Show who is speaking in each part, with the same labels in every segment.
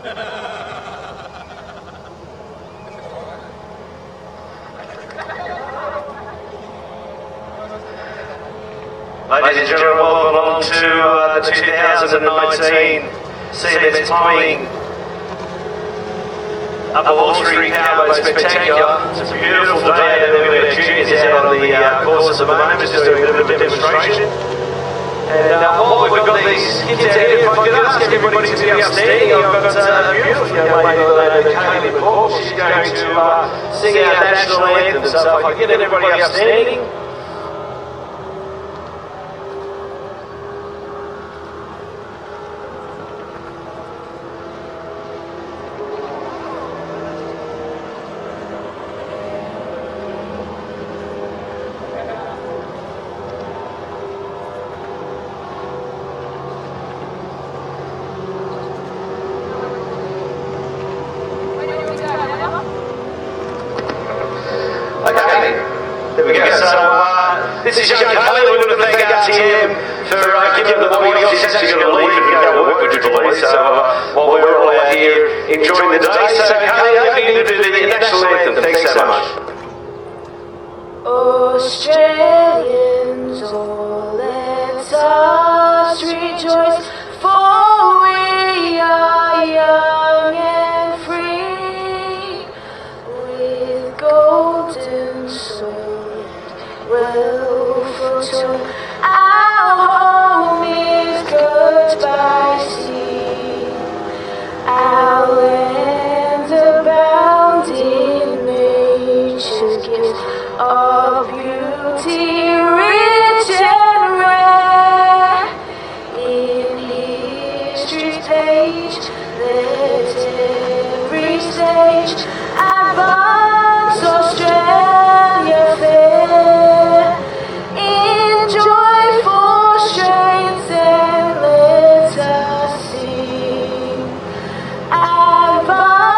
Speaker 1: Ladies and gentlemen, welcome along to the 2019 CMS Plumbing Upper Wall Street Powerboat Spectacular. It's a beautiful day and we've got our juniors out on the course at the moment, just doing a bit of a demonstration. And while we've got these kids out here, if I could ask everybody to be upstanding, I've got a beautiful young lady named Kaylee McCall. She's going to sing our national anthem, so if I could get everybody upstanding. This is young Kaylee. We're going to thank RTM for giving the morning off. She's actually going to leave and go to work, would you believe? So while we're all out here enjoying the day, so Kaylee, over to do the national anthem. Thanks so much.
Speaker 2: Australians, all let us rejoice, for we are young and free, with golden sword, our home is good by sea, our land abounding nature's gifts of beauty rich and rare. In history's page, let every stage advance Australia fair. In joyful strains and let us sing. Advance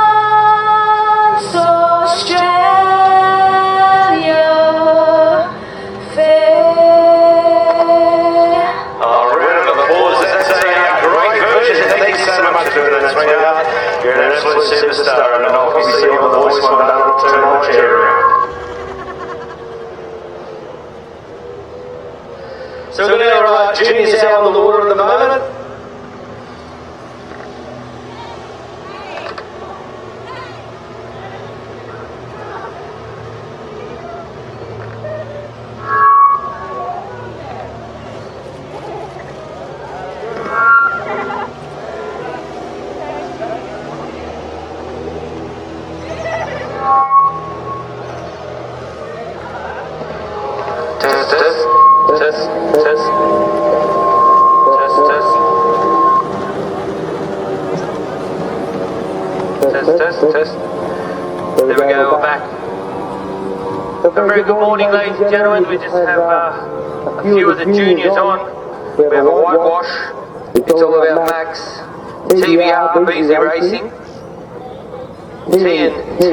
Speaker 2: Australia fair.
Speaker 1: A round of applause. That's a great version. Thank you so much for doing that, sweetheart. You're an absolute superstar, and I'll probably see you on the voice one day. I'll turn my chair around. So we've got our juniors out on the water at the moment. Test. There we go, we're back. A very good morning, ladies and gentlemen. We just have a few of the juniors on. We have a whitewash. It's all about Max. TBR, BZ Racing. TNT.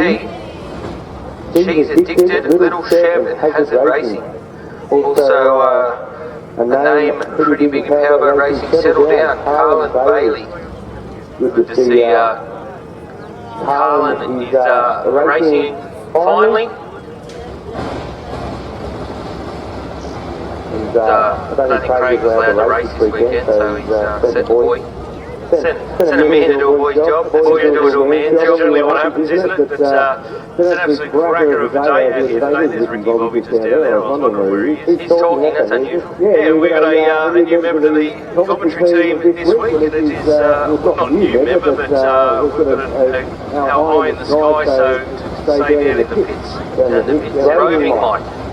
Speaker 1: She's Addicted, Little Chev, Hazard Racing. Also, a name pretty big in powerboat racing, Settle Down, Carlin Bailey. Good to see Carlin is racing finally. I don't think Craig was allowed to race this weekend, so he's sent a boy. Send a man to do a boy's job, a boy to do a man's job. Certainly what happens, isn't it? But it's an absolute cracker of a day out here today. There's Ricky Bobby just down there. I was wondering where he is. He's talking, that's unusual. Yeah, we've got a new member to the commentary team this week. That is, well, not a new member, but we've got our eye in the sky, so to stay down in the pits.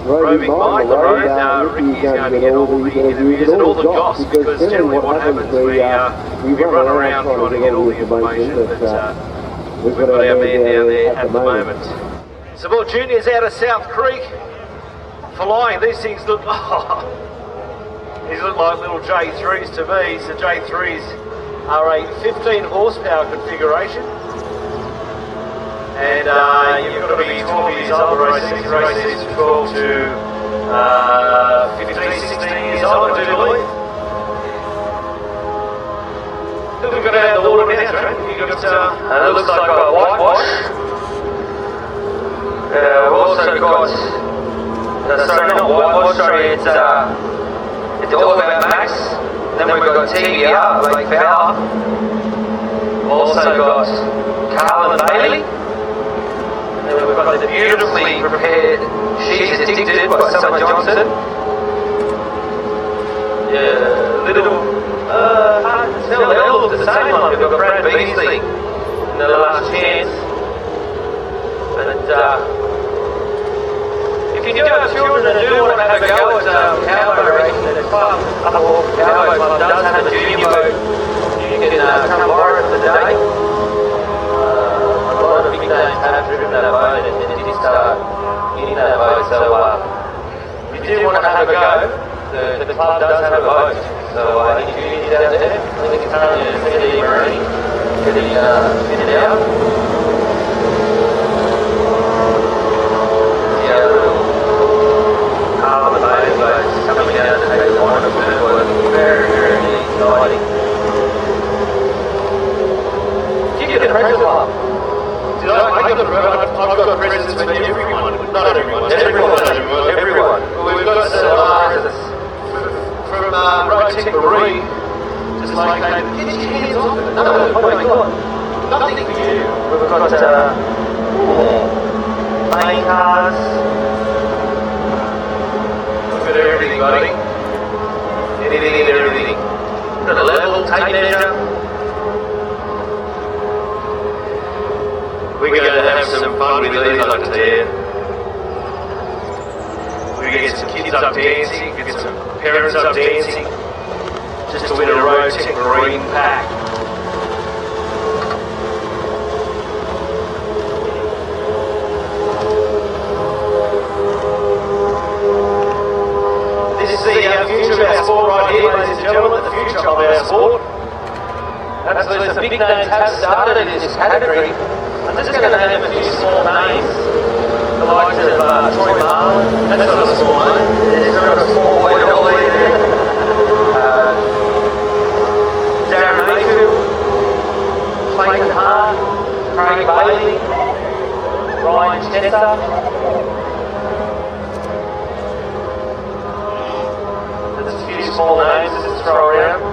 Speaker 1: Roving Mike, the road, Ricky's going to get all the interviews and all the goss, because generally what happens, we run around trying to get all the information, but we've got our man down there at the moment. So more juniors out of South Creek, flying. These things look, these look like little J3s to me. So J3s are a 15 horsepower configuration. And you've got to be 12 years old to race these. Race these from 12 to 15, 16 years old, I do believe. we've got out the water now, Trent. You've got, it looks like a whitewash. We've also got, sorry, not whitewash, sorry, it's all about Max. Then we've got TBR, Blake Fowler. Also got Carl and Bailey. And then we've got the beautifully prepared She's Addicted by Summer Johnson. Yeah, little, hard to tell, they all look the same one. We've got Brad Beasley in the last chance. And if you do have children and do want to have a go at cowboy racing, then it's fun. Upper Cowboy Club does have a junior boat. You can come borrow it today. A lot of big names have driven that boat and did start getting that boat. So if you do want to have a go, the club does have a boat. So any juniors out there, I think it's currently a CD Marine getting fitted out. Coming down to take the one of it was very, very exciting. Did you get a present, Bob?
Speaker 3: I've got presents for everyone. Not everyone.
Speaker 1: Everyone.
Speaker 3: We've got from Rotec Marine, just like that. Get your hands off it.
Speaker 1: No, oh my God. Nothing for you. We've got playing cards.
Speaker 3: Everything, buddy.
Speaker 1: Anything and everything. Got a level, tape measure.
Speaker 3: We're going to have some fun with these, I can tell you. We're going to get some kids up dancing, get some parents up dancing, just to win a Rotec Marine pack.
Speaker 1: This is the future of our sport right here, ladies and gentlemen, the future of our sport. Absolutely, some big names have started in this category. I'm just going to name a few small names. The likes of Troy Marlin, that's not a small name. There's not a small boy dolly there. Darren Mayfield, Clayton Hart, Craig Bailey, Ryan Chester. Small names just to throw around.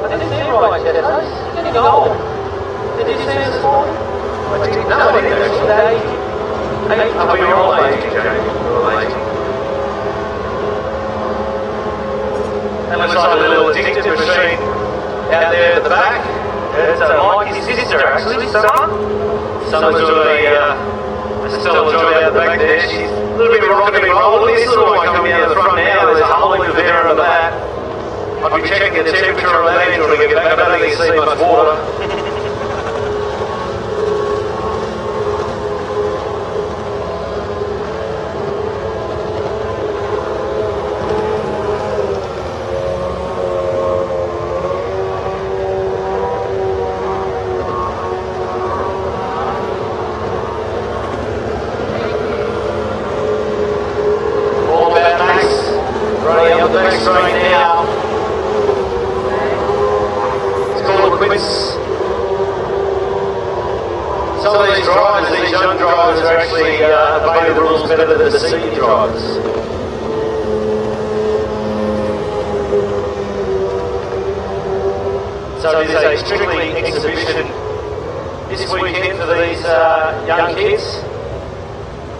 Speaker 1: I didn't see Ryan Chester. He's getting old. Did you see him this morning?
Speaker 3: I didn't.
Speaker 1: No, I didn't actually.
Speaker 3: We're all aging, Jamie. We're all aging.
Speaker 1: That looks like a little addicted machine out there at the back. It's Mikey's sister, actually, Summer. Summer's doing a stellar job out the back there. She's a little bit rocking and rolling. This little one coming out the front now, there's a whole heap of air under that. I'd be checking the temperature of that engine when we get back. I don't think you see much water. Some of these drivers, these young drivers, are actually obey the rules better than the senior drivers. So it is a strictly exhibition this weekend for these young kids.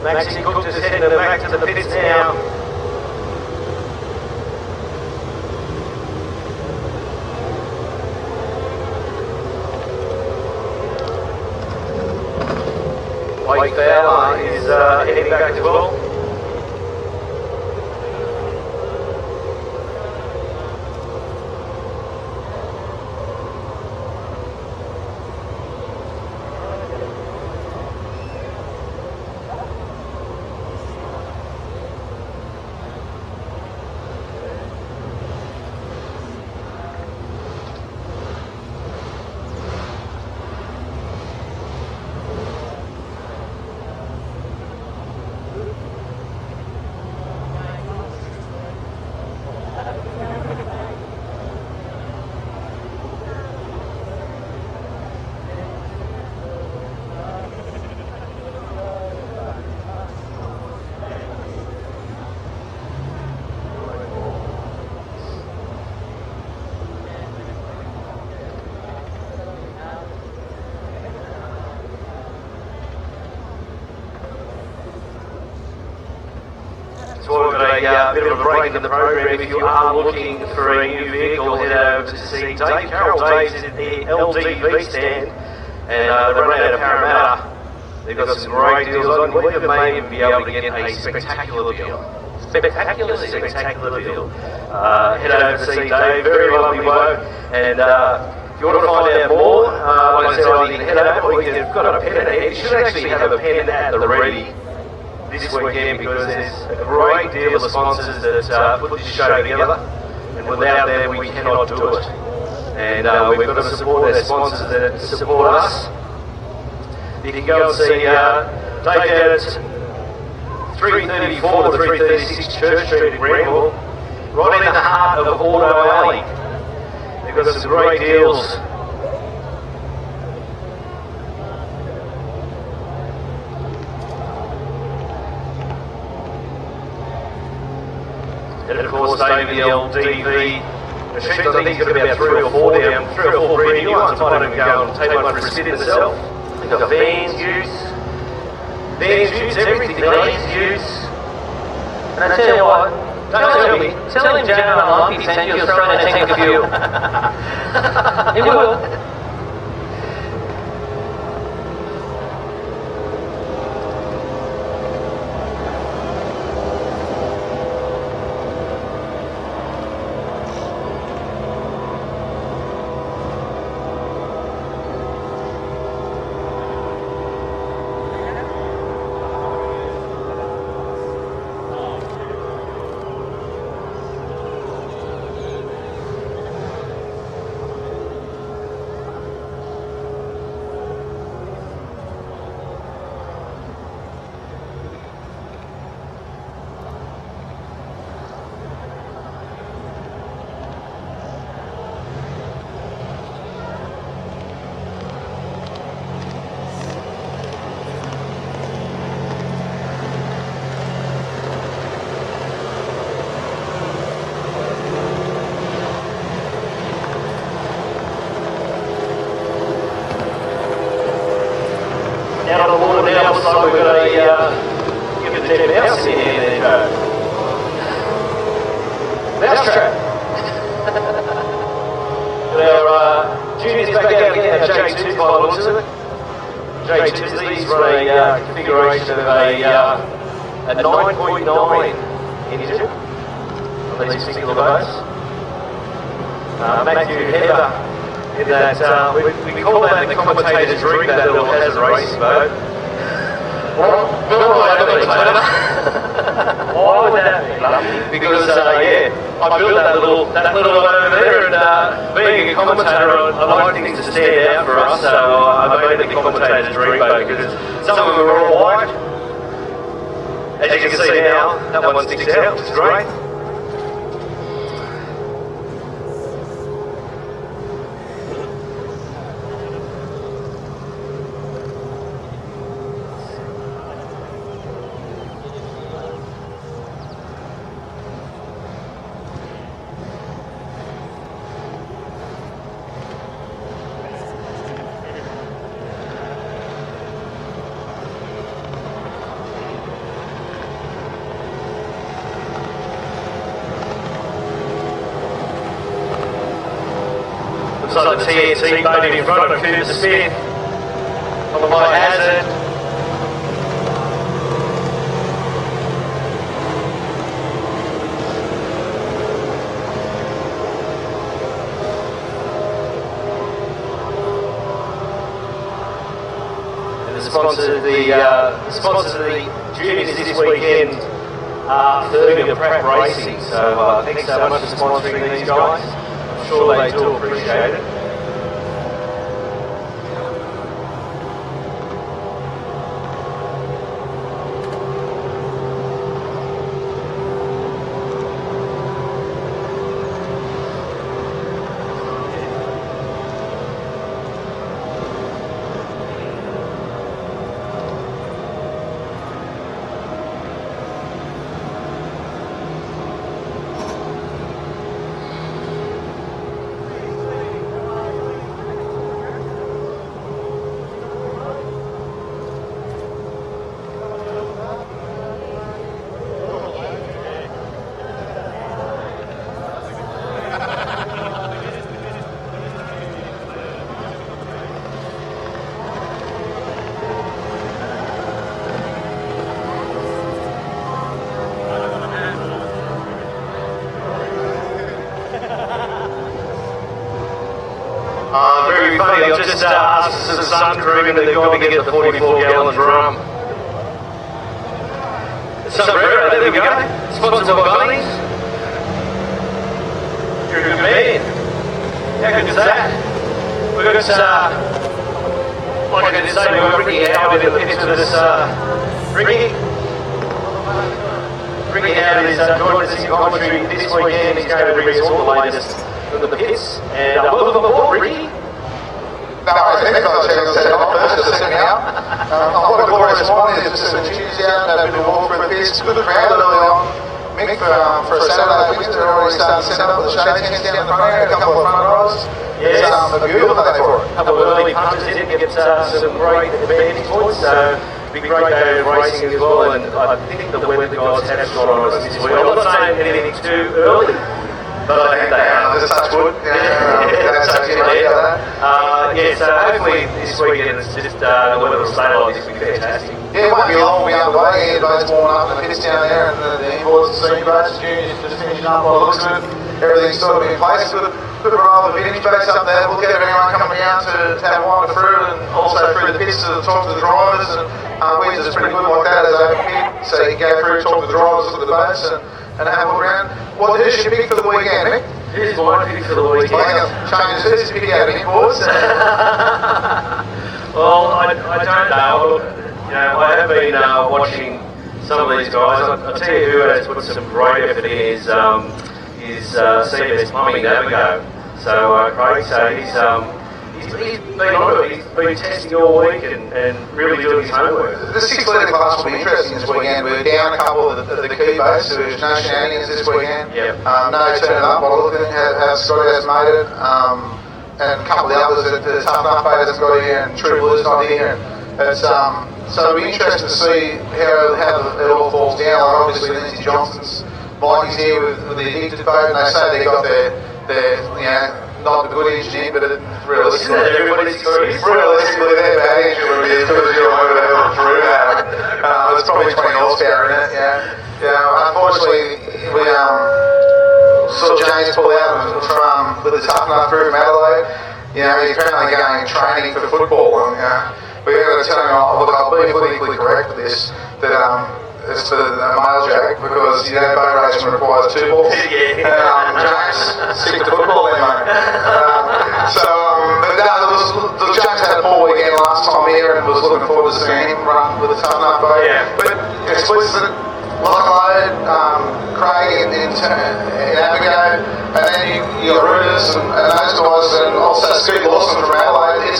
Speaker 1: Maxie Cook just heading back to the pits now. Blake Fowler is heading back as well.
Speaker 3: a bit of a break in the program. If you are looking for a new vehicle, head over to see Dave Carroll. Dave's at the LDV stand, and they run out of Parramatta. They've got some great deals on. We may even be able to get a spectacular deal. Spectacular deal. Head over to see Dave, very lovely bloke. And if you want to find out more, like I said, either head over or you've got a pen at hand. You should actually have a pen at the ready this weekend, because there's a great deal of sponsors that put this show together, and without them we cannot do it. And we've got to support their sponsors that support us. You can go and see Dave down at 334 to 336 Church Street in Granville, right in the heart of Auto Alley. They've got some great deals. And of course, Dave, the LDV machines, I think he's got about 3 or 4 down, 3 or 4 brand new ones. I might even go and take one for a spin myself. They've got vans use, everything, ladies use. And I tell you what, tell him Jan and Lumpy sent you Australian tank of fuel. He will. Out on the water now, looks like we've got a give a dead mouse in here there, Joe. Mousetrap. Got our juniors back out again, our J2s by the looks of it. J2s, these run a configuration of a 9.9 engine on these particular boats. Matthew Heather in that, we call that the commentator's rig, that little hazard racing boat. Why would that be, Lumpy? Because, yeah, I built that little boat over there, and being a commentator, I like things to stand out for us, so I made the commentator's rig boat, because some of them are all white. As you can see now, that one sticks out, which is great. Looks like the TNT boat in front of Cooper Smith on the high hazard. And the sponsors of the juniors this weekend are Thurgood Pratt Racing. So thanks so much for sponsoring these guys. I'm sure they do appreciate it. just asked for some sun cream and they've got to get the 44-gallon drum. Sombrero, there we go. Sponsored by Bunnies. You're a good man. How good is that? We've got, like I did say, we've got Ricky Howard in the pits with us. Ricky Howard is joining us in commentary this weekend. He's going to bring us all the latest from the pits. And welcome aboard, Ricky.
Speaker 4: No, I think I'll set it off first to set me up. What a glorious morning. It's just a Tuesday out, a bit of walk through the pits. Good crowd early on. Mick for a Saturday Windsor, already starting to set up with the shade tents down the front here, a couple of front rows.
Speaker 3: Yes.
Speaker 4: It's a beautiful day for it.
Speaker 3: A couple of early punters in get some great advantage points, so it'll be a great day of racing as well. And I think the weather gods have gone on us this week. I'm not saying anything too early, but I think they are.
Speaker 4: Just touch wood.
Speaker 3: So hopefully this weekend it's just the weather will stay like this will be fantastic.
Speaker 4: Yeah, it won't be long, we'll be underway. Everybody's warming up in the pits down there, and the imports, the senior boats, the juniors just finishing up by the looks of it. Everything's sort of in place. Good roll of vintage boats up there. We'll get everyone coming down to have a wander through, and also through the pits to talk to the drivers. And Windsor's pretty good like that as open pit, so you go through, talk to the drivers, look at the boats, and have a look around. What is your pick for the weekend, Mick?
Speaker 3: This is my pick for the weekend.
Speaker 4: Change his pick out of imports.
Speaker 3: Well, I don't know. You know, I have been watching some of these guys. I'll tell you who has put some great effort in is CBS Plumbing Navigo. So Craig, so he's been on it. He's been testing all week and really doing his homework.
Speaker 4: The 6-litre class will be interesting this weekend. We're down a couple of the key boats. There's no shenanigans this weekend.
Speaker 3: Yep.
Speaker 4: No turning up. By looking at how Scotty has made it. And a couple of the others that the tough enough boat hasn't got here, and True Blue's not here. It's so it'll be interesting to see how it all falls down. Like obviously Lindsay Johnson's Mikey's here with the addicted boat, and they say they got their not the good engine in, but realistically, their bad engine would be as good as your overall Drew had. There's probably 20 horsepower in it. Unfortunately, we saw James pull out from with the tough enough through from Adelaide. He's apparently going training for football, and we're going to tell him, look, I'll be politically correct with this, that it's for the male joke, because boat racing requires 2 balls. James, stick to football then, mate. But James had a poor weekend last time here, and was looking forward to seeing him run with a tough enough boat.
Speaker 3: Yeah.
Speaker 4: But explicit, Lockload, Craig in Abigail, and then you got Reuters and those guys, and also Steve Lawson from Adelaide. It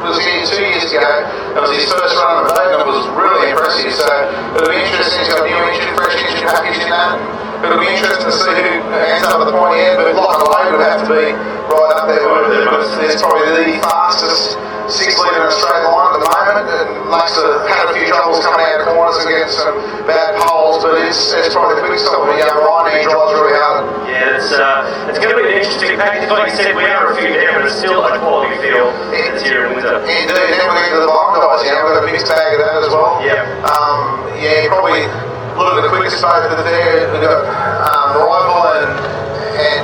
Speaker 4: was here 2 years ago. It was his first run on the boat, and it was really impressive. So it'll be interesting. He's got a new engine, fresh engine package in that. It'll be interesting to see who ends up at the pointy end, but Lockload would have to be right up there with it. It's probably the fastest 6-litre in a straight line at the moment, and likes to had a few troubles coming out of corners and getting some bad poles, but it's probably the quickest of them. Ryan, he drives really hard.
Speaker 3: Yeah, it's going to be an interesting package. Like you said, we are a few down, but it's still a quality field. It's here in Windsor.
Speaker 4: Indeed, and we're into the bottom guys. We've got a mixed bag of that as well.
Speaker 3: Yeah.
Speaker 4: Probably look at the quickest boat that are there. We've got Rival and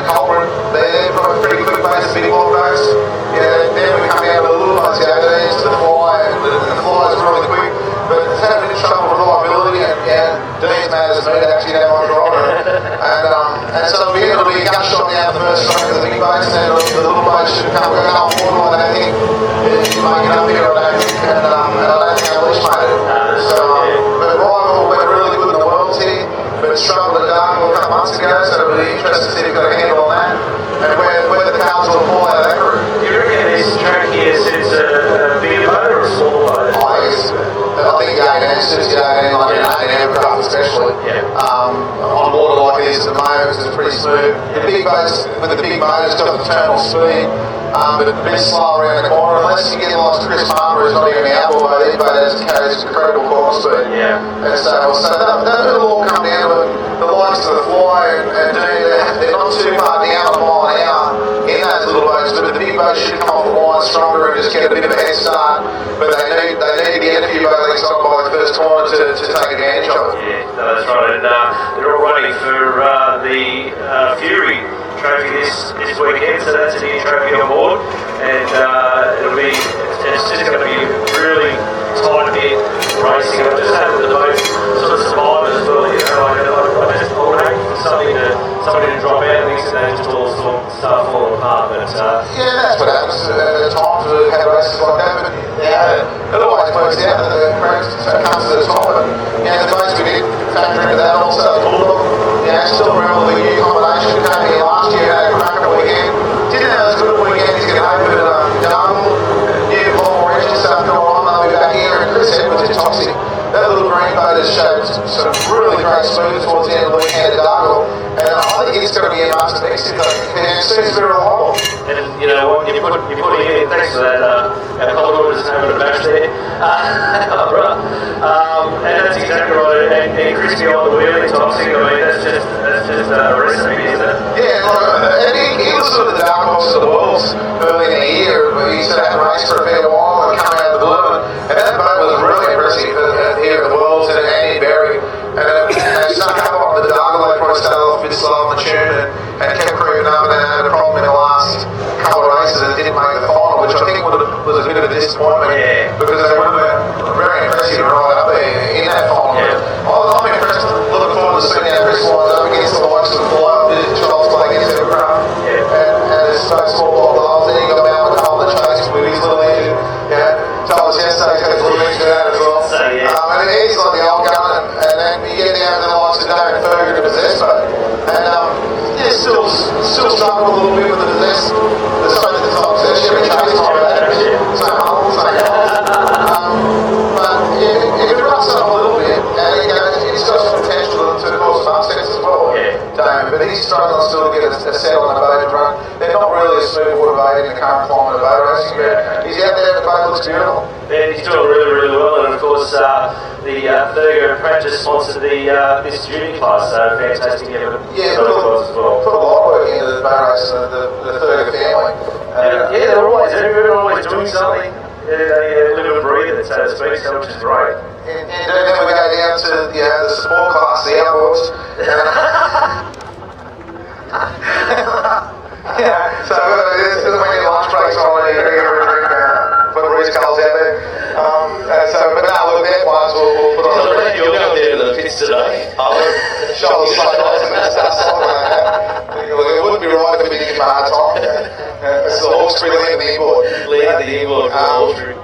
Speaker 4: Culprit. They're probably pretty quick boats, big long boats. Then we come out with the little boats the other days to the fly, and the fly is really quick, but it's had a bit of trouble with reliability, and Dean's mad as me to actually have my driver. And so it'll be a gunshot now the first stroke of the big boats, and the little boats should come on board. I don't think you make it up here, I don't think, and I don't think I'll leash made it. But Rival went really good in the Worlds here, but struggled at Dartmoor a couple months ago, so it'll be interesting to see if you've got a handle on that, and where the cars will fall out of that group.
Speaker 3: You reckon this track here suits a bigger boat or a smaller boat?
Speaker 4: I think 18 suits the 18, like an 18 aircraft especially.
Speaker 3: Yeah.
Speaker 4: On water like this at the moment, it's pretty smooth. The big boats, with the big motors, got the terminal speed, but a bit slow around the corner. Unless you get lost to Chris Palmer, who's not even the outboard boat, these boats carries incredible corner speed.
Speaker 3: Yeah.
Speaker 4: And so that'll all come down to the likes of the fly and they're not too far down a mile an hour in those little boats, but the big boats should come off the line stronger and just get a bit of a head start. But they need to get a few boat lengths on by the first corner to take advantage of it.
Speaker 3: Yeah, that's right. And they're all running for the Fury trophy this weekend, so that's a new trophy on board, and it's just going to be really tight bit racing. I just hope that the boat sort of survives as well. You know, I just would hate for somebody to drop out and things, and they just all sort of start falling apart. But
Speaker 4: yeah, that's what happens at times we've had races like that. But it always works out that the race comes to the top, and the boats we did factor into that also. The Bulldog, still a relatively new combination. Came here last year, had a cracker weekend. Didn't have as good a weekend as he could hope, but Darwin, new long wrench stuff going on. They'll be back here, and Chris Edwards is toxic. That little green boat has showed some really great smooth towards the end of the weekend at Dargle, and I think it's going to be a masterpiece if they can see it's very reliable.
Speaker 3: And you know what, you put in, thanks for that, our Commodore just having a bash there. And that's exactly right. And Christy on the wheelie toxic, I mean, that's just a recipe, isn't it?
Speaker 4: Yeah, and he was sort of the dark horse of the Worlds early in the year. He sort of had a race for a fair while and come out of the blue, and that boat was really impressive here at the Worlds and Andy Berry. And they snuck up on the Dargle. They probably started off a bit slow on the tune and kept creeping up, and had a problem in the last couple of races and didn't make the final, which I think was a bit of a disappointment because they would have been very impressive right up there in that final. Yeah. I'm impressed, looking forward to seeing how Chris winds up against the likes of the Fly, Charles playing against Evercraft, and his small ball gloves. Then you got Mal McCall that chasing with his little engine. Charles yesterday's got his little engine out as well. And he's like the old gun, and then you get down to the likes of Darren Fergus to possess boat. And still struggle a little bit with the possess. The side of the top possess, Chevy Chase on that. Same hole, same hole. But if it runs up a little bit, and he's got some potential to cause some upsets as well, Damon, but he's struggling still to get a settle on the boat and run. They're not really a smooth water boat in the current climate of boat racing, but he's out there and the boat looks beautiful.
Speaker 3: Yeah, he's doing really, really well, and of course the Thurgood Apprentice sponsored this junior class, so fantastic effort.
Speaker 4: Yeah, put a lot of work into the boat race, the Thurgood family.
Speaker 3: They're always doing something. They live and breathe it, so to speak, so which is great.
Speaker 4: And then we go down to the support class, the outboards. So this is when your lunch breaks on and you're going to drink put the Reese Coles out there. But now look, that ones we'll put on.
Speaker 3: You'll go there to the pits today.
Speaker 4: Shoulder slide off and start sliding like that. It wouldn't be right if we didn't give him a hard time. It's the Hawkesbury leading the inboard.
Speaker 3: Leading the inboard for Hawkesbury.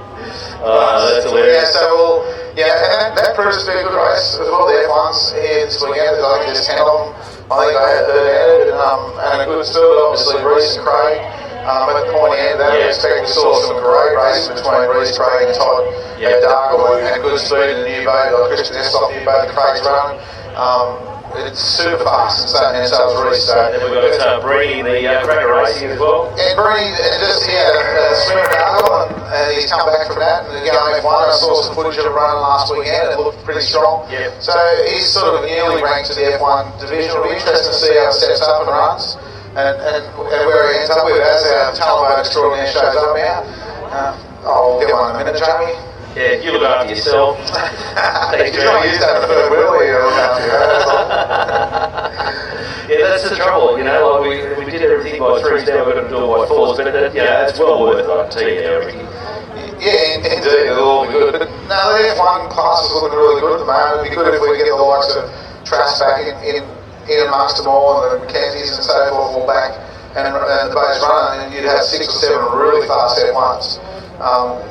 Speaker 3: That's hilarious.
Speaker 4: And that proves to be a good race as well. The F1s here this weekend, I think there's 10 of them. I think they had heard and a good steward, obviously, Reese and Craig. At the pointy end, that we expect we saw some great racing between Reese, Craig and Todd at Dargle, and good speed in the new boat, like Christian Essoff, new boat that Craig's running. It's super fast, and so is Reese.
Speaker 3: And we've got Bree in the cracker racing as well.
Speaker 4: And Bree just swimming Dargle, and he's come back from that, and he's going F1. I saw some footage of him running last weekend, and it looked pretty strong.
Speaker 3: Yep.
Speaker 4: So he's sort of newly ranked to the F1 division. It'll be interesting to see how it steps up and runs. And where he ends up with as our talent boat extraordinaire shows up now. I'll get one in a minute, Jamie.
Speaker 3: Yeah, you look after yourself.
Speaker 4: He's not used to the third wheel here.
Speaker 3: Yeah, that's the trouble, you know. Like we did everything by threes, now we're going to do it by fours, but it's well worth it, I tell you now, Ricky.
Speaker 4: Yeah, indeed, it'll all be good. But no, the F1 class is looking really good at the moment. It'd be good if we get the likes of Trask back in amongst them all, and the Mackenzies and so forth all back, and the boat's running, and you'd have 6 or 7 really fast F1s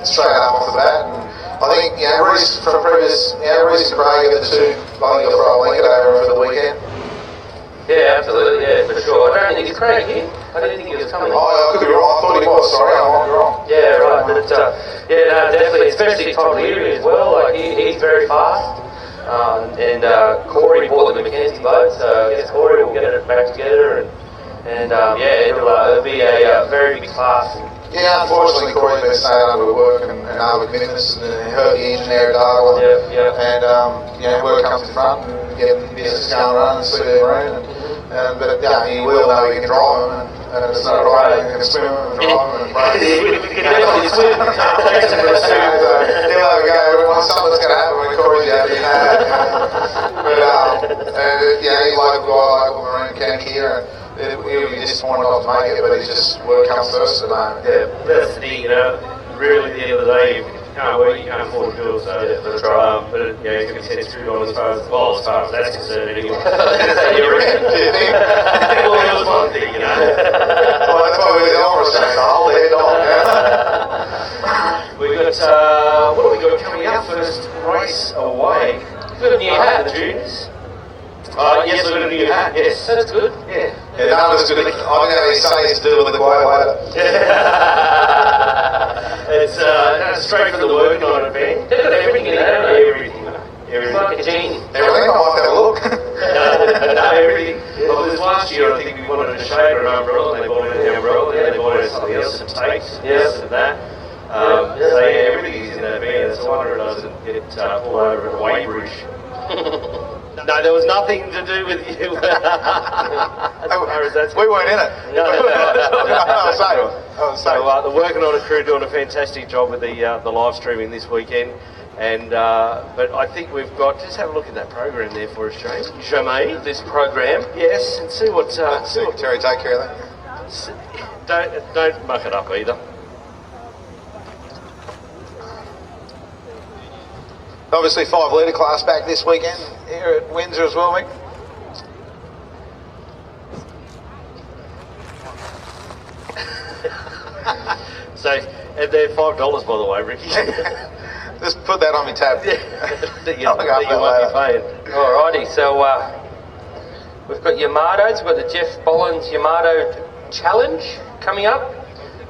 Speaker 4: straight up off the bat. And I think, Reese from previous, Reese and Craig are the two, I think you'll throw a blanket over for the weekend.
Speaker 3: Yeah, absolutely, yeah, for sure. I don't think it's Craig here. I didn't think he was coming.
Speaker 4: Oh, I could be wrong. I thought he was. Sorry, I might be wrong.
Speaker 3: Yeah, right. But definitely, especially Todd Leary as well. Like he's very fast. And Corey bought the Mackenzie boat, so I guess Corey will get it back together, and it'll be a very big class.
Speaker 4: Yeah, unfortunately, Corey's been staying under work and other commitments, and he hurt the engine there at Dargle. And work comes in front and get business going around and see the marine. But he will know he can drive them, and it's not a problem. He can swim them and drive them and brake.
Speaker 3: He can definitely swim. Takes him for a swim.
Speaker 4: He'll have a go. Something's going to happen when Corey's out there. But he's like a guy like a marine mechanic here, and he'll be disappointed not to make it, but he's just work comes first at the moment.
Speaker 3: Yeah, that's the thing, you know. Really, at the end of the day, if you can't work, you can't afford to do it. So,
Speaker 1: that's right.
Speaker 3: But yeah, he's going to be set screwed on as far as that's concerned anyway.
Speaker 4: You reckon? Do you think?
Speaker 3: Well, it was one thing, you know.
Speaker 4: Well, that's why we're the Irish saying the whole head on.
Speaker 3: We've got, what have we got coming up? First race away. We've got a new hat, the juniors. Yes, we've got a new hat, yes. That's good, yeah.
Speaker 4: Yeah, no, it's good. I think how he says to do with the guy later.
Speaker 3: It's straight from the working on it, man. They've got everything in there, everything.
Speaker 1: It's like a genie.
Speaker 4: Everything, I might have a look.
Speaker 3: No, everything. Well, this last year, I think we wanted a shade or an umbrella, and they bought it in the umbrella, and they bought it something else, some tapes, this and that. So yeah, everything's in that van. It's a wonder it doesn't get pulled over at a weight bridge. No, there was nothing to do with you.
Speaker 4: We weren't in it.
Speaker 3: So the Working On It crew doing a fantastic job with the live streaming this weekend. And but I think we've got, just have a look at that program there for us, James. Show me
Speaker 1: This program.
Speaker 3: yes, and see what.
Speaker 4: Secretary, take care of that.
Speaker 3: Don't muck it up either.
Speaker 4: Obviously, 5 litre class back this weekend here at Windsor as well, Mick.
Speaker 3: So, and they're $5 by the way, Ricky.
Speaker 4: Just put that on my tab.
Speaker 3: that you
Speaker 4: I'll look after
Speaker 3: won't
Speaker 4: that
Speaker 3: be paying.
Speaker 1: Alrighty, so we've got Yamato's, we've got the Jeff Bollins Yamato Challenge coming up.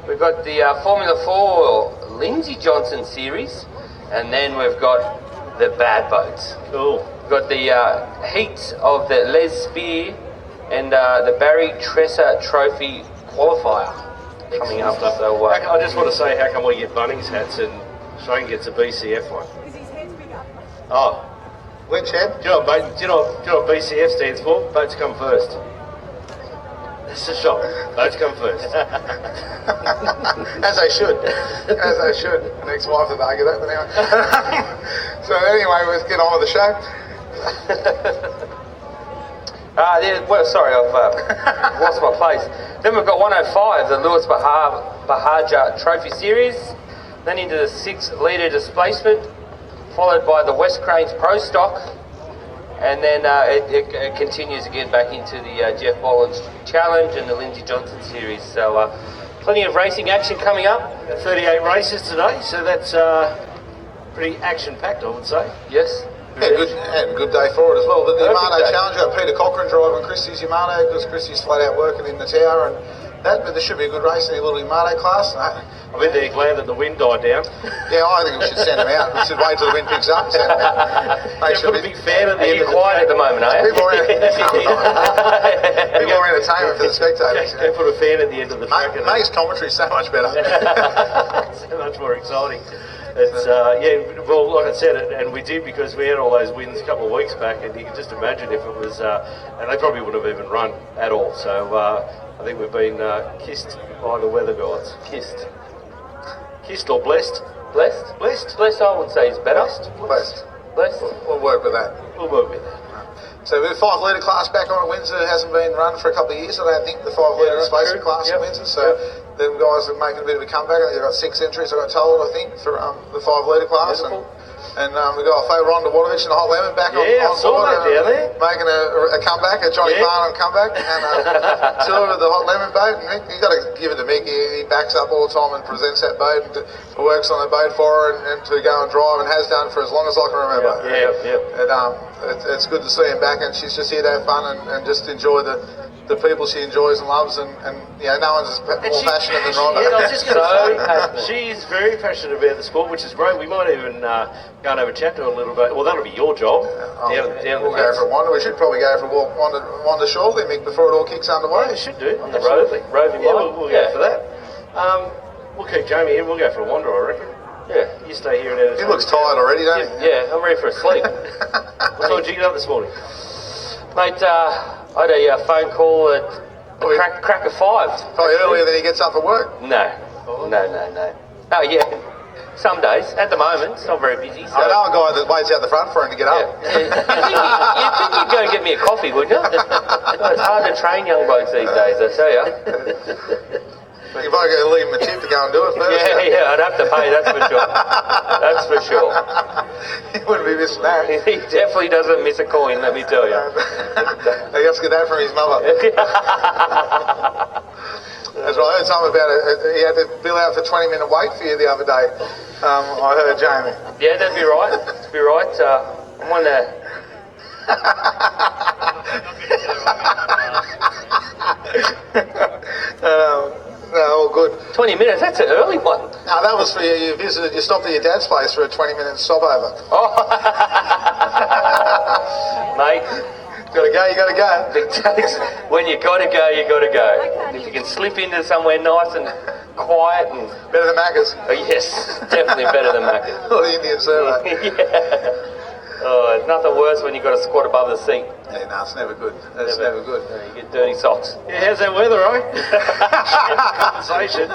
Speaker 1: We've got the Formula 4 Lindsay Johnson Series, and then we've got the Bad Boats.
Speaker 3: Cool.
Speaker 1: We've got the heats of the Les Spear and the Barry Tresser Trophy Qualifier coming up. So
Speaker 3: I just want to say, how come we get Bunnings hats and Shane gets a BCF one? Oh,
Speaker 4: Which head?
Speaker 3: do you know what BCF stands for? Boats come first. That's a shock. Boats come first.
Speaker 4: As they should. As they should. An ex-wife would argue that, but anyway. So anyway, let's get on with the show.
Speaker 1: yeah, well, sorry, I've lost my place. Then we've got 105, the Lewis Bahaja Trophy Series. Then into the 6 litre displacement, followed by the West Cranes Pro Stock. And then it continues again back into the Jeff Bollins Challenge and the Lindsay Johnson Series. So plenty of racing action coming up.
Speaker 3: 38 races today, so that's pretty action-packed, I would say.
Speaker 1: Yes.
Speaker 4: Yeah, good day for it as well. But the
Speaker 1: Perfect
Speaker 4: Yamato
Speaker 1: day.
Speaker 4: Challenge, we've got Peter Cochran driving Christie's Yamato because Christie's flat out working in the tower, and that, but there should be a good race in the little Yamato class.
Speaker 3: I'm in there glad that the wind died down.
Speaker 4: Yeah, I think we should send them out. We should wait till the wind picks up and send them out. Make sure
Speaker 3: Put a big fan at the
Speaker 1: Are
Speaker 3: end
Speaker 1: you
Speaker 3: of the
Speaker 1: quiet at the moment, are you?
Speaker 4: People more entertainment for the spectators.
Speaker 3: Go put a fan at the end of the track.
Speaker 4: Mate's commentary is so much better.
Speaker 3: So much more exciting. It's yeah, well, like I said, and we did because we had all those wins a couple of weeks back, and you can just imagine if it was, and they probably wouldn't have even run at all. So I think we've been kissed by the weather gods. Kissed or blessed?
Speaker 1: Blessed? Blessed, I would say, is better.
Speaker 4: Blessed.
Speaker 1: Blessed.
Speaker 4: We'll work with that.
Speaker 3: We'll work with that.
Speaker 4: So the 5 litre class back on at Windsor hasn't been run for a couple of years, I don't think, the 5 litre
Speaker 3: that's
Speaker 4: displacement
Speaker 3: true.
Speaker 4: class
Speaker 3: Yep.
Speaker 4: at Windsor. So them guys are making a bit of a comeback. I think they've got 6 entries, I got told, I think, for the 5 litre class.
Speaker 1: Beautiful.
Speaker 4: And we've got our favourite Ronda Watovich and the Hot Lemon back on
Speaker 3: Yeah, I saw
Speaker 4: board.
Speaker 3: that down there.
Speaker 4: Making a comeback, a Johnny
Speaker 3: Yeah.
Speaker 4: Farnham comeback. And tour with the Hot Lemon boat. And you've got to give it to Mick. He backs up all the time and presents that boat and works on the boat for her and to go and drive and has done for as long as I can remember.
Speaker 3: Yeah.
Speaker 4: And it's good to see him back, and she's just here to have fun and just enjoy the people she enjoys and loves, and you know, no one's more passionate than Rhonda.
Speaker 3: Yeah, I was just going to
Speaker 1: So
Speaker 3: say,
Speaker 1: passionate.
Speaker 3: she is very passionate about the sport, which is great. We might even go and have a chat to her a little bit. Well, that'll be your job.
Speaker 4: We'll go for a wander. We should probably go for a walk, wander shortly, Mick, before it all kicks underway.
Speaker 3: Yeah, we should do.
Speaker 1: On the road,
Speaker 3: Absolutely.
Speaker 1: roving
Speaker 3: Yeah,
Speaker 1: line.
Speaker 3: we'll
Speaker 1: Yeah.
Speaker 3: go for that. We'll keep Jamie here. We'll go for a wander, I reckon.
Speaker 1: Yeah.
Speaker 3: You stay here and edit.
Speaker 4: He looks tired already, don't he?
Speaker 1: Yeah, I'm ready for a sleep.
Speaker 3: What time did you get up this morning?
Speaker 1: Mate, I had a phone call at the crack of 5.
Speaker 4: Probably earlier than he gets up for work.
Speaker 1: No. Oh, yeah. Some days. At the moment, it's not very busy. So.
Speaker 4: I know a guy that waits out the front for him to get up.
Speaker 1: You'd think you'd go and get me a coffee, wouldn't you? It's hard to train young blokes these days, I tell you.
Speaker 4: You might go leave him a tip to go and do it first.
Speaker 1: Yeah, I'd have to pay, that's for sure. That's for sure.
Speaker 4: He wouldn't be missing that.
Speaker 1: He definitely doesn't miss a coin, let me tell you.
Speaker 4: He has to get that from his mother. That's right, I heard something about it. He had to bill out for 20-minute wait for you the other day. I heard Jamie.
Speaker 1: Yeah, that'd be right. That'd be right. I'm on the...
Speaker 4: No, all good.
Speaker 1: 20 minutes, that's an early one.
Speaker 4: No, that was for you visited, you stopped at your dad's place for a 20-minute stopover.
Speaker 1: Oh. Mate.
Speaker 4: Gotta go, you gotta go.
Speaker 1: When you gotta go, you gotta go. If you can slip into somewhere nice and quiet and...
Speaker 4: Better than Macca's.
Speaker 1: Oh, yes, definitely better than Macca's.
Speaker 4: Or the Indian server.
Speaker 1: Yeah. Oh, it's nothing worse when you've got to squat above the sink.
Speaker 4: Yeah, no, it's never good. It's never good.
Speaker 1: You get dirty socks.
Speaker 3: Yeah, how's that weather, eh? Conversation.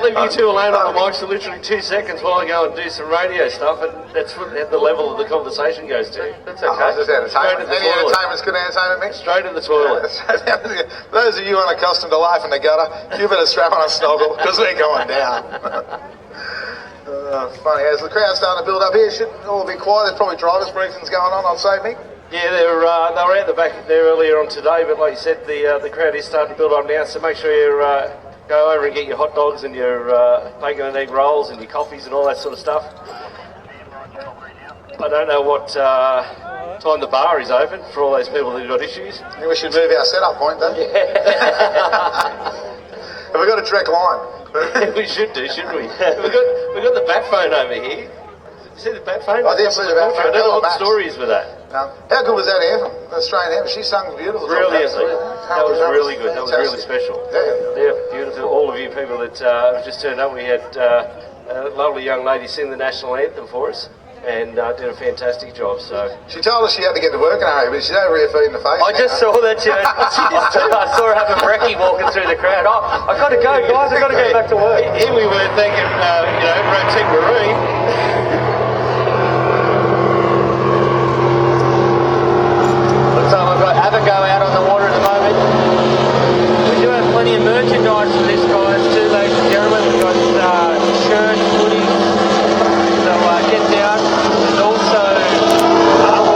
Speaker 3: Leave you two alone on the mics for literally 2 seconds while I go and do some radio stuff, and that's what the level of the conversation goes to.
Speaker 1: That's okay.
Speaker 4: Just entertainment. Any entertainment's good entertainment mix.
Speaker 3: Straight in the toilet.
Speaker 4: Those of you unaccustomed to life in the gutter, you better strap on a snorkel because we're going down. Funny, as the crowd's starting to build up here, should all be quiet. There's probably driver's briefings going on say, Mick.
Speaker 3: Yeah, they were out the back there earlier on today, but like you said, the crowd is starting to build on now, so make sure you go over and get your hot dogs and your bacon and egg rolls and your coffees and all that sort of stuff. I don't know what time the bar is open for all those people who've got issues.
Speaker 4: I think we should move our setup point, don't you? Have we got a direct line?
Speaker 3: We should do, shouldn't we? We've got the bat phone over here. You see the bat phone?
Speaker 4: I did see the bat phone.
Speaker 3: I don't know what the story is with that.
Speaker 4: How good was that anthem? The Australian anthem? She sung beautiful.
Speaker 3: Brilliantly. That was really good. That was really special.
Speaker 4: Yeah.
Speaker 3: Yeah, beautiful. All of you people that have just turned up, we had a lovely young lady sing the national anthem for us. And did a fantastic job. So
Speaker 4: she told us she had to get to work in a hurry, but she's over here feeding the face.
Speaker 1: I just saw that. I saw her having brekkie walking through the crowd. Oh, I got to go, guys. I got to go back to work.
Speaker 3: Here we were thinking, rotate Marie.
Speaker 1: So we've got Abigail out on the water at the moment. We do have plenty of merchandise for this, guys, too, ladies and gentlemen. We've got shirts, hoodies. So get down. There's also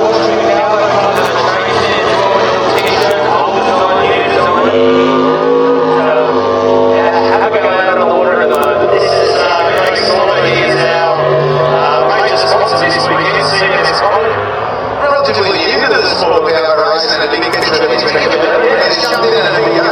Speaker 1: water now in front of the train there as well. T-shirt, holders on here, design. So Abigail out on the water at the moment. This is Greg Solomon. He is our major sponsor this weekend, Senior Scotland.
Speaker 4: Relatively new to the sport of power racing and a big picture of his team. Let's jump in and have a go.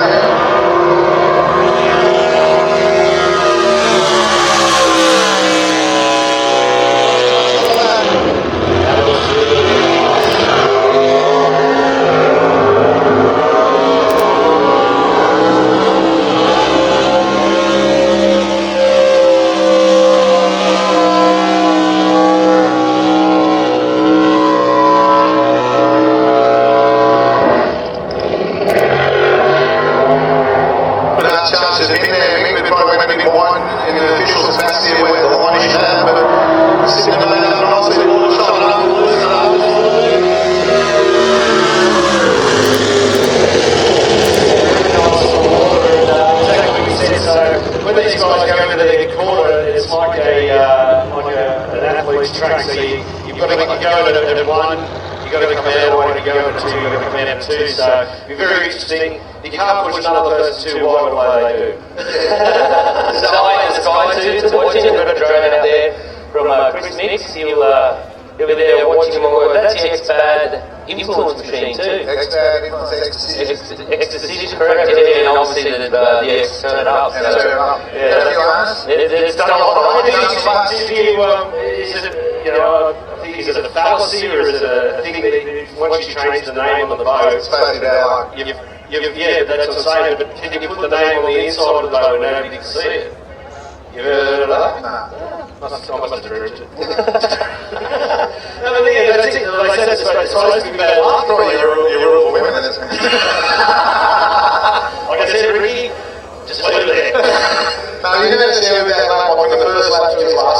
Speaker 3: Yeah, that's what I'm saying, but can you put the name on the inside of the boat and nobody can see it? You heard of that? I must have dreamt it. No, but yeah, that's it. Like I said, it's supposed to be bad luck for you.
Speaker 4: You're all women, isn't it?
Speaker 3: Like I said, Ricky, just leave it there.
Speaker 4: No, you never see him that lap on the first lap to his last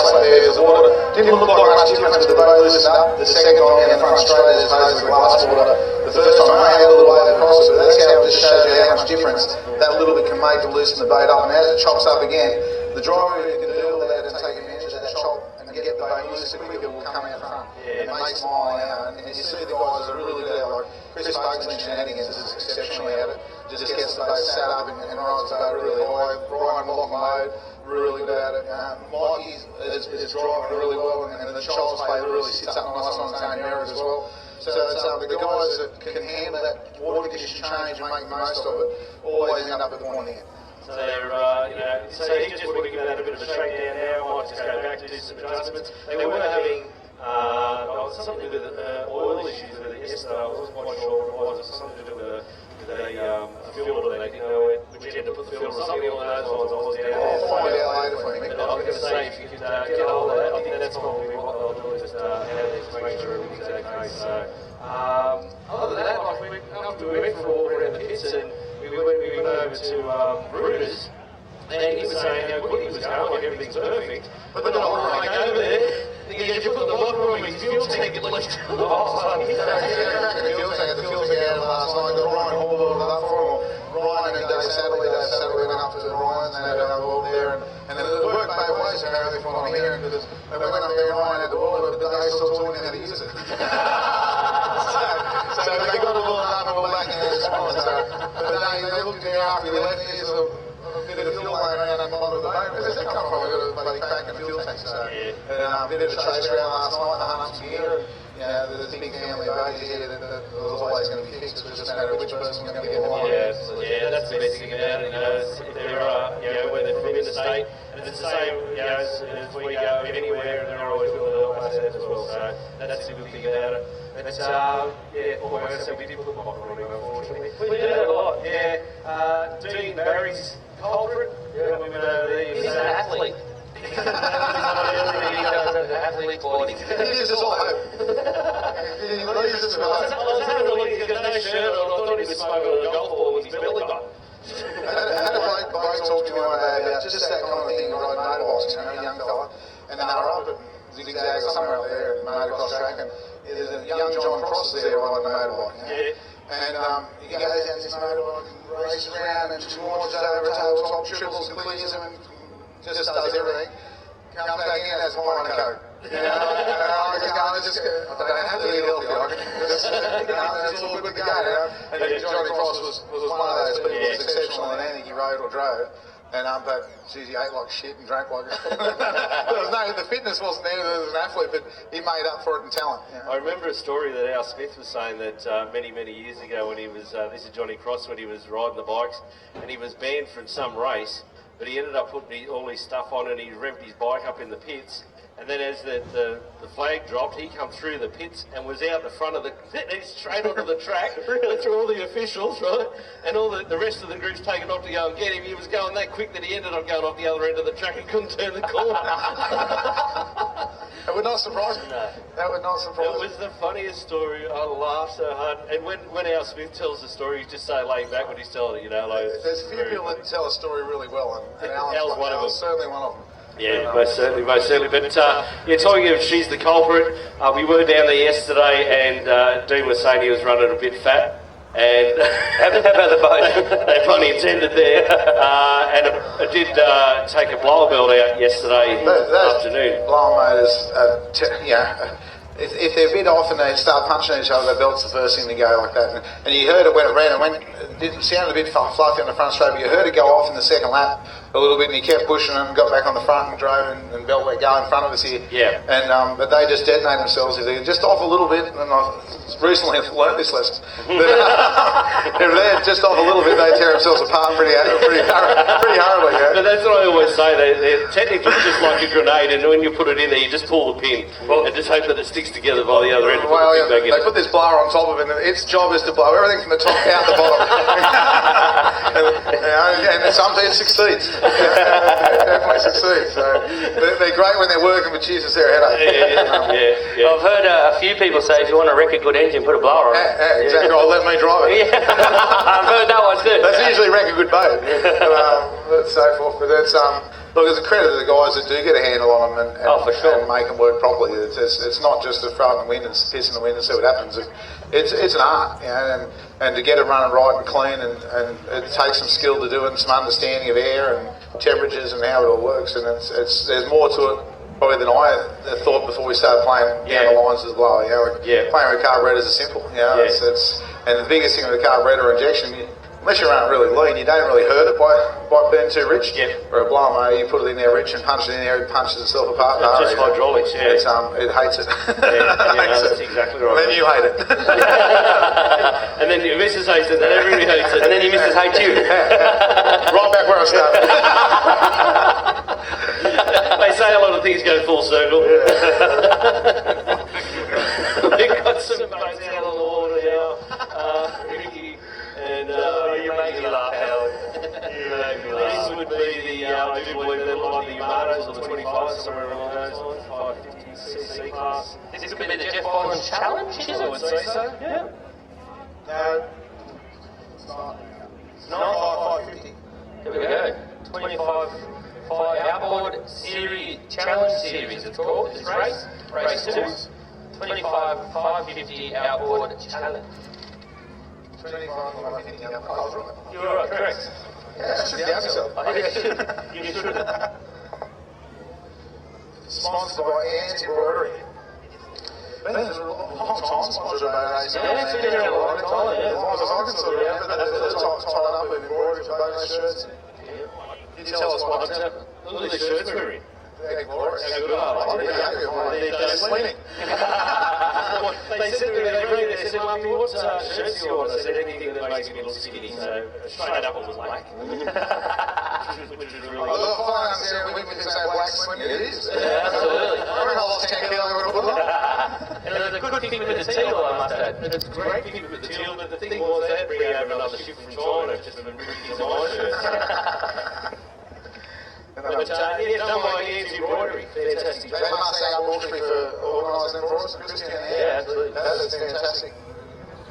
Speaker 4: driving in the front straight as opposed to the glass water the first time. I had a little way across it, but that's how it just shows you how much difference that little bit can make to loosen the bait up. And as it chops up again, the driver who can deal with that and take advantage of that chop and get the bait loose quicker will come out front. It makes mine out. And you see the guys that are really good at it, like Chris Bugsling Shenanigans is exceptionally at it. Just gets the bait sat up and rides the bait really high. Brian Lock and Load, really good at it. Mikey is driving really well, and the child's play really sits up nice on his own areas as well. So it's, the guys that can handle that water condition change and make the most of it always end up at the point there.
Speaker 3: So they're, so he's just looking at that a bit of a shakedown now. I might just go back to do some adjustments. They were having something with oil issues with it yesterday. I wasn't quite sure what it was. It was something to do with a filter they didn't know which end to put the filter or something along those lines. I was down there.
Speaker 4: I'll find out later for you.
Speaker 3: I was going to say, if you could get hold of that, I think that's probably what they'll do, is just have these to make sure everything's okay. So, other than that, after we went for a walk around the pits and we went over to Bruder's, and he was saying how good he was going, like everything's perfect. But then I went over there, thinking, if you put the water on his fuel tank at least.
Speaker 4: The fuel tank out last night. Got Ryan Hall loaded up for him. Ryan and Dave Satterley went up to Ryan's and had a wall there. And then it worked both ways apparently from what I'm hearing, because they went up there and Ryan had the wall, but they still taught him how to use it. So they got it all up and all back in the response. But they looked at me after we left, and there's a bit of fuel laying around on the bottom of the boat. Where's that come from? We got a bloody crack in the fuel tank. So a bit of a chase around last night, the hunt up some gear. There's a big family of babies here that was always going to be fixed. It was just a matter of which person's going to get one.
Speaker 3: Yeah, that's the best thing about it. If they're, when they're from interstate, and it's the same, as we go anywhere, and they're always willing to help us out as well. So that's the good thing about it. But almost so we did put the bottle on it, unfortunately. We did that a lot. Dean Barry's culprit. We went over there.
Speaker 1: He's an athlete. He does have athlete quality.
Speaker 4: He is just all hope. He leaves us with hope.
Speaker 3: I was having a look, he's got no shirt on. I thought he was smoking a golf ball with his belly button.
Speaker 4: I had a bloke talk to me one day about just that kind of thing, riding motorbikes, a young fella, and they were up at Zigzags or somewhere up there at the motocross track, and there's a young John Cross there riding a motorbike. And he goes out this motorbike and races around and launches over a tabletop, triples and clears him, and just does everything. Comes back in, has a pint of Coke. I don't have to eat healthy. I can just all good to go. And Johnny Cross was one of those people that was exceptional in anything he rode or drove. And but geez, he ate like shit and drank like the fitness wasn't there as an athlete, but he made up for it in talent.
Speaker 3: I remember a story that Al Smith was saying that many years ago when he was, this is Johnny Cross, when he was riding the bikes, and he was banned from some race, but he ended up putting all his stuff on and he revved his bike up in the pits. And then as the flag dropped, he come through the pits and was out the front of he's straight onto the track, through all the officials, right? And all the rest of the group's taken off to go and get him. He was going that quick that he ended up going off the other end of the track and couldn't turn the corner.
Speaker 4: That would not surprise me.
Speaker 3: No.
Speaker 4: That would not surprise me.
Speaker 3: It was the funniest story. I laughed so hard. And when Al Smith tells the story, he's just so laid back when he's telling it,
Speaker 4: There's a few people that tell a story really well, and
Speaker 3: Al's one of them.
Speaker 4: Certainly one of them.
Speaker 3: Yeah, most certainly. But talking of she's the culprit, we were down there yesterday, and Dean was saying he was running a bit fat. And
Speaker 1: how about the boat?
Speaker 3: They pun intended there. And I did take a blower belt out yesterday afternoon.
Speaker 4: Blower motors, if they're a bit off and they start punching each other, the belt's the first thing to go like that. And you heard it when it ran, it sounded a bit fluffy on the front straight, but you heard it go off in the second lap a little bit, and he kept pushing and got back on the front and drove, and belt went go in front of us here.
Speaker 3: Yeah.
Speaker 4: And but they just detonate themselves if they're just off a little bit, and I've recently learnt this lesson. If they're just off a little bit, they tear themselves apart pretty horribly.
Speaker 3: But that's what I always say. They're technically just like a grenade, and when you put it in there, you just pull the pin and just hope that it sticks together by the other end.
Speaker 4: Well, they put this blower on top of it, and its job is to blow everything from the top out the bottom. and sometimes it succeeds. Definitely succeeds. So they're great when they're working, but Jesus, they're a headache.
Speaker 1: Yeah. I've heard a few people say if you want to wreck a good engine, put a blower on it.
Speaker 4: Exactly. I'll let me drive it.
Speaker 1: I've heard that one too.
Speaker 4: That's usually wreck a good boat. So forth. But that's Look, it's a credit to the guys that do get a handle on them and
Speaker 3: for sure.
Speaker 4: and make them work properly. It's not just to throw in the wind and piss in the wind and see what happens. It's an art, you know, and to get it running right and clean, and it takes some skill to do it and some understanding of air and temperatures and how it all works. And there's more to it probably than I thought before we started playing down the lines as well. You know, playing with carburetors is simple. You know, and the biggest thing with a carburetor injection, unless you run it really lean, you don't really hurt it by being too rich. Or a blower, you put it in there rich and punch it in there, it punches itself apart.
Speaker 3: It's just hydraulics,
Speaker 4: it hates it.
Speaker 3: That's exactly right.
Speaker 4: And then you hate it.
Speaker 3: And then your missus hates it, and everybody hates it.
Speaker 1: And then your missus hates you.
Speaker 4: Right back where I started.
Speaker 3: They say a lot of things go full circle. We've got some boats out on the water now, Ricky, and
Speaker 1: you make me laugh, Howard.
Speaker 3: This would be the, I do believe they're like the Yamatos or the 25s, somewhere along those lines, 550cc class.
Speaker 1: This could be the Jeff Boylan Challenge, is
Speaker 3: I would
Speaker 1: it?
Speaker 3: say so, yeah.
Speaker 4: No, it's not 550.
Speaker 1: Here we go. 25 Outboard Series Challenge Series, it's called. This race 2. 25 550 Outboard Challenge.
Speaker 4: 25, 550. I was right.
Speaker 3: You're right, correct.
Speaker 4: Yeah, I should doubt myself.
Speaker 3: You should.
Speaker 4: Sponsored by Anti-Embroidery. There's a long time sponsored by AAC.
Speaker 1: Yeah, it's been around a long time, yeah.
Speaker 4: As long as I can sort of remember, they're tied up with embroidery for bonus shirts. You tell us what's happening.
Speaker 3: Look at the shirts we're wearing.
Speaker 4: They're glorious.
Speaker 3: How good are they?
Speaker 4: I'm happy with mine. They're slimming.
Speaker 3: They said to me, they said, Muppy, what shirts do you want? I said, anything that makes me look skinny. So straight up it was black. Which is really
Speaker 4: I love flying there. We can say black slimming. It is.
Speaker 1: Yeah, absolutely.
Speaker 4: I reckon I lost 10 kilos when I put it on.
Speaker 1: And there's a good thing with the teal, I must add.
Speaker 3: It's a great thing with the teal, but the thing was they had to bring over another ship from China just for Ricky's design shirts. But yeah, done by Anti-Embroidery. Fantastic.
Speaker 4: They must thank Wiltshire for organising them for us. Christian,
Speaker 1: Yeah, absolutely.
Speaker 4: That's fantastic.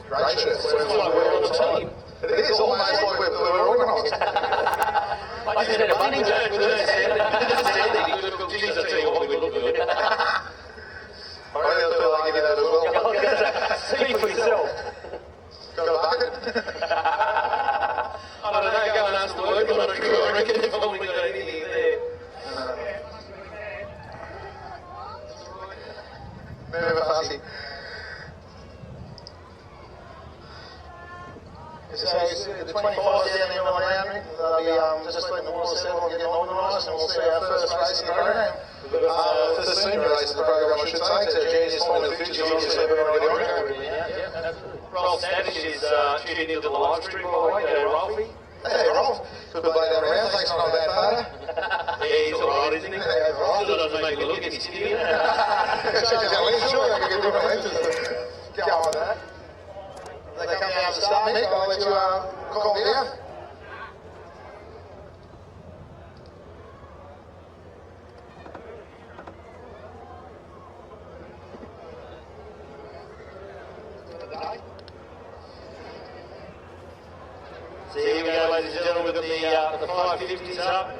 Speaker 4: Great shirts.
Speaker 3: It's like we're on the team.
Speaker 4: It is almost like we're organised.
Speaker 1: I just had a funny joke with her standing.
Speaker 3: Geez, I tell you what, we look good.
Speaker 4: I really feel like you did that as well.
Speaker 1: Speak for yourself.
Speaker 4: Got a bucket?
Speaker 3: I don't know, go and ask the workman on a crew. I reckon they've probably got anything there.
Speaker 4: Never fussy. So the 25s down there on the round, they'll be just letting the water settle and getting organised, and we'll see our first race in the program. First senior race in the program, I should say. So Genius Point of the Future, Genius 7 already on it.
Speaker 3: Rolf Standish is tuning into the live stream, by the way. Rolfie.
Speaker 4: Hey, Rolf. Good to lay down around. Thanks for not a bad photo.
Speaker 3: Yeah, he's alright, isn't he? Still doesn't make me look any skinnier.
Speaker 4: Sure, they can get different lenses to go on that. They come down to start, Nick. I'll let you call me down.
Speaker 3: So here we go, ladies and gentlemen, with the 550s up.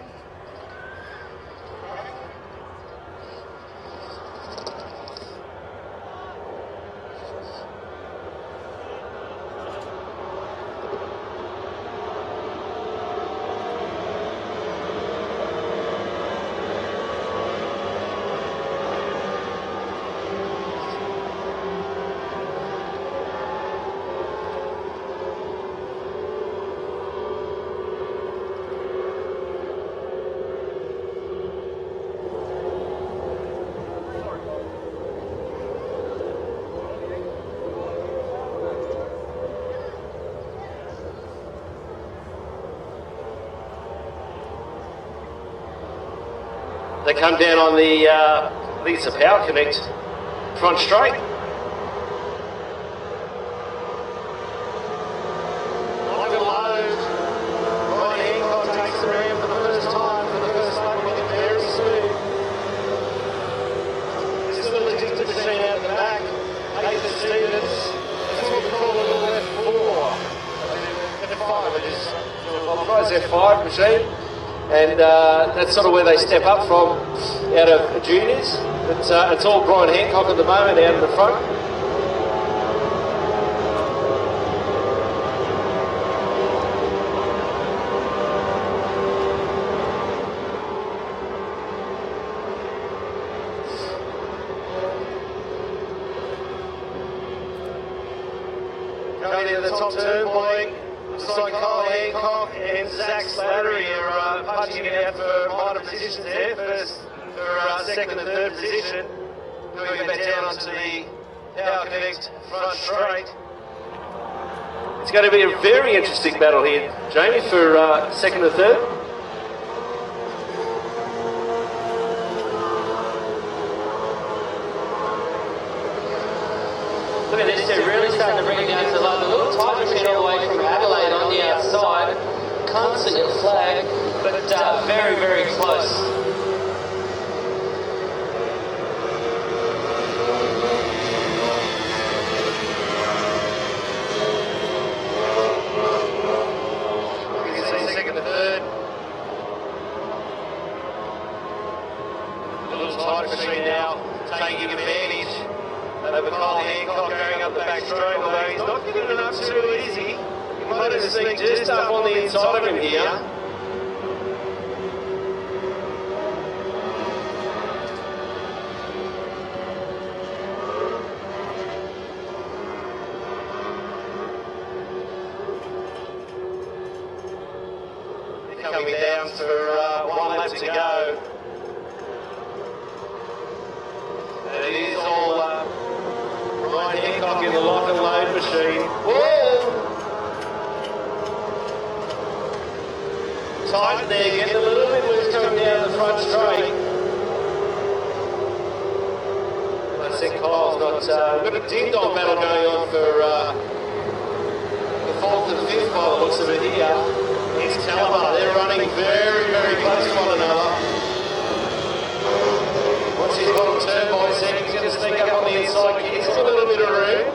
Speaker 3: They come down on the, I think it's the Power Connect front straight. Michael Lowe, Ryan Hancock takes the ram for the first time for the first lap, looking very smooth. Still a distant machine out the back. Nathan Stevens, that's what we call a little F4. F5, it is. F5 machine. and that's sort of where they step up from out of juniors. It's all Brian Hancock at the moment out in the front. Coming into the top turn, boy. Looks like Kyle Hancock and Zach Slattery are punching it out for minor positions there. First for second and third position. Moving back down onto the Power Connect front straight. It's going to be a very interesting battle here, Jamie, for second and third.
Speaker 5: Look at this, they're really starting to bring it down to the line. A little tight machine all the way from Adelaide on the outside. Can't see the flag, but very, very close.
Speaker 3: You can see second and third. A little tight machine now, taking advantage over Kyle Hancock going up the back straight, although he's not getting it up too easy. He might have sneaked just up on the inside of him here. They're coming down for one lap to go. And it is all Brian Hancock in the lock and load machine. Whoa! Tight there, getting a little bit loose coming down the front straight. I think Kyle's got we've got a ding-dong battle going on for the fourth and fifth by the looks of it here. It's Caliber. They're running very, very close to one another. Once he's got on turn by second, he's going to sneak up on the inside, gives a little bit of room.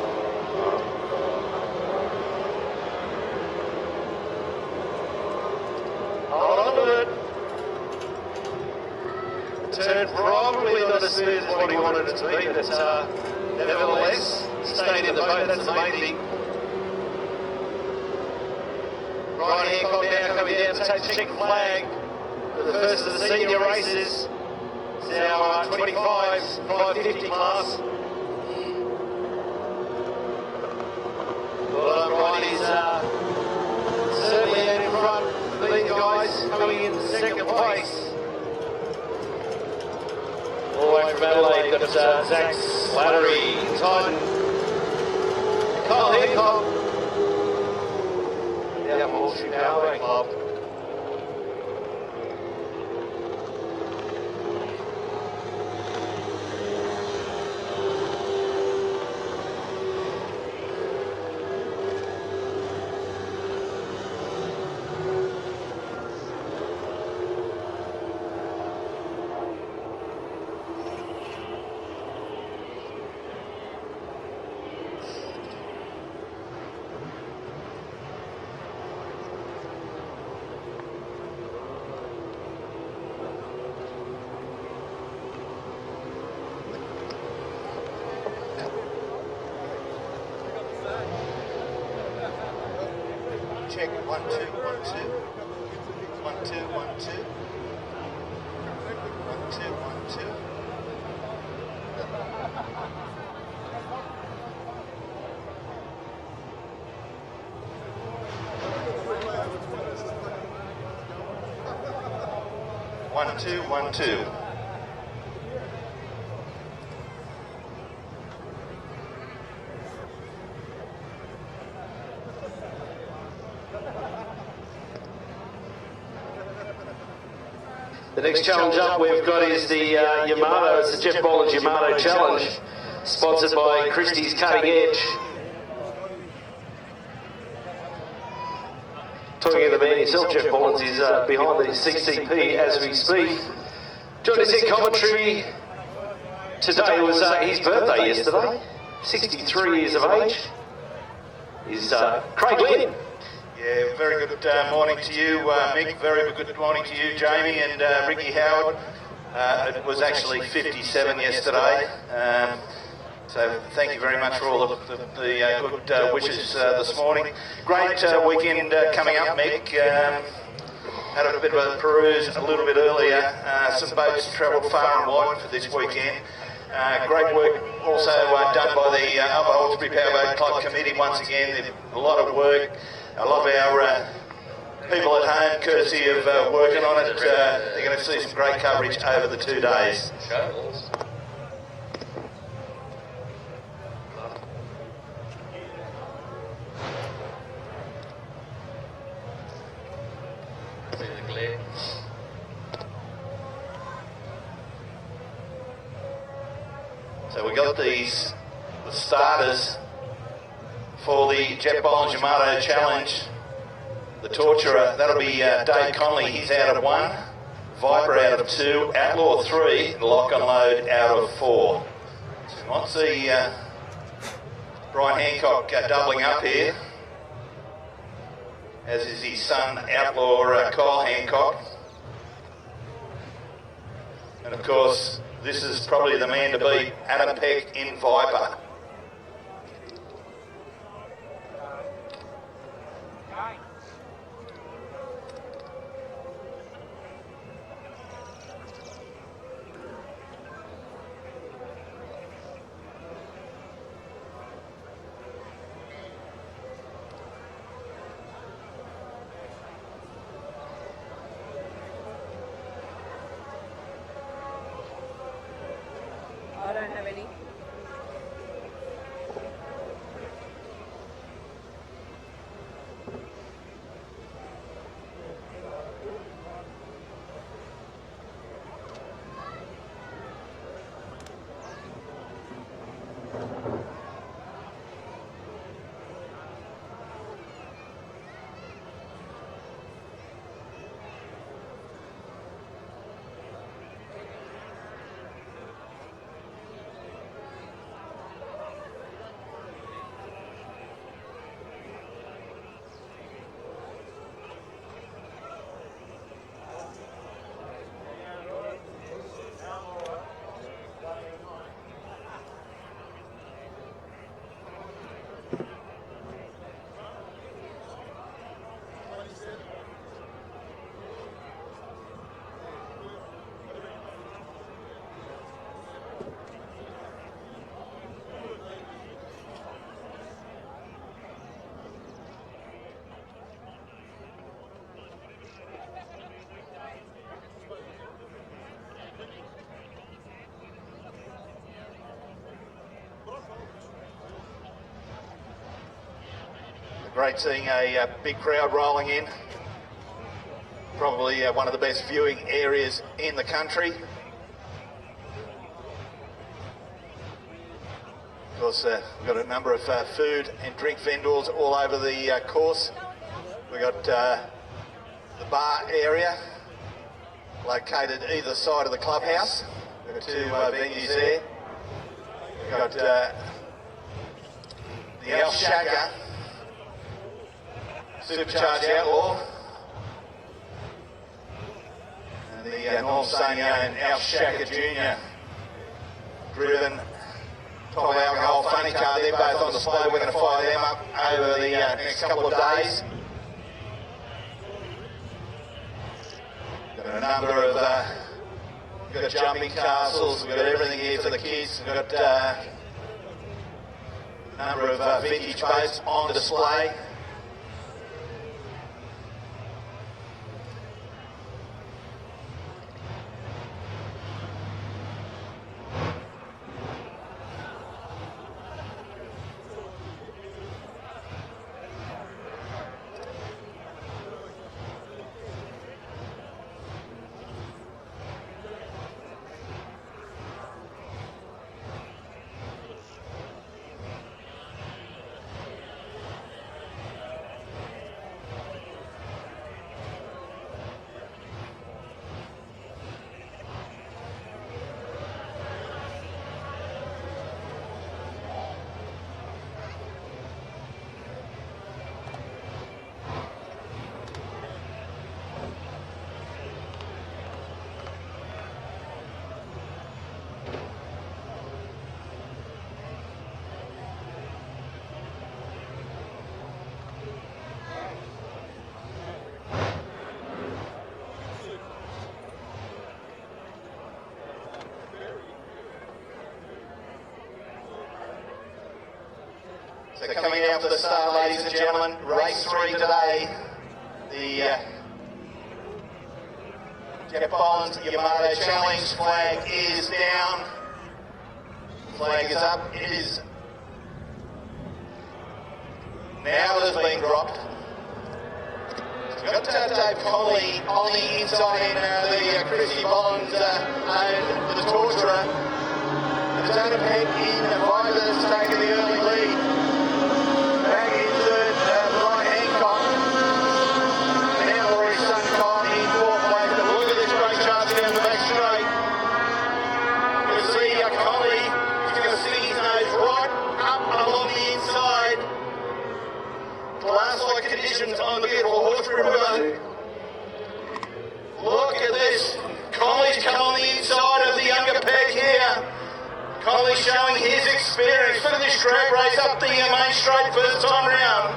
Speaker 3: Hold on to it. Turn probably not as smooth as what he wanted it to be, but nevertheless, stayed in the boat, that's the main thing. Brian Hancock now coming down to take the check flag. The first of the senior races. It's our 25s, 550 class. Well, Brian is certainly out in front of these guys, coming in second place. All the way from Adelaide, got Zach Slattery, Titan, Kyle Hancock. The Horseshoe Powerway Club.
Speaker 4: Check 1 2 1 2 1 2 1 2 1 2 1 2. One, two, 1 2.
Speaker 3: The next challenge up we've got is the Yamato, it's the Jeff Boland's Yamato Challenge, sponsored by Christie's Cutting Edge. Talking of the man himself, Jeff Boland's is behind the CCP as we speak. Joined us in commentary today. It was his birthday yesterday, 63 years of age, is Craig Lynn.
Speaker 6: Yeah, very good morning to you, Mick. Very good morning to you, Jamie and Ricky Howard. It was actually 57 yesterday. So thank you very much for all the good wishes this morning. Great weekend coming up, Mick. Had a bit of a peruse a little bit earlier. Some boats travelled far and wide for this weekend. Great work also done by the Upper Hawkesbury Powerboat Club Committee once again. A lot of work. A lot of our people at home, courtesy of working on it, they're going to see some great coverage over the 2 days. So we got the starters for the Jet Bowl and Yamato Challenge. The Torturer, that'll be Dave Connolly, he's out of 1, Viper out of 2, Outlaw 3, Lock and Load out of 4. So we might see Brian Hancock doubling up here, as is his son, Outlaw Kyle Hancock. And of course, this is probably the man to beat, Adam Peck in Viper.
Speaker 2: I don't have any.
Speaker 6: Great seeing a big crowd rolling in. Probably one of the best viewing areas in the country. Of course, we've got a number of food and drink vendors all over the course. We've got the bar area located either side of the clubhouse. We've got 2 venues there. We've got the Alf Shacker, Supercharged Outlaw, and the North Sanyo and Alf Shacker Jr. driven top alcohol funny car. They're both on display. We're going to fire them up over the next couple of days. Got a number of we've got jumping castles, we've got everything here for the kids. We've got a number of vintage boats on display. So coming out for the start, ladies and gentlemen, race 3 today. The Jack Boland's Yamato Challenge flag is down. Flag is up. It is now has been dropped. We've got Dave Connolly on the inside in the Chrissy Boland owned the Torturer. There's Adam Peck in the fight that's taken the early lead. Back in third, Brian Hancock. Now Laurie Suncott in fourth place. But look at this great chance down the back straight. You can see Connolly, he's going to stick his nose right up and along the inside. Glass-like conditions on the beautiful Horsebury River. Look at this. Connolly's come on the inside of the younger Peck here. Connolly showing his experience. Look at this drag race up the main straight first time round.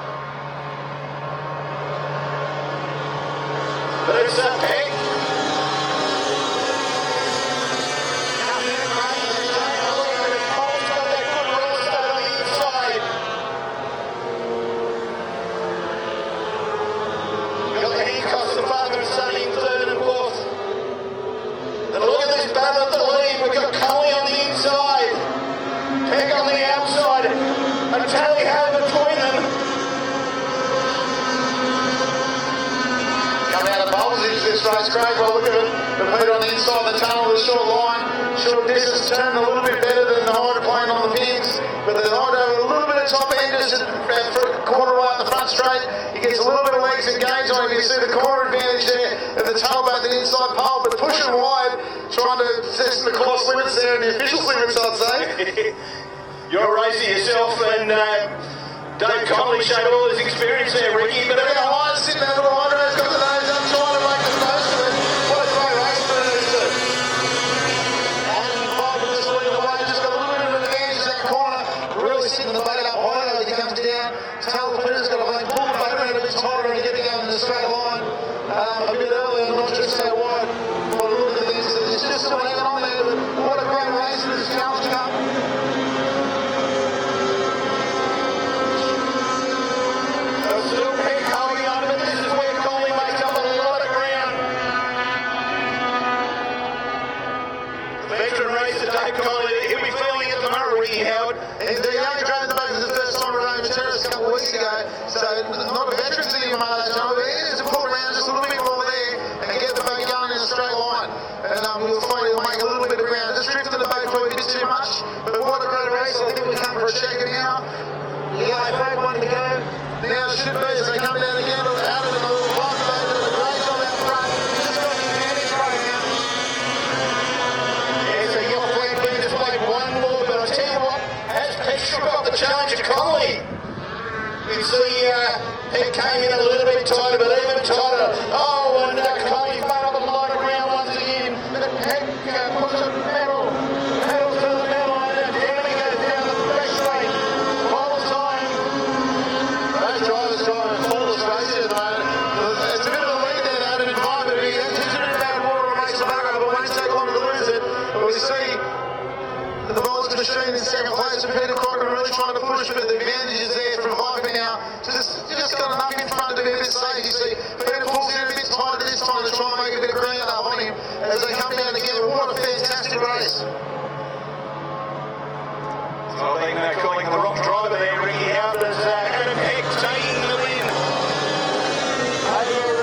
Speaker 6: But it's Peck. Connolly's got that good roller start on the inside. We've got the Hancocks, the father and son in third and fourth. And look at this battle at the lead. We've got Connolly on the inside. Peck on the outside, a tally ho between them. Coming out of bowls into this race, Craig. Well, look at it. The Peter on the inside of the tunnel with a short line. Short distance turn a little bit better than the hydroplane on the pins. But the hydro a little bit of top end just for a quarter right in the front straight. He gets a little bit of legs and gains on him. You see the corner advantage there of the tail back to the inside pole, but pushing wide, trying to test the course limits there and the official limits, I'd say. You're racing yourself, and Dave Connolly showed all his experience there, Ricky. But Hine sitting there, little Hydro's got the nose up, trying to make the most of it. What a great race for these two. And Viper just leading the way, just got a little bit of an advantage in that corner. Really sitting the boat up high as he comes down. Tail Peter's got to pull the boat around a bit tighter and get it going in a straight line. A bit earlier, not just so wide. By the look of things, it's just still hanging on there. But what a great race for this Challenge Cup. Still Peck holding on, but this is where Connolly makes up a lot of ground. The veteran racer, Dave Connolly, he'll be feeling it tomorrow, Ricky Howard. And he only drove the boat for the first time around Terrace a couple of weeks ago, so not a veteran to the Yamato job, but he needs to pull around just a little bit more there and get the boat going in a straight line. And we'll find he'll make a little bit of ground. Just drifting the boat probably a bit too much, but what a great race. I think we come for a check now. Yeah, flag one to go. Now it should be as they come down again, out of the little block, they did a great job out front. Just got the advantage right now. Yeah, so your flag being displayed one more, but I tell you what, as Peck shook off the challenge of Connolly, you can see Peck came in a little bit tighter, but even tighter. Oh, and Connolly's made up a lot of ground once again. But Peck puts a pedal to the metal, and Jeremy goes down the back straight. All the time. Those drivers driving flawless races at the moment. It's a bit of a lead there, Adam, in five, but he's in a bad water and makes a bug up, but won't take long to lose it. But we see the Bolts machine in second place, and Peter Crocker really trying to push, but the advantage is there from Viper now. Just got enough in front to be a bit safe. You see, Peter pulls in a bit tighter this time to try and make a bit of ground up on him as they come down together. What a fantastic race. So I think they're calling the wrong driver there, Ricky Howard, as Adam Peck taking the win. Over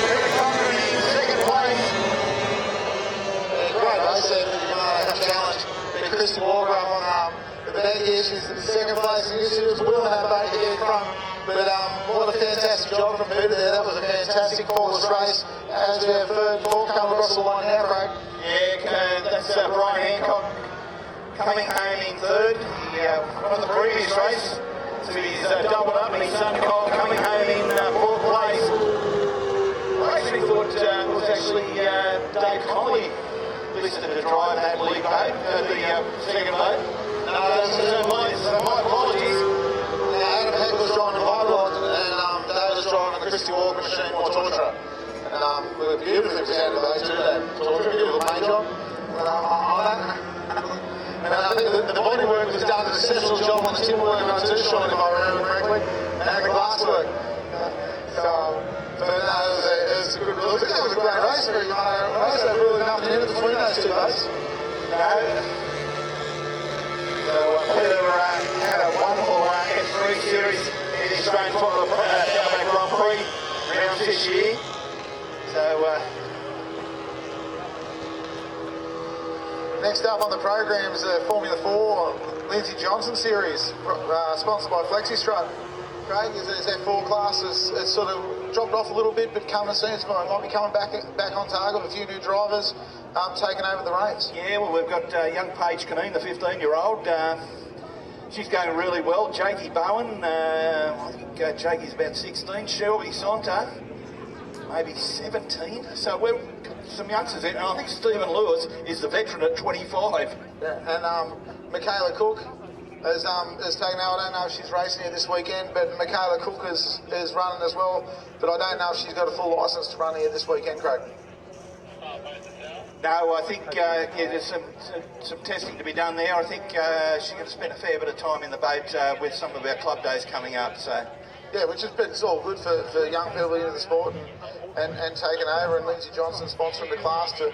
Speaker 6: Peter Crocker in second place. Great race there for the Yamato Challenge. Christy Walker up on the back here, she's in second place, and she was willing to have a back to get in front. But what a fantastic job from Peter there. That was a fantastic flawless race. As we have third, fourth come across the line now, Craig. Yeah, that's Brian Hancock coming home in third. From the previous race, so he's doubled up, and his son Cole coming home in fourth place. I actually thought it was actually Dave Connolly listed to drive that lead boat, the second boat. My apologies. Adam Peck was driving the Viper, and Dave was driving the Christy Walker machine or Torturer. And we were beautifully presented those two, that Torturer, beautiful paint job.
Speaker 4: And I think the bodywork was done an essential job on the timber work on too, Sean, if I remember correctly, and the glass work. It was a good look. It was a great race for you. Race had really nothing in it between those two days.
Speaker 6: No. So Peter had a wonderful F3 series in his train for the Grand Prix round this year. So
Speaker 4: next up on the program is the Formula 4 Lindsay Johnson series, sponsored by FlexiStrut. Craig, is their 4 class it's sort of dropped off a little bit, but coming soon. It might be coming back on target with a few new drivers taking over the reins.
Speaker 6: yeah, well, we've got young Paige Caneen, the 15-year-old. She's going really well. Jakey Bowen, I think Jakey's about 16. Shelby Sonta, maybe 17. So we've got some youngsters in. And I think Stephen Lewis is the veteran at 25.
Speaker 4: Yeah, and Michaela Cook has taken out. I don't know if she's racing here this weekend, but Michaela Cook is running as well. But I don't know if she's got a full licence to run here this weekend, Craig.
Speaker 6: No, I think there's some testing to be done there. I think she's going to spend a fair bit of time in the boat with some of our club days coming up. So
Speaker 4: yeah, which is it's all good for young people into the sport and taking over, and Lindsay Johnson sponsoring the class to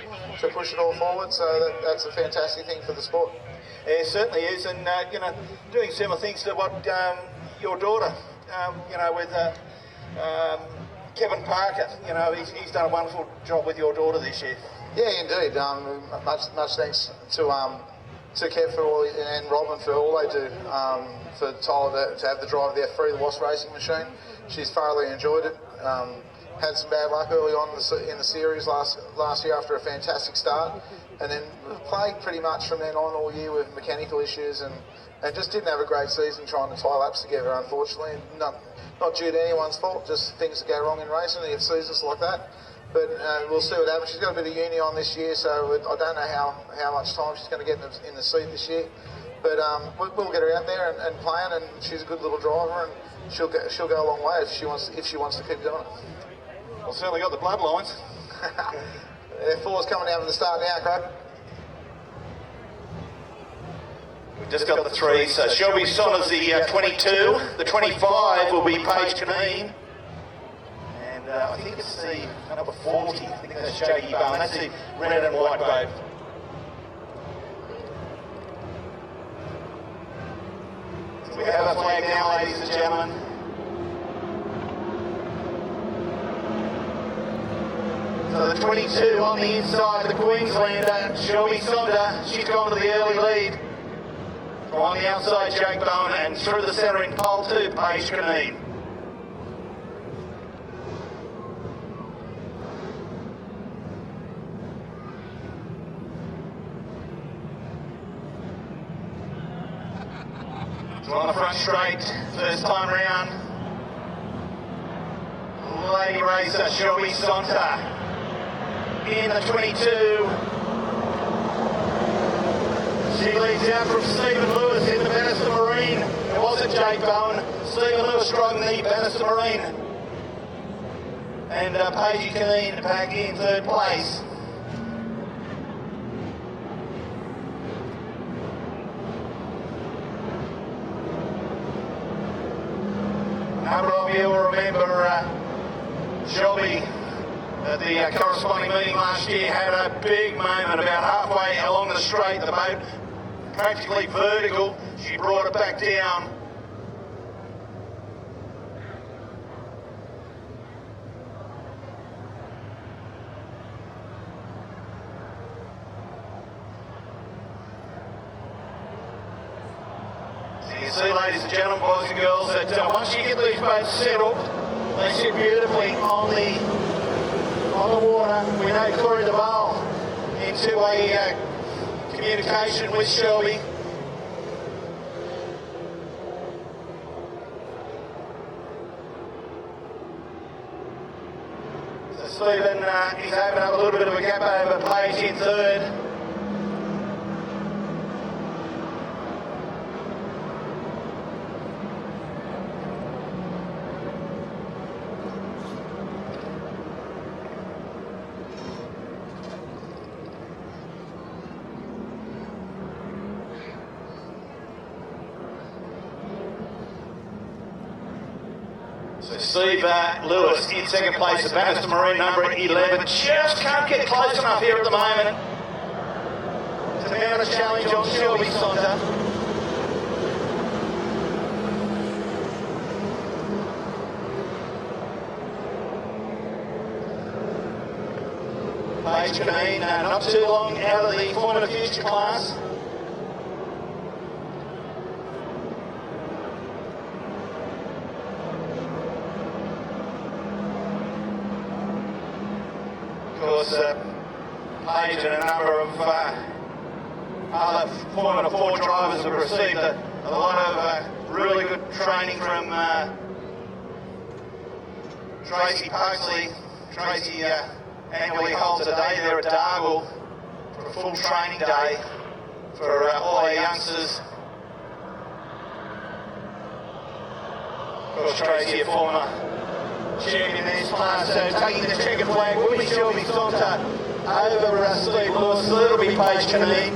Speaker 4: push it all forward. So that's a fantastic thing for the sport.
Speaker 6: yeah, it certainly is, and doing similar things to what your daughter, with Kevin Parker. He's done a wonderful job with your daughter this year.
Speaker 4: Yeah, indeed. Much thanks to Kev for all, and Robin for all they do for Tyler to have the drive there through the Wasp racing machine. She's thoroughly enjoyed it. Had some bad luck early on in the series last year after a fantastic start, and then played pretty much from then on all year with mechanical issues and just didn't have a great season trying to tie laps together, unfortunately. Not due to anyone's fault, just things that go wrong in racing. You have seasons like that. But we'll see what happens. She's got a bit of uni on this year, so I don't know how much time she's going to get in the seat this year. But we'll get her out there and playing, and she's a good little driver, and she'll go a long way if she wants to keep doing it.
Speaker 6: Well, certainly got the bloodlines.
Speaker 4: F4's coming down from the start now, Craig.
Speaker 6: We've just got the 3. So Shelby Sonner's the 22. The 25 will be Paige Caneen. I think it's the number 40. I think that's Jakey Bowen. That's the red and white boat. So we have a flag now, ladies and gentlemen. So the 22 on the inside, the Queenslander, Shelby Sonda. She's gone to the early lead. On the outside, Jake Bowen, and through the centre in pole 2, Paige Caneen. On the front straight, first time round. Lady racer Shelby Sonta in the 22. She leads out from Stephen Lewis in the Bannister Marine. It wasn't Jake Bowen. Stephen Lewis driving the Bannister Marine. And Paige Caneen back in 3rd place. A number of you will remember Shelby at the corresponding meeting last year had a big moment about halfway along the straight, the boat practically vertical. She brought it back down. You see, ladies and gentlemen, boys and girls, that once you get these boats settled, they sit beautifully on the water. We know Corey DeVal into a communication with Shelby. So Stephen, he's opened up a little bit of a gap over Paige in 3rd. So Steve Lewis in second place, the Bannister Marine number 11. Just can't get close enough here at the moment to mount a challenge on Shelby Sonta. Paige Caneen, not too long out of the Form of the Future class. Of course, Paige and a number of other Formula 4 drivers have received a lot of really good training from Tracy Parksley. Tracy annually holds a day there at Darwell for a full training day for all our youngsters. Of course, Tracy, a former champion in this class, so taking the checkered flag will be Shelby Sonta over Steve Lewis. So that'll be Paige Caneen.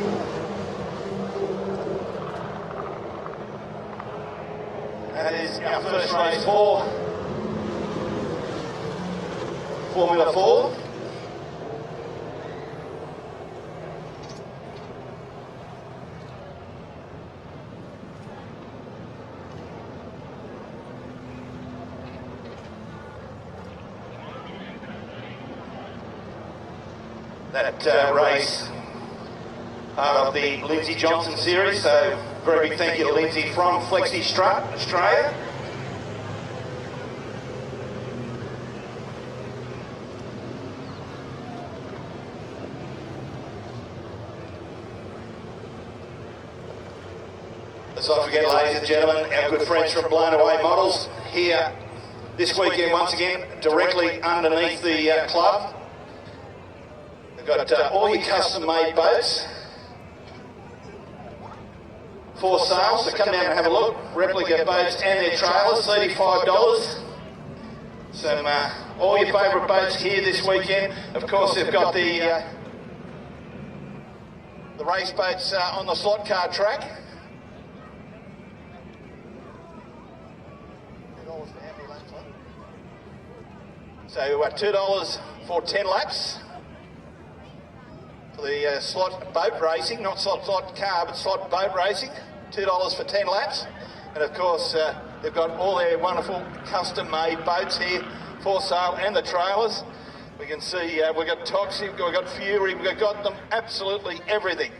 Speaker 6: That is our first race for Formula 4. That race, part of the Lindsay Johnson series, so very big thank you to Lindsay from Flexi Strut, Australia. Let's not forget, ladies and gentlemen, our good friends from Blown Away Models here this weekend once again, directly underneath the club. Got all your custom-made boats for sale, so come down and have a look. Replica boats and their trailers, $35. Some all your favourite boats here this weekend. Of course, they've got the race boats on the slot car track. So $2 for 10 laps. The slot boat racing, not slot car, but slot boat racing, $2 for 10 laps. And of course, they've got all their wonderful custom-made boats here for sale, and the trailers. We can see we've got Toxic, we've got Fury, we've got them, absolutely everything.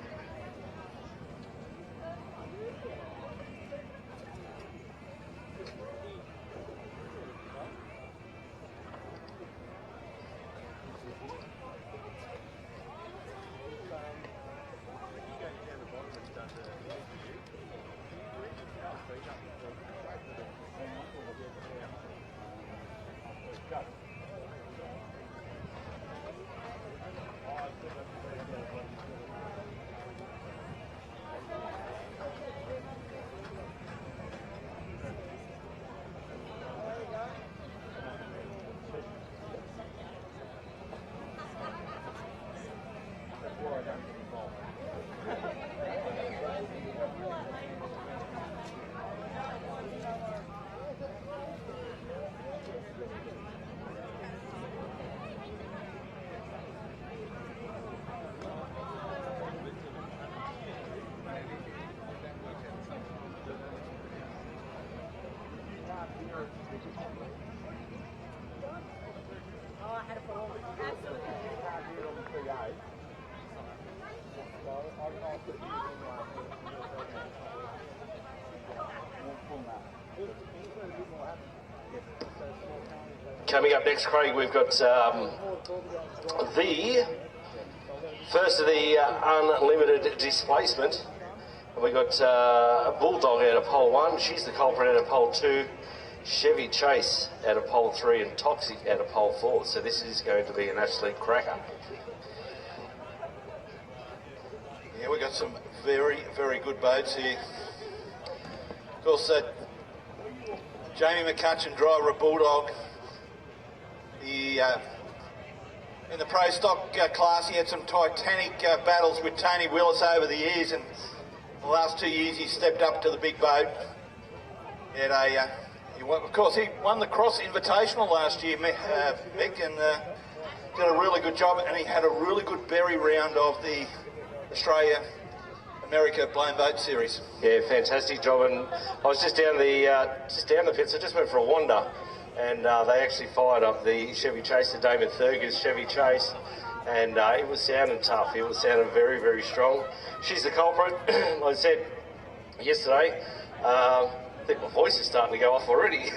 Speaker 3: Coming up next, Craig, we've got the first of the unlimited displacement. We've got Bulldog out of pole 1, she's the culprit out of pole 2, Chevy Chase out of pole 3, and Toxic out of pole 4. So this is going to be an absolute cracker.
Speaker 6: Yeah, we've got some very, very good boats here. Of course, Jamie McCutcheon, driver of Bulldog, in the pro stock class, he had some titanic battles with Tony Willis over the years, and the last 2 years he stepped up to the big boat. He had Of course, he won the Cross Invitational last year, Mick, and did a really good job. And he had a really good berry round of the Australia-America Blown Boat Series.
Speaker 3: Yeah, fantastic job. And I was just down the pits. I just went for a wander, and they actually fired up the Chevy Chase, the Damon Thurger's Chevy Chase, and it was sounding tough. It was sounding very, very strong. She's the culprit. I said yesterday. I think my voice is starting to go off already.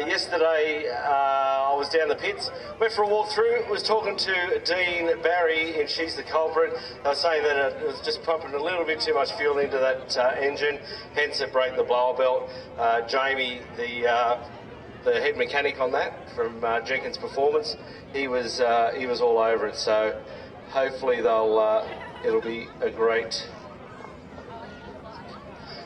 Speaker 3: Yesterday, I was down the pits, went for a walk through, was talking to Dean Barry, and she's the culprit. They were saying that it was just pumping a little bit too much fuel into that engine, hence it broke the blower belt. Jamie, the head mechanic on that from Jenkins Performance, he was all over it. So hopefully it'll be a great.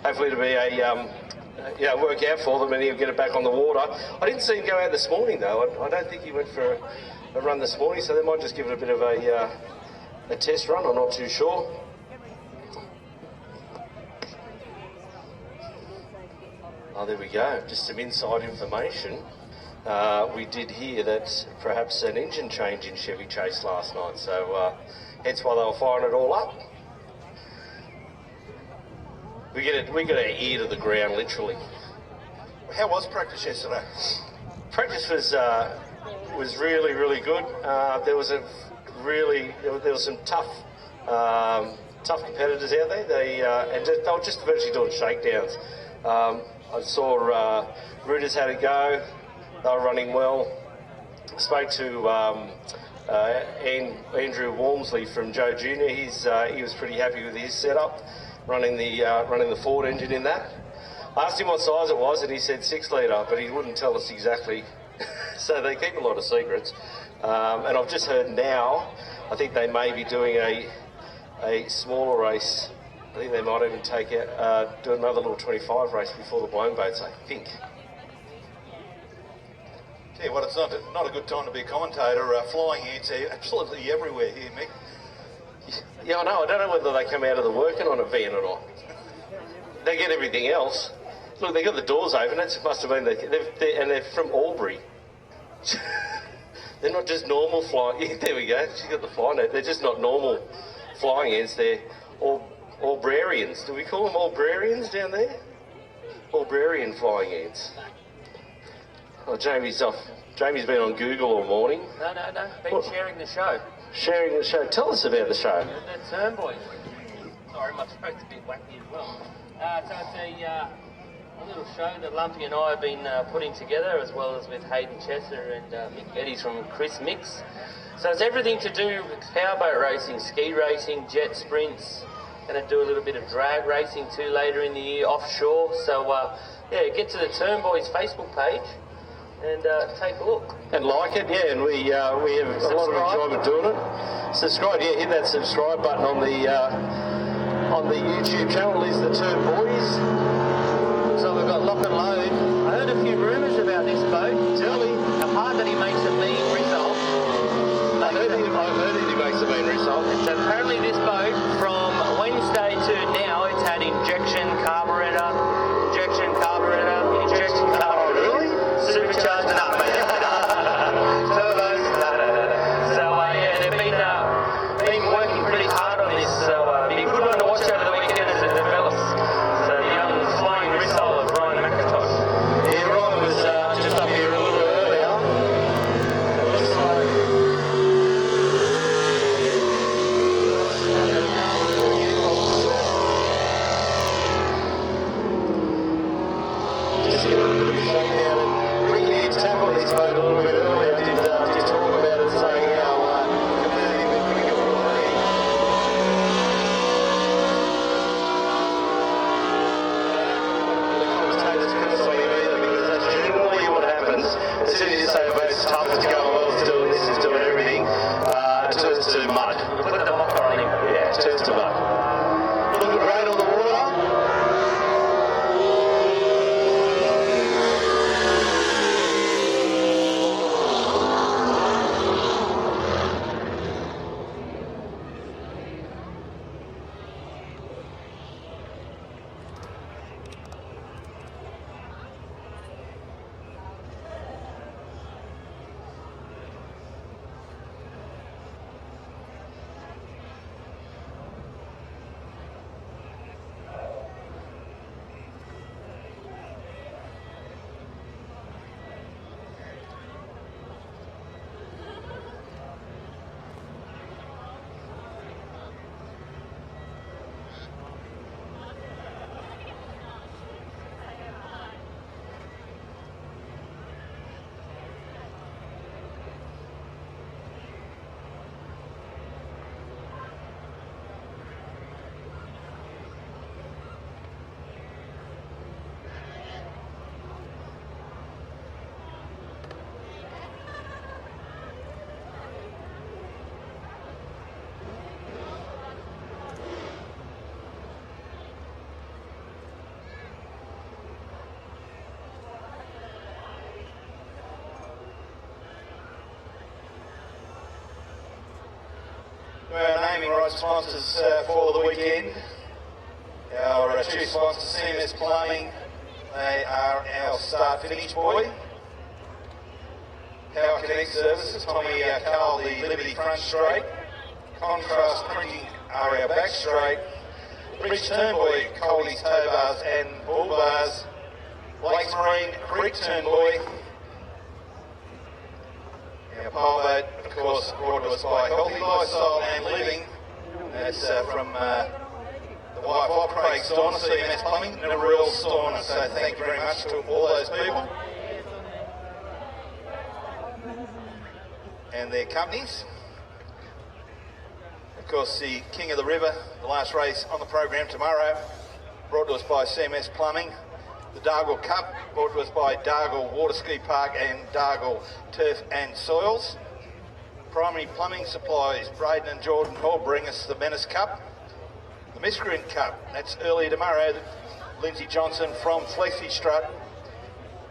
Speaker 3: Hopefully it'll be a work out for them and he'll get it back on the water. I didn't see him go out this morning though. I don't think he went for a run this morning, so they might just give it a bit of a test run. I'm not too sure. Oh, there we go. Just some inside information. We did hear that perhaps an engine change in Chevy Chase last night, so hence why they were firing it all up. We get our ear to the ground, literally.
Speaker 6: How was practice yesterday?
Speaker 3: Practice was really, really good. There was some tough competitors out there. They were just virtually doing shakedowns. I saw Rooters had a go. They were running well. I spoke to Andrew Walmsley from Joe Jr. He was pretty happy with his setup, running the Ford engine in that. I asked him what size it was, and he said 6 litre, but he wouldn't tell us exactly. So they keep a lot of secrets. And I've just heard now, I think they may be doing a smaller race. I think they might even do another little 25 race before the blown boats, I think.
Speaker 6: Tell you what, it's not a good time to be a commentator. Flying ants are absolutely everywhere here, Mick.
Speaker 3: Yeah, I know. I don't know whether they come out of the working on a van or not. They get everything else. Look, they got the doors open. That must have been they're from Albury. They're not just normal flying. Yeah, there we go. She's got the fly net. They're just not normal flying ants. They're Albrarians. Do we call them Albrarians down there? Albrarian flying ants. Oh, Jamie's off. Jamie's been on Google all morning.
Speaker 5: No. Been sharing the show.
Speaker 3: Sharing the show. Tell us about the show.
Speaker 5: The Turn Boys. Sorry, my throat's a bit wacky as well. So it's a little show that Lumpy and I have been putting together, as well as with Hayden Chesser and Mick Geddes from Chris Mix. So it's everything to do with powerboat racing, ski racing, jet sprints. Going to do a little bit of drag racing too later in the year offshore. So get to the Turn Boys Facebook page and take a look.
Speaker 3: And like it, yeah, and we have a lot of enjoyment doing it. Subscribe, yeah, hit that subscribe button on the YouTube channel. Is the Turn Boys.
Speaker 5: So we've got Lock and Load. I heard a few rumours about this boat.
Speaker 3: Tell me.
Speaker 5: Apart that he makes a mean result.
Speaker 3: I've heard he makes a mean result.
Speaker 5: So apparently this boat, from Wednesday to now, it's had injection carburetor.
Speaker 3: Oh, really?
Speaker 5: Supercharged and up. Turbos. So they've been working pretty hard on this. So be a good one to watch over the weekend as it develops. So the young flying result of Ryan McIntosh.
Speaker 3: Yeah, Ryan was just up here a little bit earlier. Just give it a bit of a shakedown and bring the tap on this boat a little bit earlier. I did talk about it, saying how competitive and quick it will be. The commentators couldn't say either, because that's generally what happens. As soon as you say a boat's tough, it's going well, it's doing this, it's doing everything, it turns to mud.
Speaker 5: Put the mocker on him.
Speaker 3: Yeah, it turns to mud. Looking great on the water.
Speaker 6: naming rights sponsors for the weekend. Our chief sponsor, CMS Plumbing, they are our start finish boy. Power Connect Services, Tommy Carl, the Liberty front straight. Contrast Printing are our back straight. Bridge Turn Boy, Coley's Tow Bars and Bull Bars. Lakes Marine, Creek Turn Boy. Our pole boat, of course, brought to us by Healthy Lifestyle and Living. That's from the wife of Craig Storner, CMS Plumbing, and a real Storner. So thank you very much to all those people and their companies. Of course, the King of the River, the last race on the program tomorrow, brought to us by CMS Plumbing. The Dargle Cup, brought to us by Dargle Water Ski Park and Dargle Turf and Soils. Primary Plumbing Supplies, Braden and Jordan Hall bring us the Menace Cup. The Miscreant Cup, that's early tomorrow. Lindsay Johnson from Flexi Strut.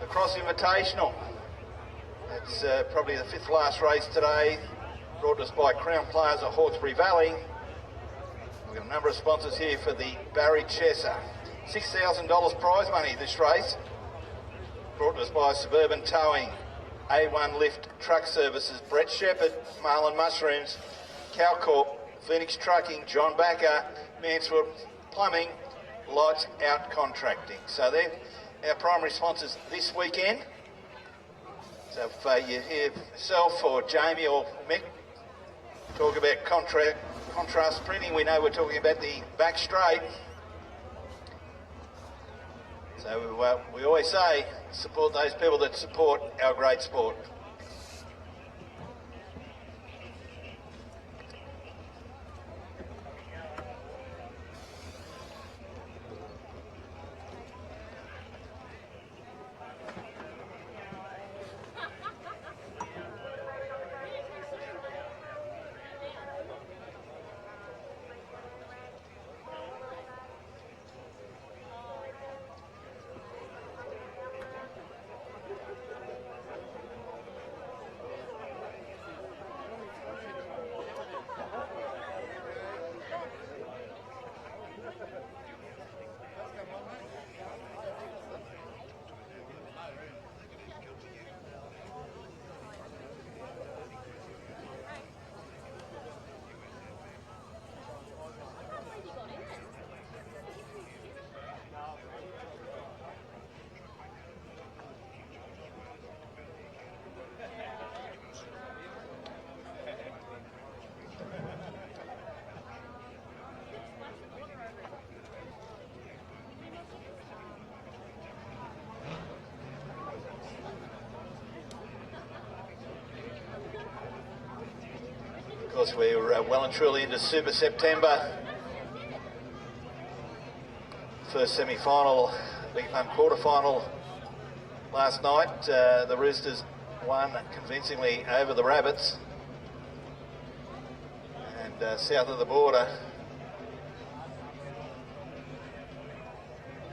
Speaker 6: The Cross Invitational, that's probably the fifth last race today, brought to us by Crown Plaza, Hawkesbury Valley. We've got a number of sponsors here for the Barry Chesser. $6,000 prize money this race, brought to us by Suburban Towing, A1 Lift Truck Services, Brett Shepherd, Marlin Mushrooms, Calcorp, Phoenix Trucking, John Backer, Mansfield Plumbing, Lights Out Contracting. So they're our primary sponsors this weekend. So if you hear yourself or Jamie or Mick talk about contrast printing, we know we're talking about the back straight. So we always say, support those people that support our great sport. Of course, we're well and truly into Super September. First semi-final, quarter-final last night. The Roosters won convincingly over the Rabbits. And south of the border,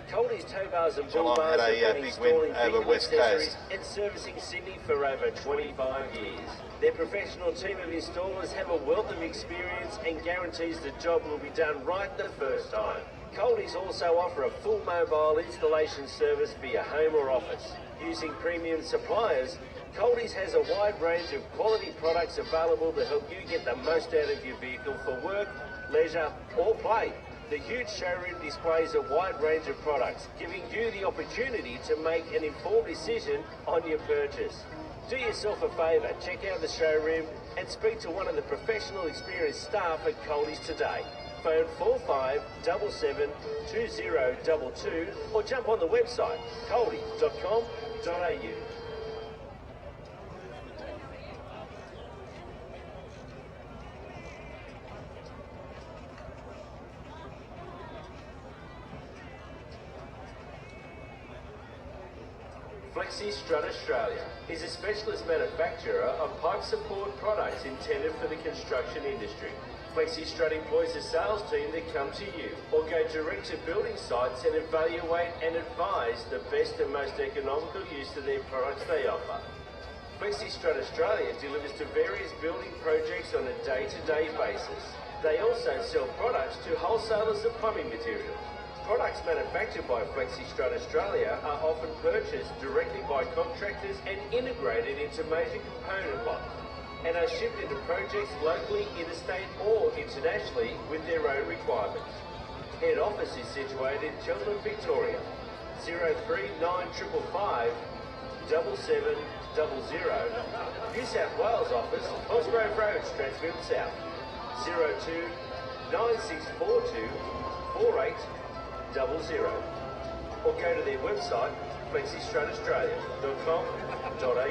Speaker 7: Coldie's Tow Bars and Bull
Speaker 6: Geelong
Speaker 7: Bars
Speaker 6: had
Speaker 7: have
Speaker 6: a
Speaker 7: been
Speaker 6: big win
Speaker 7: installing
Speaker 6: over
Speaker 7: vehicle
Speaker 6: West
Speaker 7: accessories
Speaker 6: Coast.
Speaker 7: and servicing Sydney for over 25 years. Their professional team of installers have a wealth of experience and guarantees the job will be done right the first time. Coldie's also offer a full mobile installation service for your home or office. Using premium suppliers, Coldie's has a wide range of quality products available to help you get the most out of your vehicle for work, leisure or play. The huge showroom displays a wide range of products, giving you the opportunity to make an informed decision on your purchase. Do yourself a favour, check out the showroom and speak to one of the professional experienced staff at Coldie's today. Phone 4577 2022 or jump on the website coldies.com.au. Flexi Strut Australia is a specialist manufacturer of pipe support products intended for the construction industry. Flexi Strut employs a sales team that come to you or go direct to building sites and evaluate and advise the best and most economical use of their products they offer. Flexi Strut Australia delivers to various building projects on a day-to-day basis. They also sell products to wholesalers of plumbing materials. Products manufactured by FlexiStrut Australia are often purchased directly by contractors and integrated into major component lots, and are shipped into projects locally, interstate or internationally with their own requirements. Head office is situated in Cheltenham, Victoria. 039555 7700. New South Wales office, Cosgrove Road, Strathfield South. 02 9642 4800. Or go to their website, flexistrutaustralia.com.au.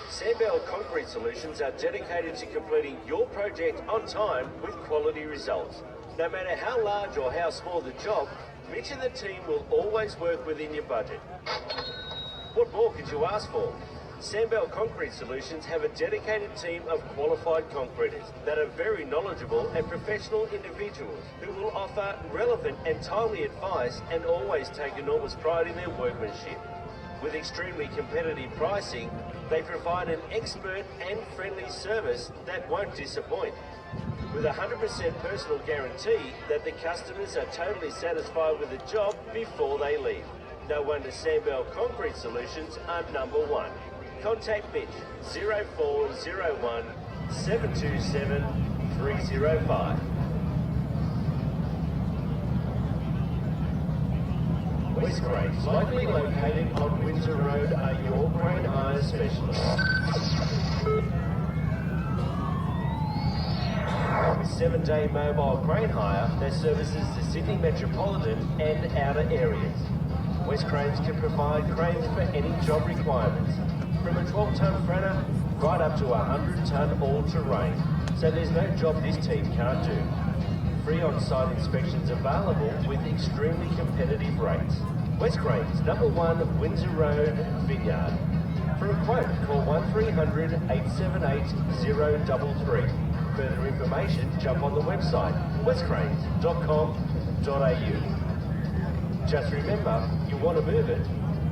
Speaker 7: Sandbell Concrete Solutions are dedicated to completing your project on time with quality results. No matter how large or how small the job, Mitch and the team will always work within your budget. What more could you ask for? Sandbell Concrete Solutions have a dedicated team of qualified concreters that are very knowledgeable and professional individuals who will offer relevant and timely advice and always take enormous pride in their workmanship. With extremely competitive pricing, they provide an expert and friendly service that won't disappoint. With a 100% personal guarantee that the customers are totally satisfied with the job before they leave. No wonder Sandbell Concrete Solutions are number one. Contact Mitch 0401 727 305. West Cranes, locally located on Windsor Road, are your crane hire specialists. With 7-day mobile crane hire that services the Sydney metropolitan and outer areas. West Cranes can provide cranes for any job requirements, from a 12-tonne freighter right up to a 100-tonne all-terrain, so there's no job this team can't do. Free on-site inspections available with extremely competitive rates. West Cranes, number 1 Windsor Road, Vineyard. For a quote, call 1300 878 033. Further information, jump on the website, westcranes.com.au. Just remember, you want to move it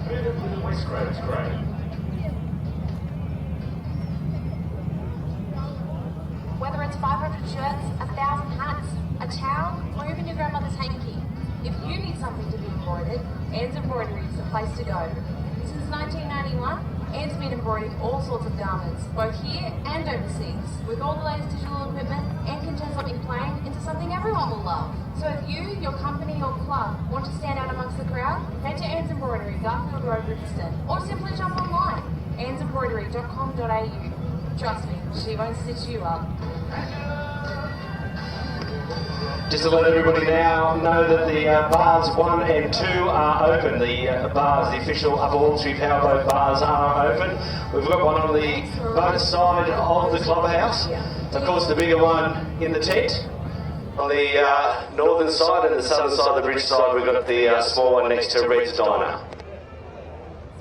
Speaker 7: with a West Cranes crane.
Speaker 8: Whether it's 500 shirts, 1,000 hats, a towel, or even your grandmother's hanky, if you need something to be embroidered, Anne's Embroidery is the place to go. Since 1991, Anne's been embroidering all sorts of garments, both here and overseas. With all the latest digital equipment, Anne can turn something plain into something everyone will love. So if you, your company or club want to stand out amongst the crowd, head to Anne's Embroidery, Garfield Road, Riverstone, or simply jump online, annesembroidery.com.au. Trust me, she won't stitch you up.
Speaker 3: Just to let everybody now know that the bars 1 and 2 are open. The bars, the official Upper Hall Street Powerboat bars are open. We've got one on the boat side of the clubhouse. Of course, the bigger one in the tent. On the northern side and the southern side of the bridge side, we've got the small one next to Red's Diner.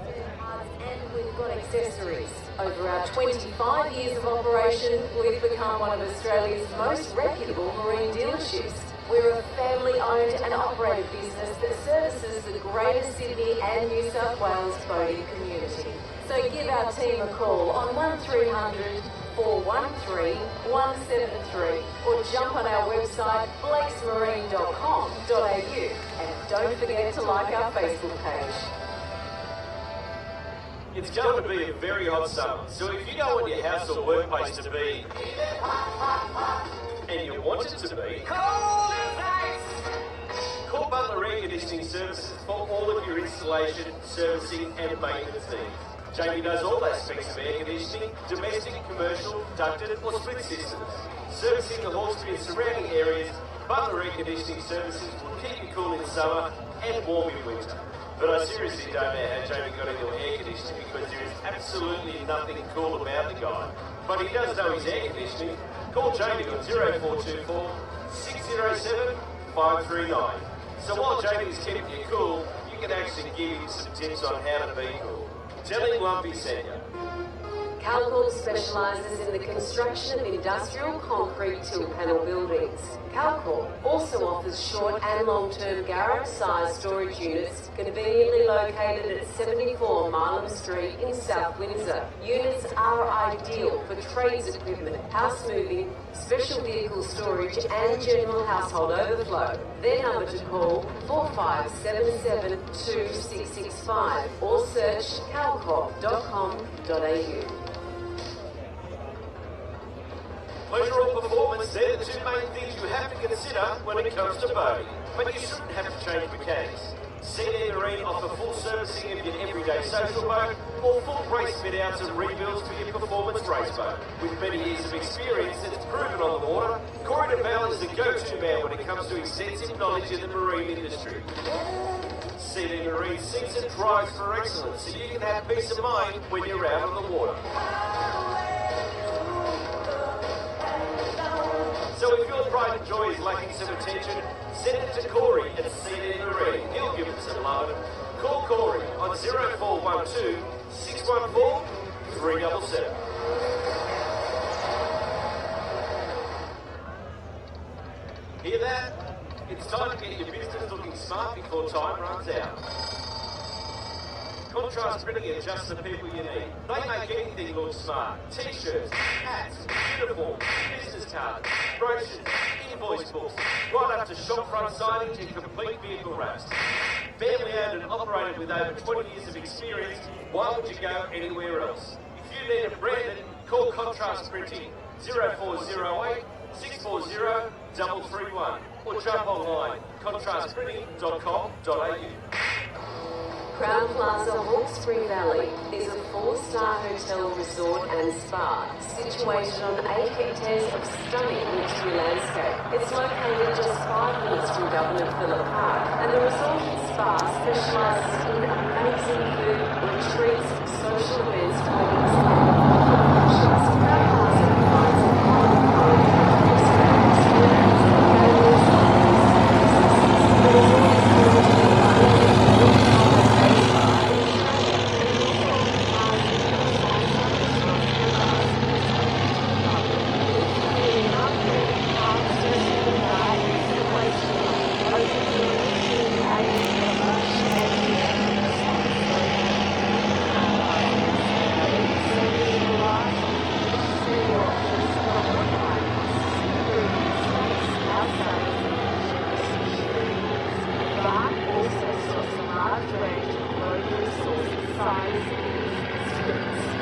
Speaker 9: And we've got accessories. Over our 25 years of operation, we've become one of Australia's most reputable marine dealerships. We're a family-owned and operated business that services the Greater Sydney and New South Wales boating community. So give our team a call on 1300 413 173 or jump on our website blakesmarine.com.au, and don't forget to like our Facebook page.
Speaker 3: It's going to be a very hot summer, so if you don't want your house or workplace to be, and you want it to be, cold as ice! Call Butler Air Conditioning Services for all of your installation, servicing and maintenance needs. Jamie knows all aspects of air conditioning, domestic, commercial, ducted or split systems. Servicing the Hawkesbury and surrounding areas, Butler Air Conditioning Services will keep you cool in summer and warm in winter. But I seriously don't know how Jamie got into air conditioning, because there is absolutely nothing cool about the guy. But he does know his air conditioning. Call Jamie on 0424 607 539. So while Jamie's keeping you cool, you can actually give him some tips on how to be cool. Tell him Lumpy sent you.
Speaker 9: Calcorp specialises in the construction of industrial concrete tilt panel buildings. Calcorp also offers short and long-term garage-sized storage units conveniently located at 74 Milam Street in South Windsor. Units are ideal for trades equipment, house moving, special vehicle storage and general household overflow. Their number to call 4577 2665 or search calcorp.com.au.
Speaker 3: Pleasure or performance, they're the two main things you have to consider when it comes to boating. But you shouldn't have to change mechanics. CD Marine offer full servicing of your everyday social boat or full race fit-outs and rebuilds for your performance race boat. With many years of experience that's proven on the water, Corey DeVal is the go-to man when it comes to extensive knowledge in the marine industry. CD Marine sinks and drives for excellence, so you can have peace of mind when you're out on the water. So if your pride and joy is lacking some attention, send it to Corey at CD Marine. He'll give it some love. Call Corey on 0412 614 377. Hear that? It's time to get your business looking smart before time runs out. Contrast Printing are just the people you need. They make anything look smart. T-shirts, hats, uniforms, business cards, brochures, invoice books, right up to shop front signage and complete vehicle wraps. Family owned and operated with over 20 years of experience, why would you go anywhere else? If you need it branded, call Contrast Printing 0408 640 331 or jump online contrastprinting.com.au.
Speaker 9: Crown Plaza Hawkesbury Valley is a 4-star hotel, resort and spa situated on 8 hectares of stunning mixed-use landscape. It's located just 5 minutes from Governor Phillip Park, and the resort and spa specialises in amazing food, retreats, social events, weddings and functions. Crown Plaza provides a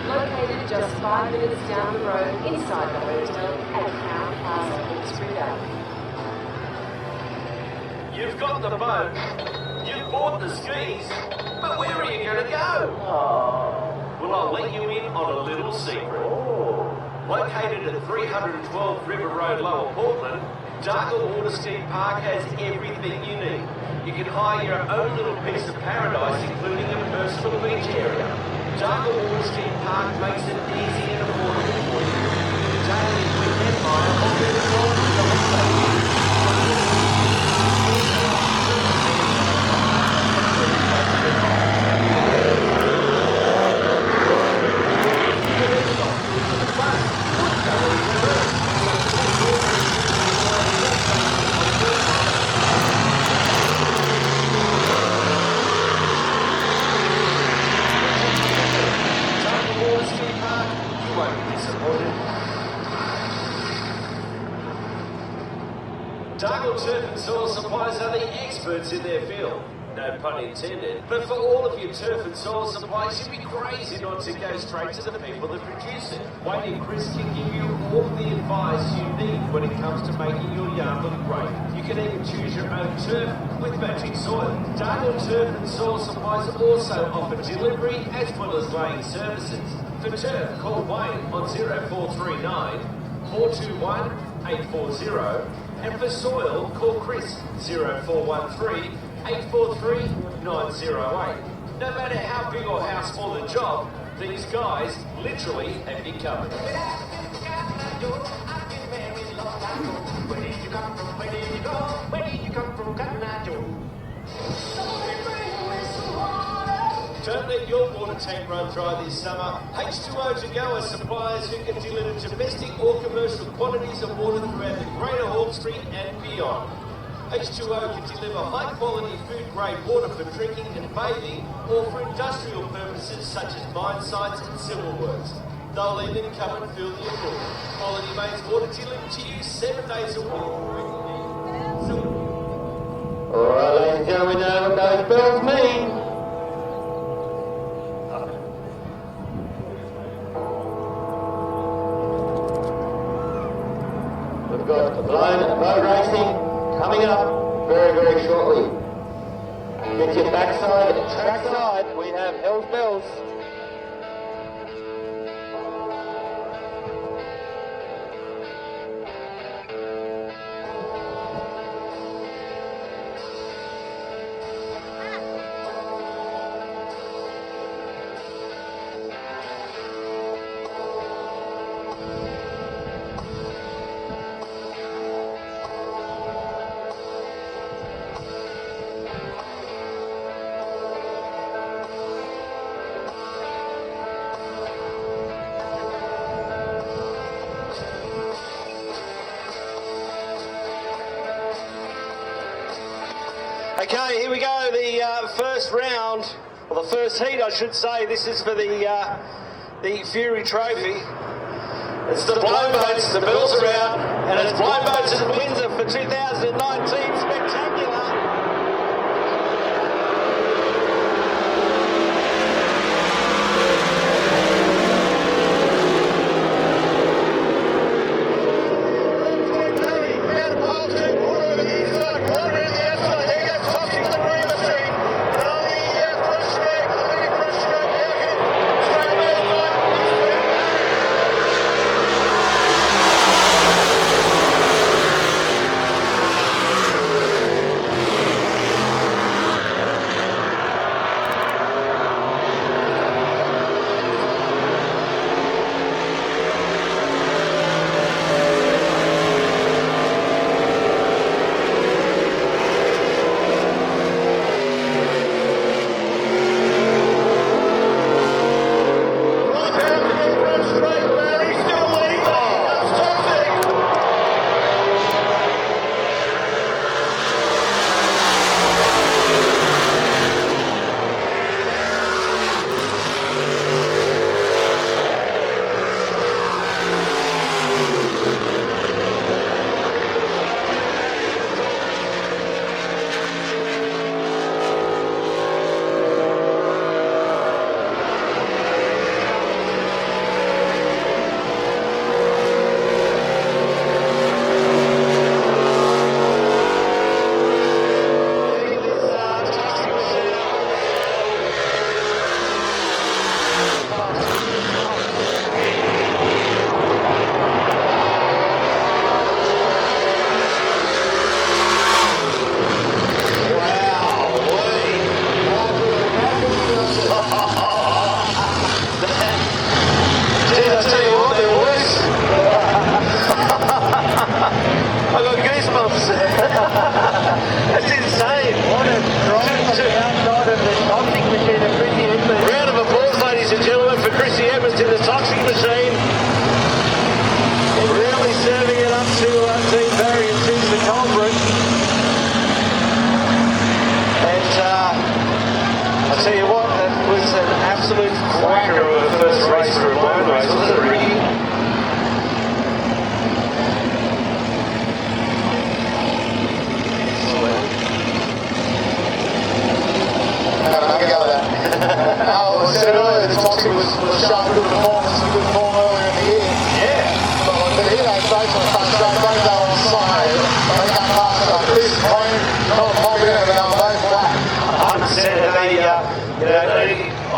Speaker 9: located just 5 minutes down the road inside the hotel at Crown Plaza Hawkesbury Valley.
Speaker 3: You've got the boat, you've bought the skis, but where are you going to go? Well, I'll let you in on a little secret. Located at 312 River Road, Lower Portland, Dargle Water Ski Park has everything you need. You can hire your own little piece of paradise, including a personal beach area. Dargle Water Ski Park makes it easy and affordable for you. Daily weekend hire of $50 Dargle Turf and Soil Supplies are the experts in their field. No pun intended. But for all of your turf and soil supplies, you'd be crazy not to go straight to the people that produce it. Wayne and Chris can give you all the advice you need when it comes to making your yard look great. You can even choose your own turf with matching soil. Dargle Turf and Soil Supplies also offer delivery as well as laying services. For turf, call Wayne on 0439 421 840, and for soil, call Chris 0413 843 908. No matter how big or how small the job, these guys literally have you covered. Where did you come from? Where did you go? Where did you come from, Cotton Eye Joe?
Speaker 7: don't let your water tank run dry this summer. H2O To Go are suppliers who can deliver domestic or commercial quantities of water throughout the Greater Hawkesbury and beyond. H2O can deliver high-quality food-grade water for drinking and bathing or for industrial purposes such as mine sites and civil works. They'll even come and fill your pool. Quality Mates water delivered to you 7 days a week.
Speaker 3: Alright, ladies and gentlemen, we know what those bells mean. We've got the blown boat racing coming up very, very shortly. Get your backside, trackside, we have Hell's Bells. Okay, here we go, the first round, or the first heat I should say. This is for the Fury Trophy. It's the blow boats, the bells are out, and it's blow boats at Windsor for 2019, spectacular.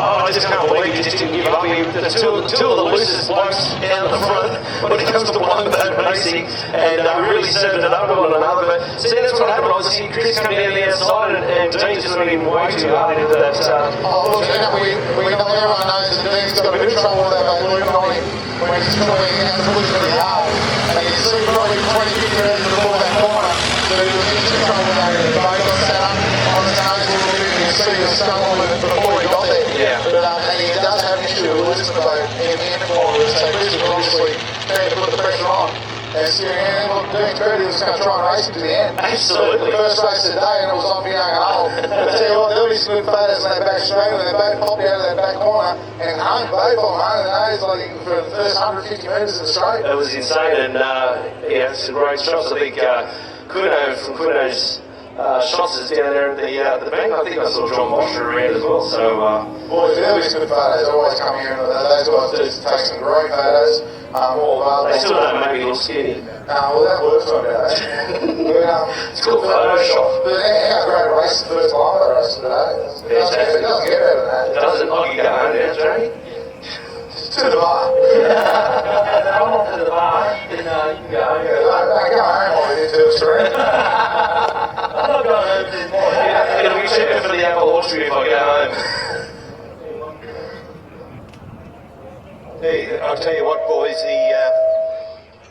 Speaker 3: I just can't believe he just didn't give up. There's two of the loosest blokes down at the front when it comes to one boat racing, and really served it up to one another. But see, that's what happened. Obviously, Chris coming down the outside, and Dean just went in way too hard into that.
Speaker 4: Look, everyone knows that Dean's got a bit of trouble with that balloon on him when he's coming out to push really hard. And you can see probably 20 metres before that corner that he was in trouble with that. The boat got set up on the nose a little bit, and you see the scuttle before he got there.
Speaker 3: Yeah.
Speaker 4: in the corner. So Chris was obviously trying to put the pressure on. And steering in, well, doing credit, he was going to try and race it to the end.
Speaker 3: Absolutely.
Speaker 4: The first race of the day, and it was on for young Hull. But I tell you what, there'll be some good photos in that back straight, and they both popped out of that back corner, and hung both on hung the nose like for the first 150 metres of the straight.
Speaker 3: It was insane, and yeah, some great shots. I think Kuno from Kuno's shots is down there at the bank. I think I saw John Mosher around as well. So,
Speaker 4: boys, there'll be some good photos. Always come here, and those guys do take some great photos. All available.
Speaker 3: they still don't make me look skinny.
Speaker 4: Well, that works on that.
Speaker 3: It's called Photoshop.
Speaker 4: But how great a race, the first line of the race today. It doesn't get better than that.
Speaker 3: It doesn't. I can go home now, Jamie.
Speaker 4: To the bar.
Speaker 5: I'm off to the bar, then you can go.
Speaker 4: I go home while we do to Australia.
Speaker 5: I'm not going home this morning.
Speaker 3: It'll be cheaper for the apple orchard if I go home.
Speaker 6: Hey, I'll tell you what, boys,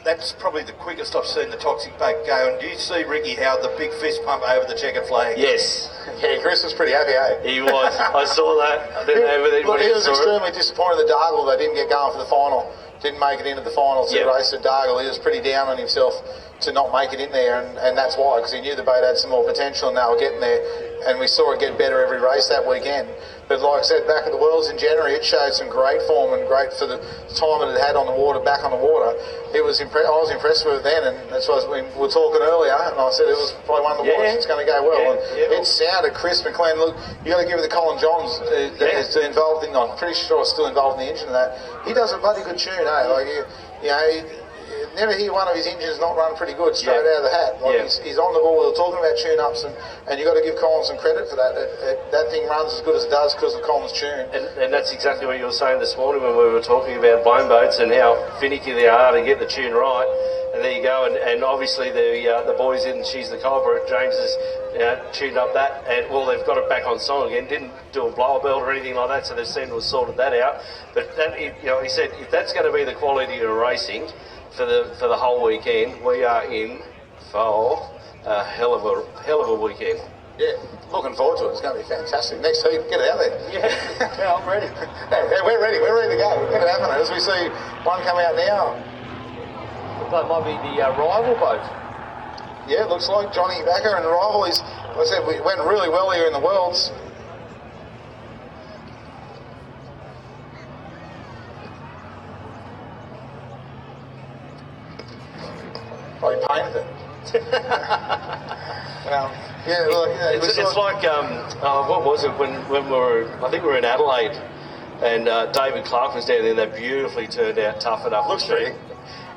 Speaker 6: that's probably the quickest I've seen the toxic bait go. And do you see Ricky Howard, the big fist pump over the checkered flag?
Speaker 3: Yes.
Speaker 4: Yeah, Chris was pretty happy, eh?
Speaker 3: He was. I saw that. I don't know whether
Speaker 4: Look,
Speaker 3: anybody
Speaker 4: he was
Speaker 3: saw it.
Speaker 4: extremely disappointed that Dargle, they didn't get going for the final. Didn't make it into the finals.
Speaker 3: Yep.
Speaker 4: The race at Dargle. He was pretty down on himself to not make it in there, and that's why, because he knew the boat had some more potential and they were getting there, and we saw it get better every race that weekend. But like I said, back at the Worlds in January, it showed some great form and great for the time it had on the water, back on the water. It was I was impressed with it then, and that's why we were talking earlier, and I said it was probably one of the waters that's going to go well. And it sounded crisp and clean. Look, you got to give it to Colin Johns, that is involved in, I'm pretty sure still involved in the engine of that. He does a bloody good tune, eh? Like, you know, never hear one of his engines not run pretty good straight out of the hat. Like he's on the ball. We were talking about tune-ups, and you got to give Colin some credit for that. That thing runs as good as it does because of Colin's tune.
Speaker 3: And that's exactly what you were saying this morning when we were talking about blown boats and how finicky they are to get the tune right. And there you go. And obviously the boys in She's the Culprit, James has tuned up that, and well, they've got it back on song again. Didn't do a blower belt or anything like that, so they seem to have sorted that out. But that, you know, he said if that's going to be the quality of racing for the whole weekend, we are in for a hell of a weekend.
Speaker 4: Yeah, looking forward to it. It's going to be fantastic. Next heat, get it out there.
Speaker 5: Yeah, I'm ready.
Speaker 4: Hey, we're ready. We're ready to go. Get it happening. As we see one come out now.
Speaker 5: Looks like it might be the rival boat.
Speaker 4: Yeah, it looks like Johnny Backer and the rival. Like I said, we went really well here in the Worlds. Oh, he painted it. Yeah, look,
Speaker 3: It's like what was it when we were? I think we were in Adelaide, and David Clark was down there. And they beautifully turned out, tough enough.
Speaker 4: Looks pretty.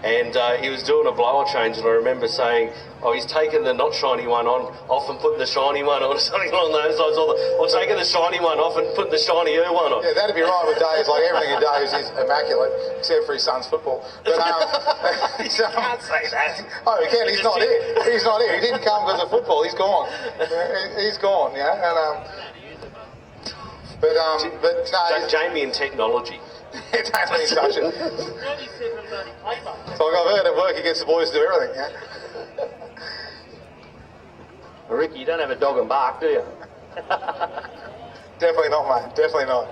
Speaker 3: And he was doing a blower change, and I remember saying, "Oh, he's taking the not shiny one off and putting the shiny one on," or something along those lines, or taking the shiny one off and putting the shinier one on.
Speaker 4: Yeah, that'd be right with Dave. Like everything in Dave's is immaculate, except for his son's football. But
Speaker 3: You can't say that.
Speaker 4: Oh, he can. He's not here. He's not here. He didn't come because of football. He's gone. He's gone. Yeah. And but no.
Speaker 3: Jamie and technology.
Speaker 4: Don't let him touch it. So I've heard at work he gets the boys to do everything. Yeah.
Speaker 5: Well, Ricky, you don't have a dog and bark, do you?
Speaker 4: Definitely not, mate. Definitely not.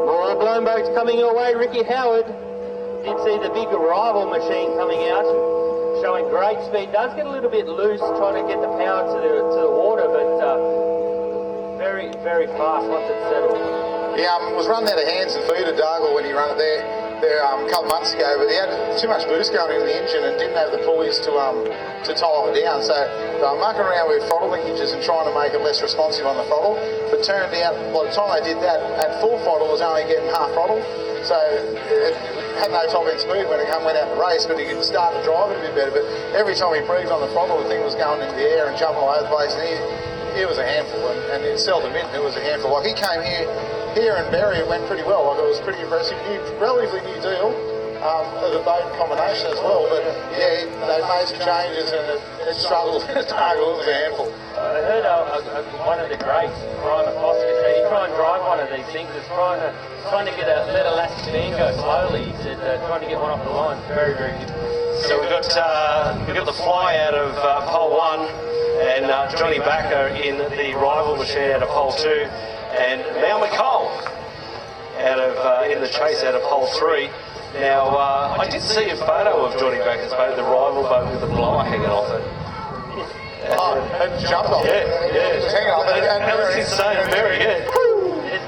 Speaker 5: More blown boats coming your way, Ricky Howard. Did see the big rival machine coming out, showing great speed. Does get a little bit loose trying to get the power to the water, but very, very fast once it's settled.
Speaker 4: He was running out of hands and feet at Dargle when he ran it there a couple months ago, but he had too much boost going into the engine and didn't have the pulleys to tile it down. So they were mucking around with throttle linkages and trying to make it less responsive on the throttle. But turned out, by the time they did that, at full throttle, it was only getting half throttle. So it had no top end speed when it went out in the race, but he could start to drive it a bit better. But every time he breathed on the throttle, the thing was going into the air and jumping all over the place. And it was a handful, and it's seldom admitting it was a handful. Like he came here in Berry, it went pretty well. Like it was pretty impressive. Relatively new deal of the boat combination as well. But yeah, they made some changes and it struggled. It was a handful.
Speaker 5: I heard one of the greats, Brian McCloskey, said he try and drive one of these things. It's trying to get let elastic band go slowly. He said trying to get one off the line. Very, very good.
Speaker 3: So we've got the fly out of pole 1 and Johnny Backer in the rival machine out of pole 2 and Mal McCall out of in the chase out of pole 3. Now I did see a photo of Johnny Backer's boat, the rival boat with the blower hanging off it.
Speaker 4: It jumped off.
Speaker 3: Yeah.
Speaker 4: It was hanging off.
Speaker 3: That was insane, very good.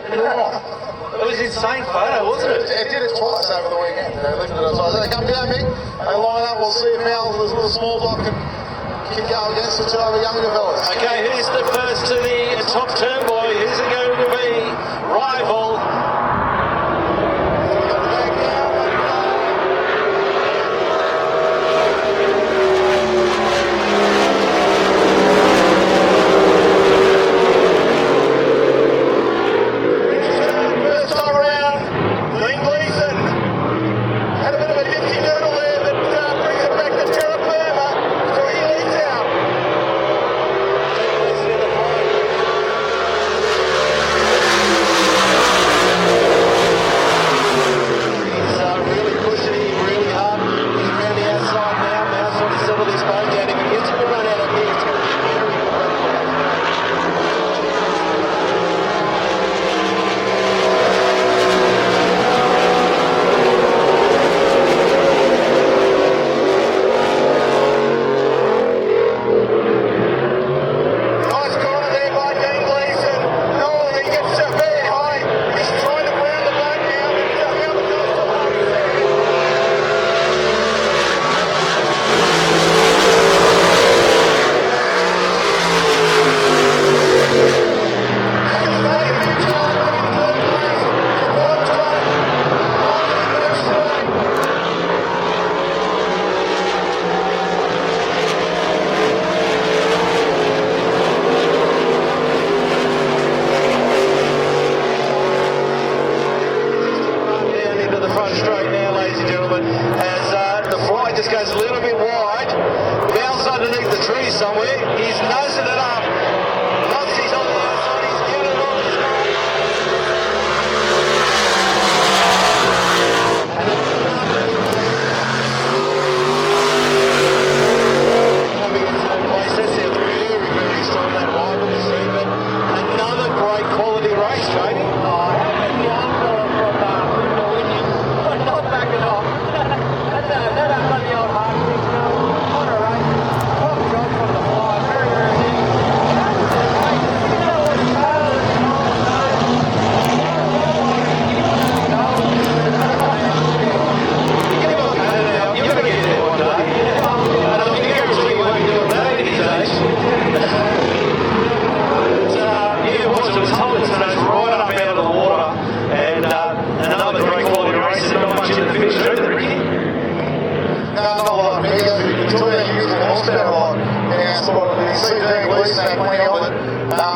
Speaker 3: It was an insane photo, wasn't it?
Speaker 4: It did it twice over the weekend. They lifted it aside. They come down, Mick. They line up. We'll see if Mal, this little small block, can go against the two other younger fellas.
Speaker 3: Okay, who's the first to the top turn, boy? Who's it going to be? Rival.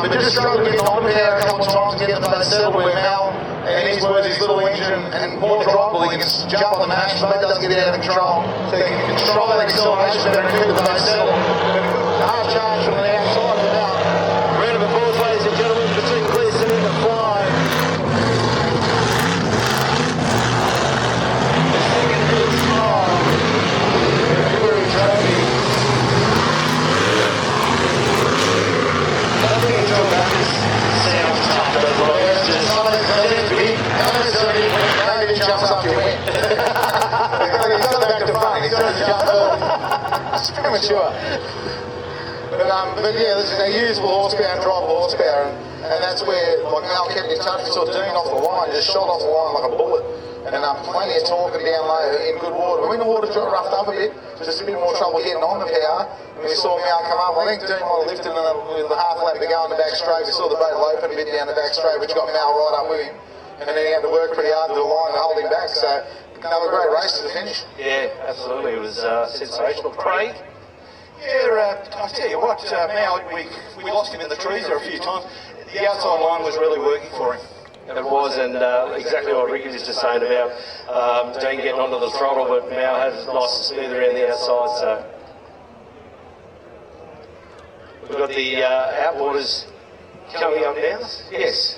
Speaker 4: But just struggled to get on there a couple of times to get the boat settled where Mal, and his words, his little engine and more drivable, he can jump on the mash, the boat doesn't get out of control. So he can control that acceleration better and keep the boat settled. Hard charge from the outside for Mal.
Speaker 3: Round of applause, ladies and gentlemen, between Gleeson and the fly.
Speaker 4: It's premature. But yeah, this is a usable horsepower and drivable horsepower, and that's where like Mal kept his touch. We saw Dean off the line, just shot off the line like a bullet, and plenty of torque and down low in good water. When the water roughed up a bit, just a bit more trouble getting on the power. And we saw Mal come up. I think Dean might have lifted with the half lap to go on the back straight. We saw the boat open a bit down the back straight, which got Mal right up with him, and then he had to work pretty hard to the line to hold him back. So another great race to the finish.
Speaker 3: Yeah, absolutely. It was sensational. Craig?
Speaker 6: Yeah, I tell you what, Mal, we lost him in the trees there a few times. The outside line was really working for him.
Speaker 3: It was, and exactly what Ricky was just saying about Dean getting onto the throttle, but Mal had a nice and smooth around the outside. So we've got the outwaters coming up now. Yes.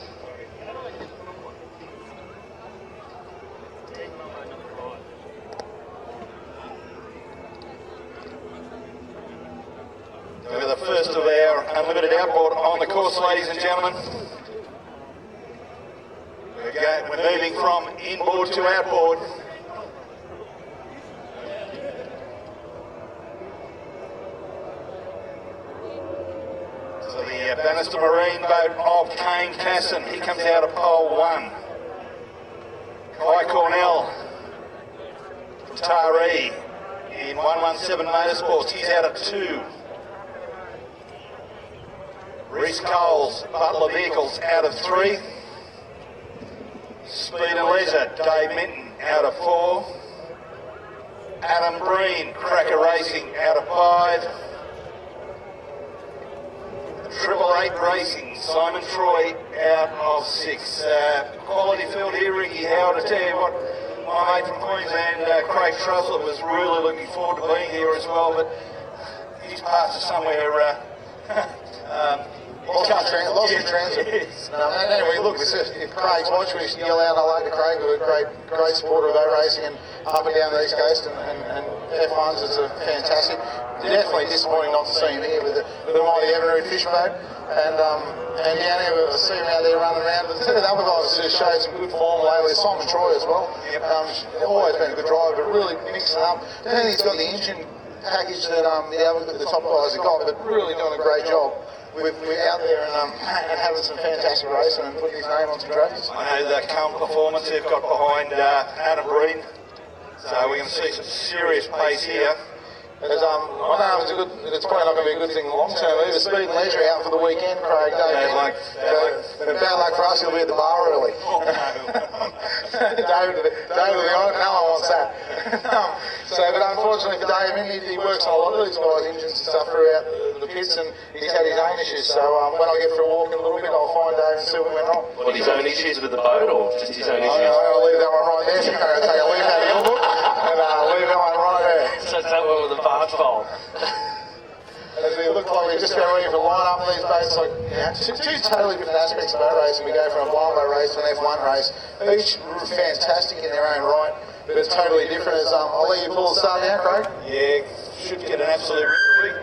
Speaker 6: limited outboard on the course, ladies and gentlemen. We're moving from inboard to outboard. So the Bannister Marine boat of Kane Casson, he comes out of pole 1. Kai Cornell from Taree in 117 Motorsports, he's out of 2. Reece Coles, Butler Vehicles, out of 3. Speed and Leisure, Dave Minton, out of 4. Adam Breen, Cracker Racing, out of 5. Triple Eight Racing, Simon Troy, out of 6. Quality field here, Ricky Howard. I tell you what, my mate from Queensland, Craig Trussell, was really looking forward to being here as well, but his paths are somewhere
Speaker 4: lost in transit.
Speaker 6: Yes.
Speaker 4: No, anyway, look, if Craig's watching, we should yell out hello to Craig, who's a great supporter of boat racing and up and down the East Coast, and F1s is a fantastic. Definitely disappointing not to see him here with the mighty Evernood fish boat. And yeah, we see him out there running around. But the other guys just showed some good form lately. Simon Troy as well. Always been a good driver, but really mixing up. I don't think he's got the engine package that the top guys have got, but really doing a great job. We're out there and having some fantastic racing and putting his name on some trophies.
Speaker 6: I know the Calm Performance they've got behind Adam Breen, so we're going to see some serious pace here.
Speaker 4: I know it's probably not going to be a good thing long term either. Speed and Leisure out for the weekend, Craig.
Speaker 6: Bad luck.
Speaker 4: Bad luck for us, he'll be at the bar early.
Speaker 6: Oh, no.
Speaker 4: David will be on it, no one wants that. But unfortunately for Dave, he works on a lot of these guys' engines and stuff throughout the pits, and he's had his own issues. So when I get for a walk in a little bit, I'll find Dave and see what went wrong.
Speaker 3: What, his own issues with the boat, or just his own issues?
Speaker 4: I'll leave that one right there. So I'll take a leaf out of your book and leave that one right there.
Speaker 3: So it's that one with the barge pole.
Speaker 4: As we look like we're just going ready for line up these boats, like two totally different aspects of boat racing. We go from a blind boat race to an F1 race, each fantastic in their own right, but it's totally different. I'll let you pull the start now, Craig.
Speaker 6: Yeah, should get an absolute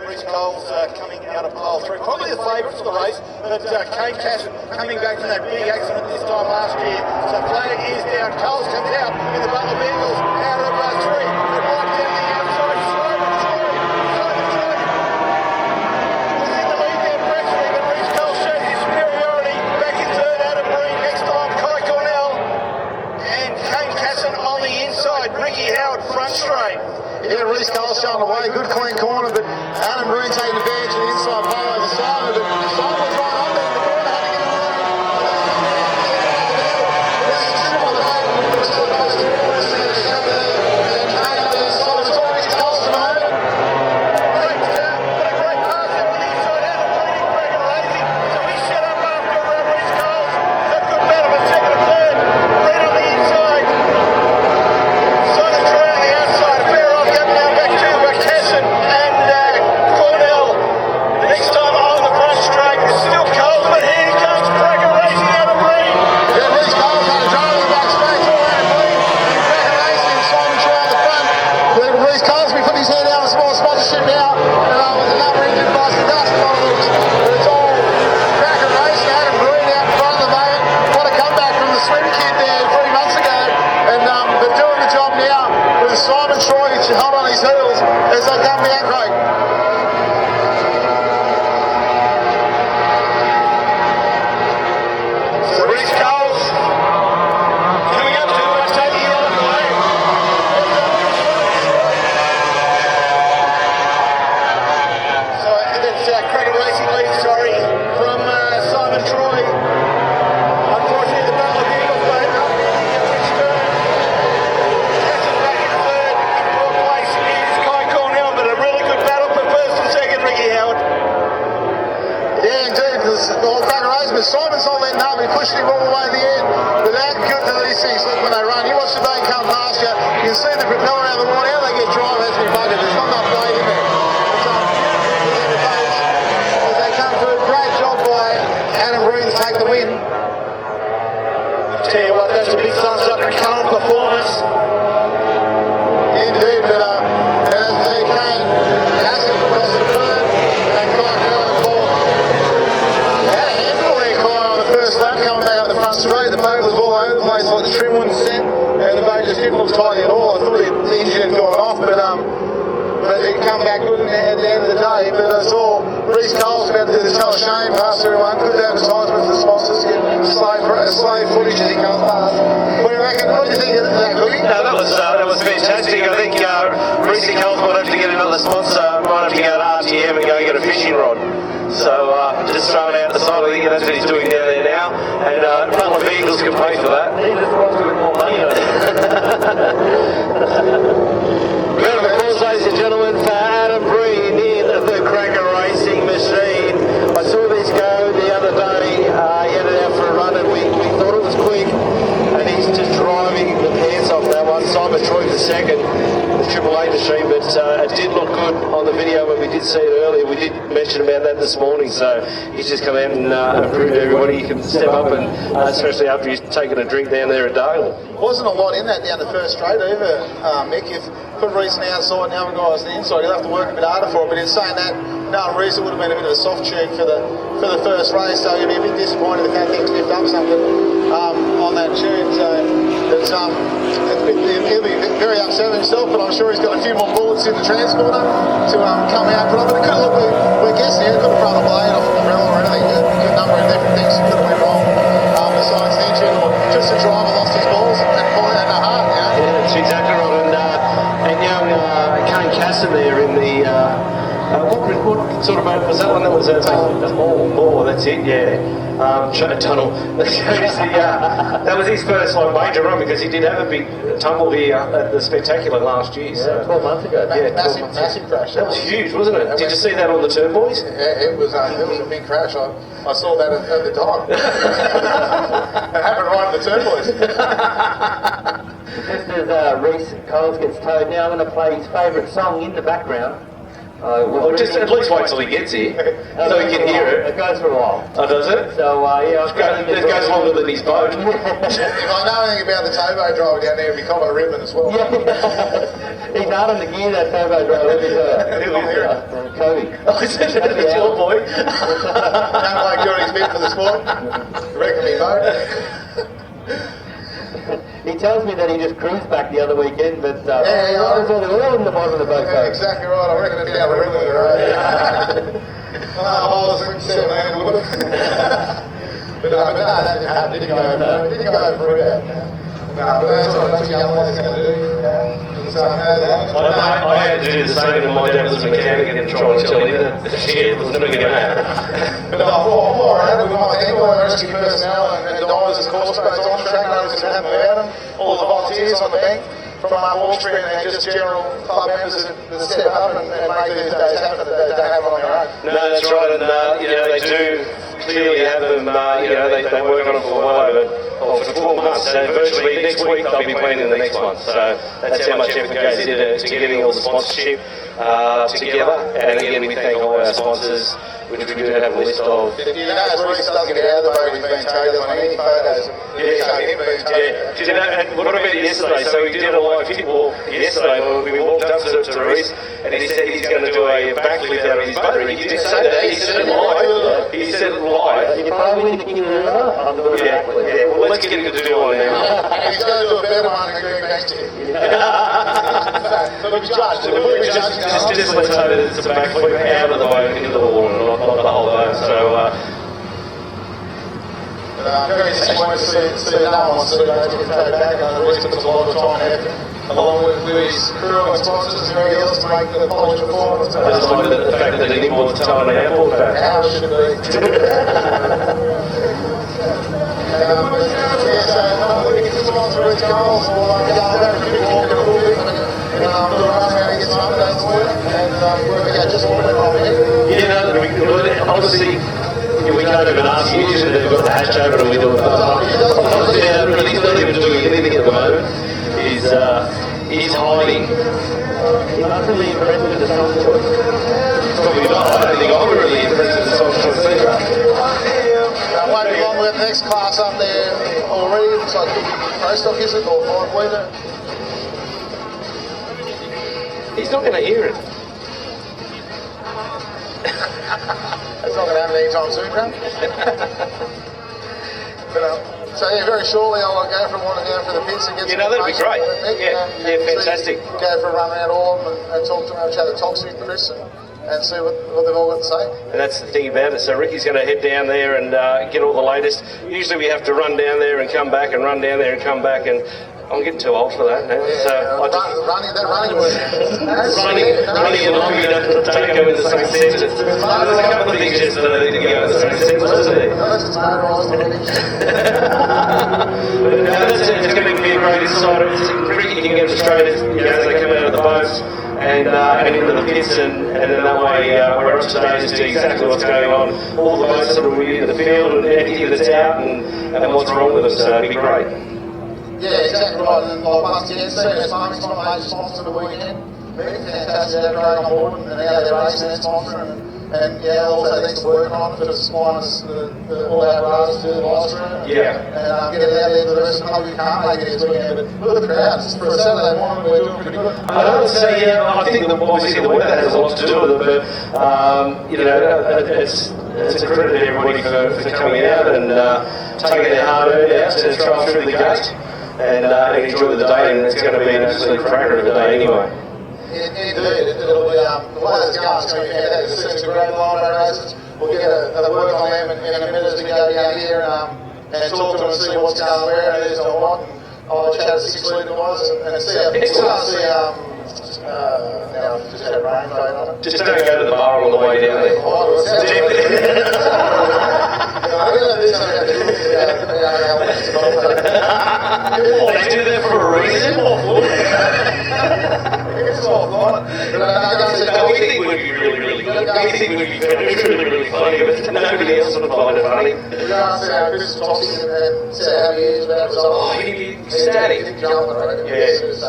Speaker 6: Reece Coles coming out of pole 3. Probably the favourite for the race, but Kane Casson coming back from that big accident this time last year. So flag is down, Coles comes out in the Butler Vehicles, out of 3, and right down the outside, Simon Troy. Within the lead there, Brexley, but Reece Coles shows his superiority. Back in third, Adam Breen, next time Kai Cornell, and Kane Casson on the inside, Ricky Howard front straight.
Speaker 4: Yeah, Reece Coles showing away, good clean corner, but Adam Breen taking advantage of the inside pole over Simon, but Simon was right up there in the corner, had to get away. This is triple eight, Reece Coles to Reece Coles to Simon.
Speaker 6: What a great pass out on the inside, Adam Breen and Cracker Racing. So he set up after Reece Coles. A good battle for second and third. Breen on the inside. Simon Troy on the outside. A fair off gap now back to Casson and Cornell. Next time on the front straight. Still Coles, but here comes Cracker Racing, Adam Breen.
Speaker 4: Yeah, Reece Coles had a drive in the back space, all around Breen, and Cracker Racing and Simon Troy on the front. Reece Coles will put his hand out on a small sponsorship now, and with another engine bust the dust on it. But it's all Cracker Racing, Adam Breen out in front of the moment. What a comeback from the swim kid there 3 months ago, and they're doing the job now with Simon Troy held on his heels as they come down, Craig.
Speaker 6: So Reece Coles coming up to take the yellow flag. So that's Cracker Racing lead, from Simon Troy. Unfortunately, the Butler Vehicles boat up in its turn. Casson back in third. In fourth place is Kai Cornell, but a really good battle for first and second, Ricky Howard.
Speaker 4: Yeah, indeed, because the whole Cracker Racing, but Simon's not letting up. He pushed him all the way to the end. But that good to these things look when they run. You watch the boat come past you, you can see the propeller out of the water. How they get dry has been buggered. There's not enough blade in there. As they come through, great job by Adam Breen to take the win.
Speaker 6: Tell you what, that's a big thumbs up to Calm Performance.
Speaker 4: Indeed, but as they came, Casson across the third, and Clark Hill in fourth. like the trim wouldn't set, and the boat just didn't look tight at all. I thought the engine had gone off, but it come back good at the end of the day. But I saw Reece Cole's about to do the Tell Shame pass through one, good advertisement for the sponsors, get slave footage as he comes past. What do you reckon? What do you think of that, Cookie?
Speaker 3: No, that was fantastic. I think Reece Coles might have to get another sponsor, might have to go to RTM and go and get a fishing rod. So just throw it out the side. I think that's what he's doing down there now, and Rutland Vehicles can pay for that.
Speaker 5: He just wants to get more money out of it.
Speaker 3: Round of applause, ladies and gentlemen, for Adam Breen in the Cracker Racing machine. I saw this go the other day. He had it out for a run, and we thought it was quick, and he's just driving the pants off that one. Simon Troy for second, the Triple A machine, but it did look good on the video when we did see it earlier. We did mention about that this morning, so he's just come out and proved to everybody he can step up, and especially after he's taken a drink down there at Dale.
Speaker 4: Wasn't a lot in that down the first straight either, Mick. If put Reece on the outside and the other guys on the inside, he'll have to work a bit harder for it. But in saying that, no, Reece, it would have been a bit of a soft tune for the first race, so you'll be a bit disappointed if that thing's lifted up something on that tune. So he'll be very upset with himself, but I'm sure he's got a few more bullets in the transporter to come out. But it could look, we're guessing here, it could have run a blade off the umbrella or anything. A number of different things could have went wrong besides the engine, or just the driver lost his balls and pulled it in the heart.
Speaker 3: Yeah, that's exactly right. And young Kane Casson there in the what sort of boat was that one? That was a ball. That's it. Yeah, tunnel. That was his first major run, because he did have a big tumble here at the Spectacular last year. So
Speaker 5: 12 months ago.
Speaker 3: Yeah,
Speaker 4: Massive crash.
Speaker 3: That was huge, wasn't it? Did you see that on the turn, boys?
Speaker 4: Yeah, it was a big crash. I saw that at the time. It happened right at the turn, boys.
Speaker 5: Just as Reece Coles gets towed now, I'm going to play his favourite song in the background.
Speaker 3: Well, just at least wait till he gets here, so he can hear it.
Speaker 5: It goes for a while.
Speaker 3: Oh, does it?
Speaker 5: So, yeah,
Speaker 3: It goes longer than his boat.
Speaker 4: If I know anything about the towboat driver down there, it'd be Colin Ribbon as well.
Speaker 5: He's hard on the gear, that towboat driver.
Speaker 3: Who is it?
Speaker 5: Cody.
Speaker 3: Oh, is it? That's your boy.
Speaker 4: Young bloke doing his bit for the sport. Reckon me, mate.
Speaker 5: He tells me that he just cruised back the other weekend, but
Speaker 4: yeah,
Speaker 5: I was all in the bottom of the boat.
Speaker 4: Yeah, exactly right. I reckon it's down the river there, right? I was thinking 7 would have. But no, that didn't happen. Didn't go through that. No, but that's what a young lad's going to do.
Speaker 3: I had to do the same when my dad was a mechanic and trying to tell him that shit was never going to happen.
Speaker 4: But all right, with my anyway, rescue personnel and divers and course boats on track, nobody's going to have about them. All the volunteers on the bank from Hawkesbury and just general club members that step up and make these days happen that they don't have on their own.
Speaker 3: No, that's right, and they do clearly have them. They work on it for well over for 12 months. So virtually next week they'll be planning the next one. So that's how much effort goes into getting all the sponsorship together. And again, we thank all our sponsors, which we do have a list of.
Speaker 4: You know, Reece doesn't get out of the boat when he's being towed. There's any photos of him being towed.
Speaker 3: Did you know, and what about yesterday? So we did a live hit walk yesterday. We walked up to Reece, and he said he's going to do a backflip out of his boat. He didn't say that. He said it live. He said it live.
Speaker 5: You probably need to give it I'm doing a backflip.
Speaker 3: Yeah. Well, let's get him to do one now.
Speaker 4: He's going to do a better one than going next to him. But we judged.
Speaker 3: Just let's say that it's a backflip out of the boat into the water, not the whole boat. So.
Speaker 4: Very disappointed to see no one wants to get towed back. Reece puts a lot of time and effort, along with his crew and sponsors and everything else, to make the polished performance.
Speaker 3: I just like the fact that they didn't want to tow an airport back.
Speaker 4: How it should be. So, I'm looking to sponsor Reece Coles, or I'm going to have a bit walk and a little bit, and we'll run around and get some updates for you, and we'll go just a little bit over here.
Speaker 3: Obviously, we can't even ask you, usually they've got the hash over and we do it. Obviously, he's not even doing anything at the moment. He's hiding.
Speaker 5: He must be impressed with the song choice.
Speaker 3: Probably not. I don't think I'm really impressed with the song choice either.
Speaker 4: Won't be long, we've got the next class up there already. Looks like pro stock, is it, or 5-wheeler?
Speaker 3: He's not going to hear it.
Speaker 4: That's not going to happen anytime soon, Graham. But So yeah, very shortly I'll go for one down for the pits and get some
Speaker 3: that'd be great. Yeah, fantastic.
Speaker 4: Go for a run around all of them and talk to them, chat to Toxie and Chris and see what they've all got to say.
Speaker 3: And that's the thing about it. So Ricky's going to head down there and get all the latest. Usually we have to run down there and come back and run down there and come back, and I'm getting too old for that now. So
Speaker 4: running word.
Speaker 3: running and long, you don't go in the same sentence. There's a couple of things yesterday that didn't go in the same sentence, isn't there?
Speaker 4: It's
Speaker 3: going to be a great insight. Ricky can get straight as they come out of the boats and into the pits, and then that way we're up to date as to exactly what's going on. All the boats that are in the field and anything that's out and what's wrong with them, so it'd be great.
Speaker 4: Yeah, exactly right. And like once again, CNS Farming's my major sponsor the weekend. Very fantastic to have Craig on board and how they're racing their sponsor. And yeah, also thanks for working on it for supplying us all our riders to the live stream.
Speaker 3: Yeah.
Speaker 4: And get it out there to the rest of the country. We can't make it this weekend, but look at the crowds. For a Saturday morning, we're doing pretty good.
Speaker 3: I would say, I think that obviously the weather has a lot to do with it, but it's a credit to everybody for coming out and taking their hard earned out to travel through the gate and enjoy the day, and it's going to be an absolute cracker of a day anyway.
Speaker 4: Indeed, it'll be, the way it's going, it's going to be fantastic. It's a great line of races. We'll get a work on them in a minute as we go down here and talk to them and see what's going where and it is and what. And I'll chat to 6 leader guys and see how now I've just had rain going on it.
Speaker 3: Just don't go to the bar on the way down there. They do that for a reason? We think we'd be really good. We think we'd be really funny, but nobody else would find it funny.
Speaker 4: We asked Chris Toxie and see how he is about results.
Speaker 3: Oh, he'd be ecstatic.
Speaker 4: He'd jump on it.
Speaker 3: Yeah. Just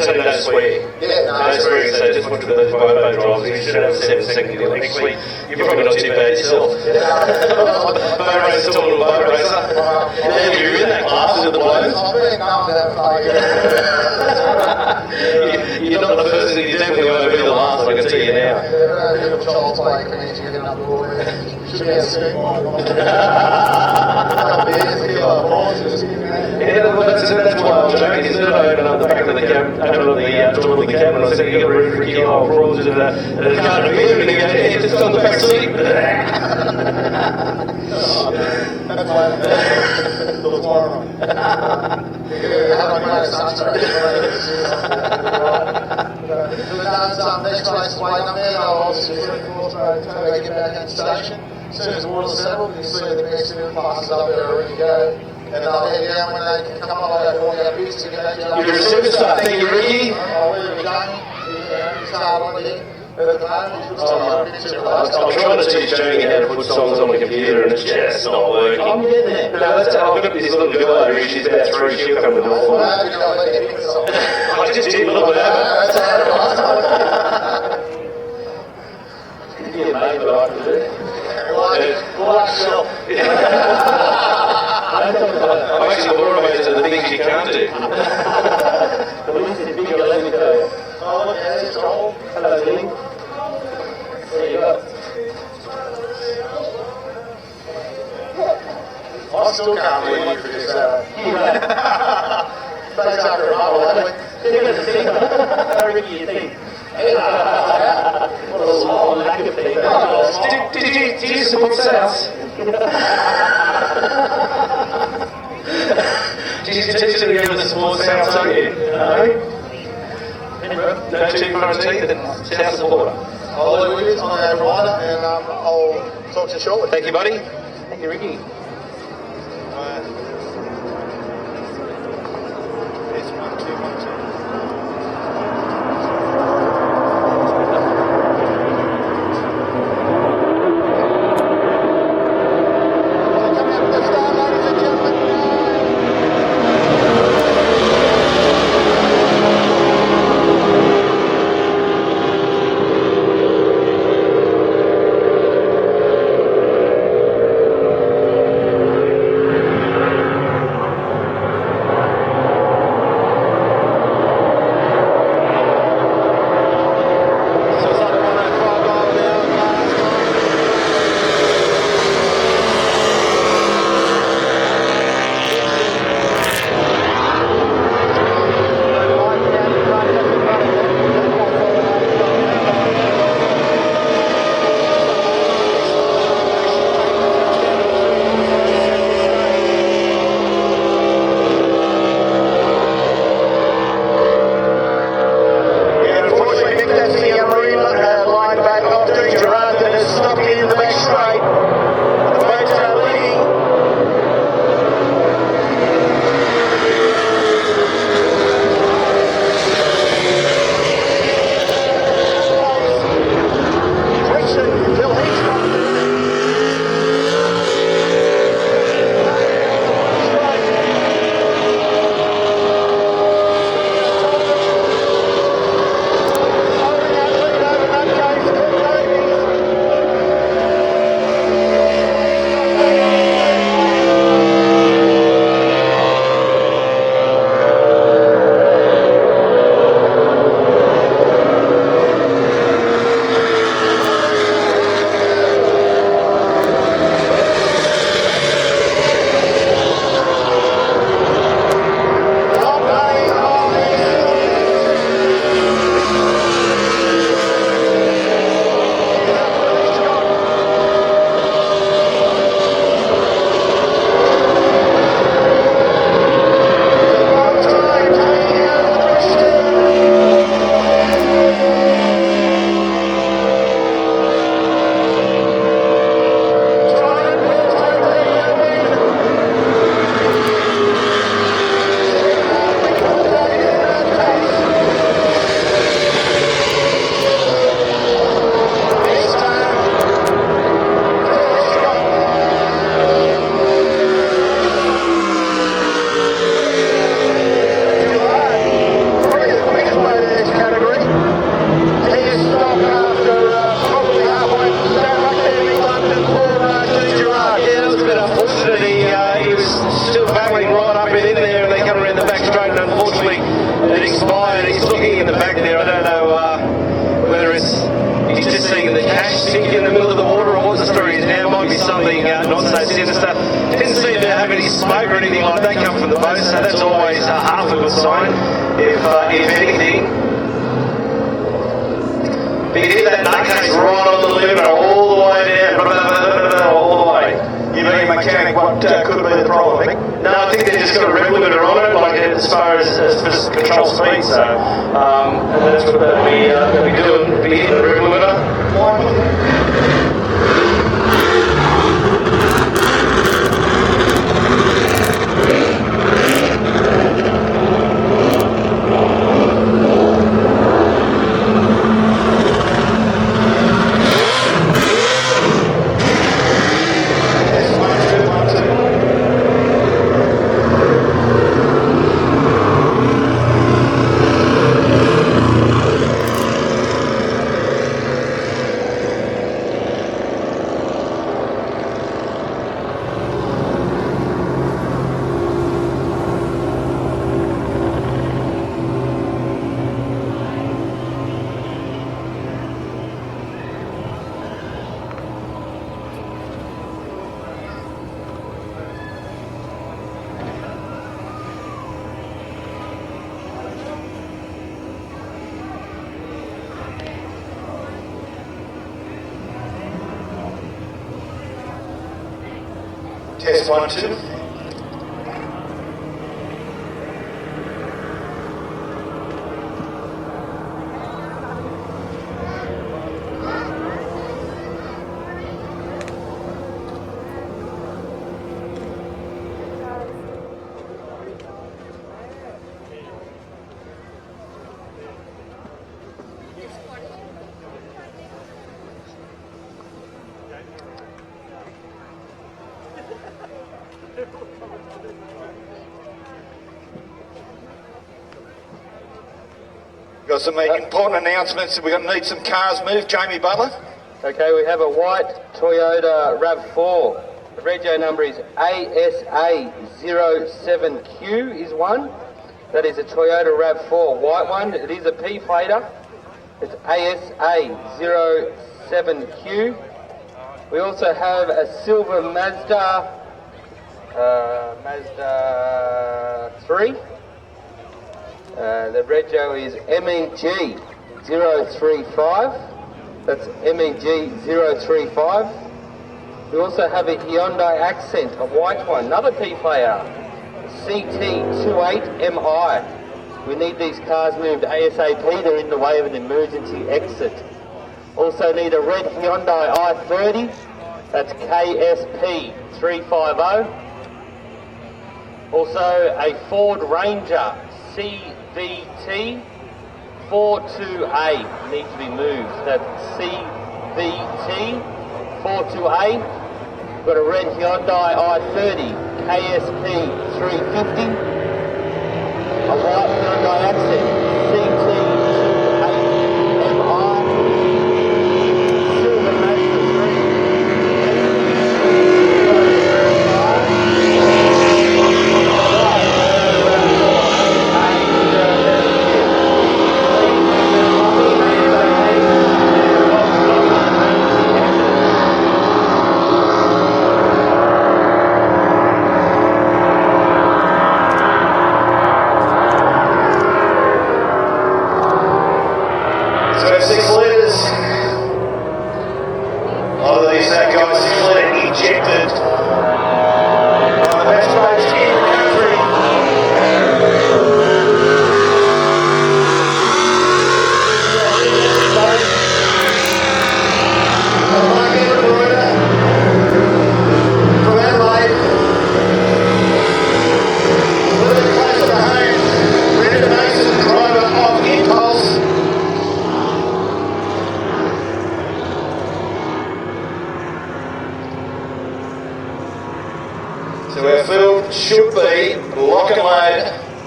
Speaker 3: so don't swear.
Speaker 4: Yeah,
Speaker 3: no swearing, so just watch for those bobo drivers. You should have a 7-second deal. Actually, you're probably not too bad yourself. Boat racer, talking to a boat racer. You're in that class with the blokes.
Speaker 4: I've been known to have fun.
Speaker 3: You're not the first, and you definitely won't be the last, I can tell you now.
Speaker 4: Child's play connection, you get up the wall. Should be a stick line.
Speaker 3: Yeah, that's why I was joking. Instead of opening up the back of the cab, opening up the door of the cabin, I said, you got a room for a kilo of prawns and a carton of beer, and he goes, yeah, just on the back seat.
Speaker 4: That's why I'm tomorrow. Next race waiting up there, I'll obviously get back in the station. As soon as the water's settled, you see the next few classes up there are ready to go. And they'll head down when they come up over 40 bits to get that job.
Speaker 3: You're a superstar. Thank you, Ricky.
Speaker 4: I'll leave it Jamie. He's hard on there. But at the moment, he's
Speaker 3: I'm trying to teach Jamie how to put songs on the computer and it's just not working. I'm getting there. No, I've got this little girl over here, she's about 3, she'll come to the door for me. I just did a little bit over. Yeah, mate, but I can do it.
Speaker 4: Like yourself.
Speaker 3: I'm actually more amazed at the things you can't do.
Speaker 5: The list is bigger, let me tell you.
Speaker 4: Oh, look, yeah, it's all.
Speaker 5: Hello, Lee. There you go.
Speaker 4: I still can't believe you produced that. Thanks after a while, haven't we?
Speaker 5: How Ricky you think? What a long lack of things.
Speaker 3: Did you support South? Did you teach them to go to the sports South, don't you? No? No too far teeth and South supporter.
Speaker 4: I'll leave it on our rider and I'll talk to you shortly.
Speaker 3: Thank you, buddy.
Speaker 5: Thank you, Ricky.
Speaker 6: There's 1, 2, 1, 2.
Speaker 3: back straight, and unfortunately it expired. He's looking in the back there. I don't know whether he's just seeing the cash sink in the middle of the water or what the story is now. It might be something not so sinister. Didn't seem to have any smoke or anything like that come from the boat, so that's always half a good sign, if anything. But you hear that nutcase right on the limiter all the way down, all the way.
Speaker 6: You being a mechanic, what could be the problem, Mick?
Speaker 3: No, I think they've just got a rev limiter on it, like as far as control speed, so and that's what they'll be doing, be hitting the rev limiter.
Speaker 6: Test 1, 2. Got some important announcements. We're going to need some cars moved. Jamie Butler.
Speaker 5: Okay, we have a white Toyota RAV4. The rego number is ASA07Q is one. That is a Toyota RAV4 white one. It is a P plater. It's ASA07Q. We also have a silver Mazda 3. The rego is MEG 035. That's MEG 035. We also have a Hyundai Accent, a white one, another P player, CT28MI. We need these cars moved ASAP. They're in the way of an emergency exit. Also need a red Hyundai i30. That's KSP 350. Also a Ford Ranger CVT 42A needs to be moved. That's CVT 42A. Got a red Hyundai i30 KSP 350. A white Hyundai Accent CT28MI. Silver Mazda
Speaker 6: 6 litres. A lot of these guys 6 litre ejected. One of the best boats in the country. From Adelaide. A little bit closer to home. Brendan Mason, driver of Impulse. So our field should be lock and load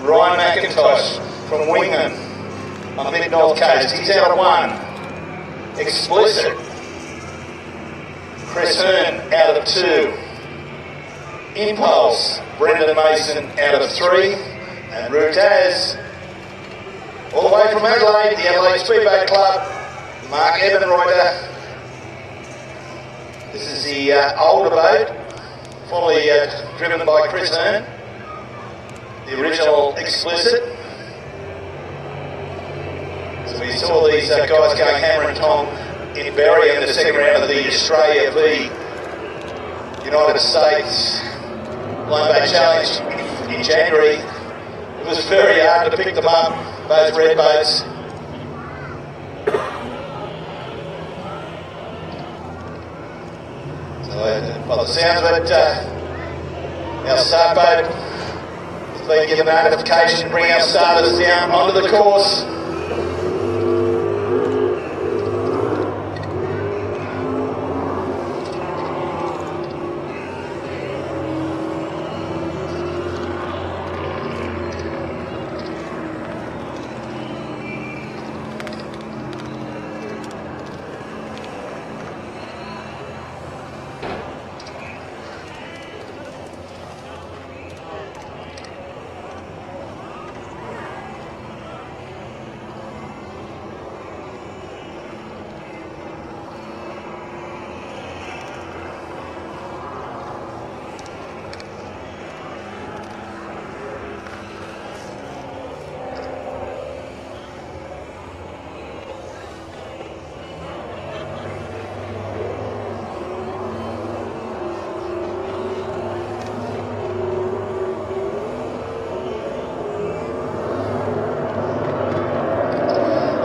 Speaker 6: Ryan McIntosh from Wingham on the mid-north coast. He's out of 1. Explicit. Chris Hearn out of 2. Impulse, Brendan Mason out of 3. And Rutaz, all the way from Adelaide, the Adelaide Speedboat Club, Mark Ebenreuter. This is the older boat, formerly driven by Chris Hearn, the original Explicit. So we saw these guys going hammer and tong in Berry in the second round of the Australia v United States Lone Boat Challenge in January. It was very hard to pick them up, both red boats. So by the sounds of it, our start boat has been given notification to bring our starters down onto the course.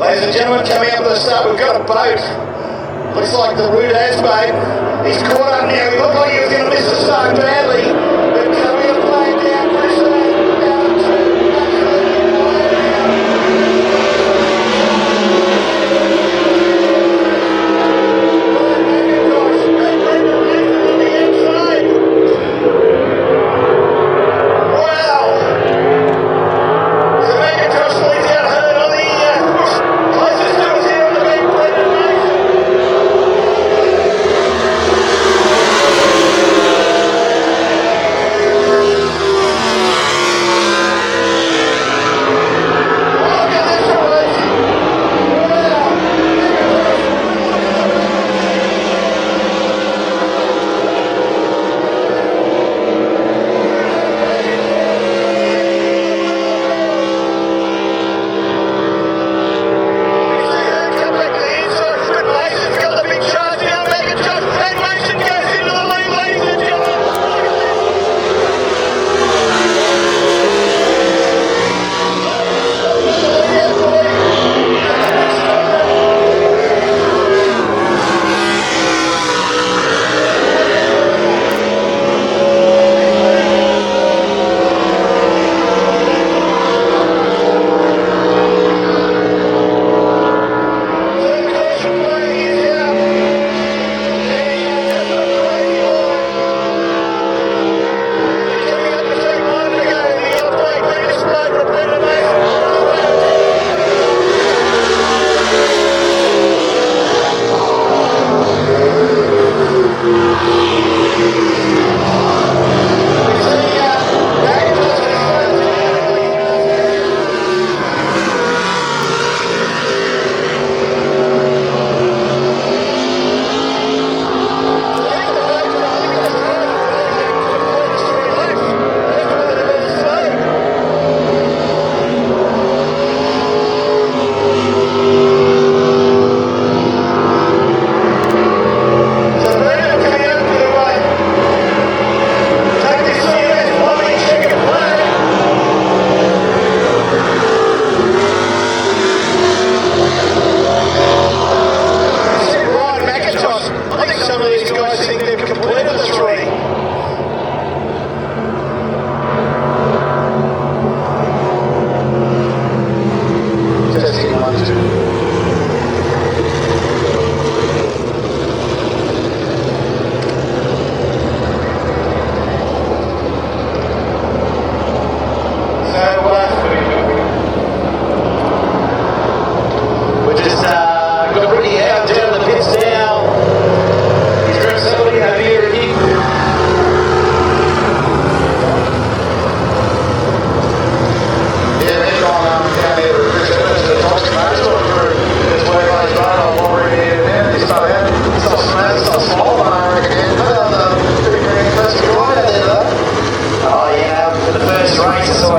Speaker 6: Ladies and gentlemen, coming up at the start, we've got a boat. Looks like the Rudaz boat. He's caught up now. He looked like he was going to miss the start badly. But we're going to play it down.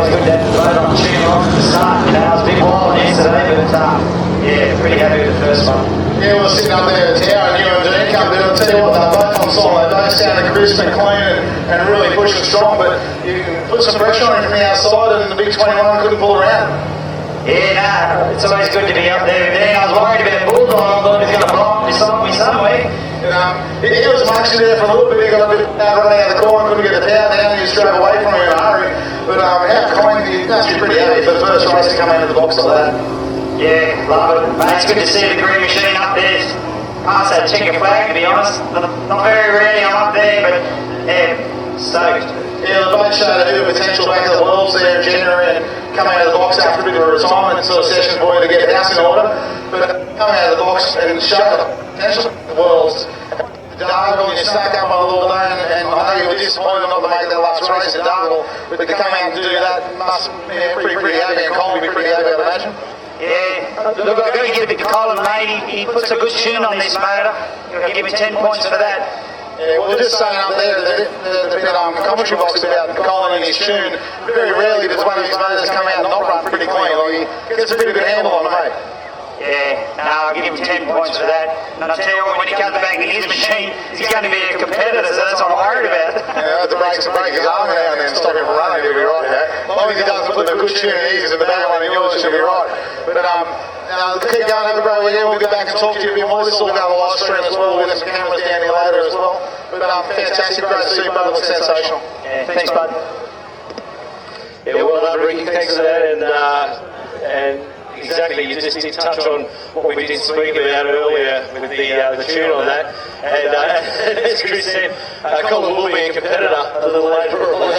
Speaker 3: always good to have the boat on tune off at the start. You know, it was a bit wild yesterday, but yeah, pretty happy with the first one.
Speaker 4: Yeah, we were sitting up there at the tower and you and Dean come down. I'll tell you what, they're both on song. They both sounded crisp and clean and really pushing strong, but you can put some pressure on him from the outside and the big 21 couldn't pull around.
Speaker 3: Yeah, nah, it's always good to be up there with Dean. I was worried about Bulldog. I thought he was going to block beside me somewhere.
Speaker 4: He was marching there for a little bit. He got a bit running out of the corner, couldn't get the power down, and he just drove away from him in a hurry. But how kind, he must be pretty happy for the first race to come out of the box like that.
Speaker 3: Yeah, love it. Mate, it's good to see the green machine up there. Past that checker flag, to be honest. Not very rarely I'm up there, but yeah, stoked.
Speaker 4: Yeah, the boat showed a bit of potential back at the Worlds there in January and come out of the box after a bit of a retirement sort of session for you to get the house in order. But come out of the box and show the potential of the Worlds. Dargle, you stuck up on a little day and I know you were disappointed not to make that last race at Dargle, but to come out and do that must be pretty happy, and Colin will be pretty happy, I'd imagine.
Speaker 3: Yeah, look, I've got to give it to Colin, mate. He puts a good tune on this motor. He'll give me 10 points for that.
Speaker 4: Yeah, well, just saying up there, the bit on the commentary box about Colin and his tune, very rarely does one of his motors come out and not run pretty clean. Like, he gets a pretty good handle on it, mate.
Speaker 3: Yeah, no, I'll give him 10 points for that. And I'll tell you what, when he comes back to his machine, he's going to be a competitor, so that's what I'm worried about.
Speaker 4: Yeah, the brakes break his arm out and then stop him from running, he'll be right, yeah. As long as he doesn't put the good tune in the bad one in yours, he'll be right. But keep going, have a great weekend. We'll get back and talk to you a bit more. This will be on the live stream as well. We'll get some cameras down here later as well. But fantastic, great to see you, brother. Looks sensational.
Speaker 3: Yeah, thanks, bud.
Speaker 1: Yeah, well done, Ricky. Thanks for that. And exactly, you just did touch on what we did speak about earlier with the tune on that. And as Chris said, Colin will be a competitor a little later on.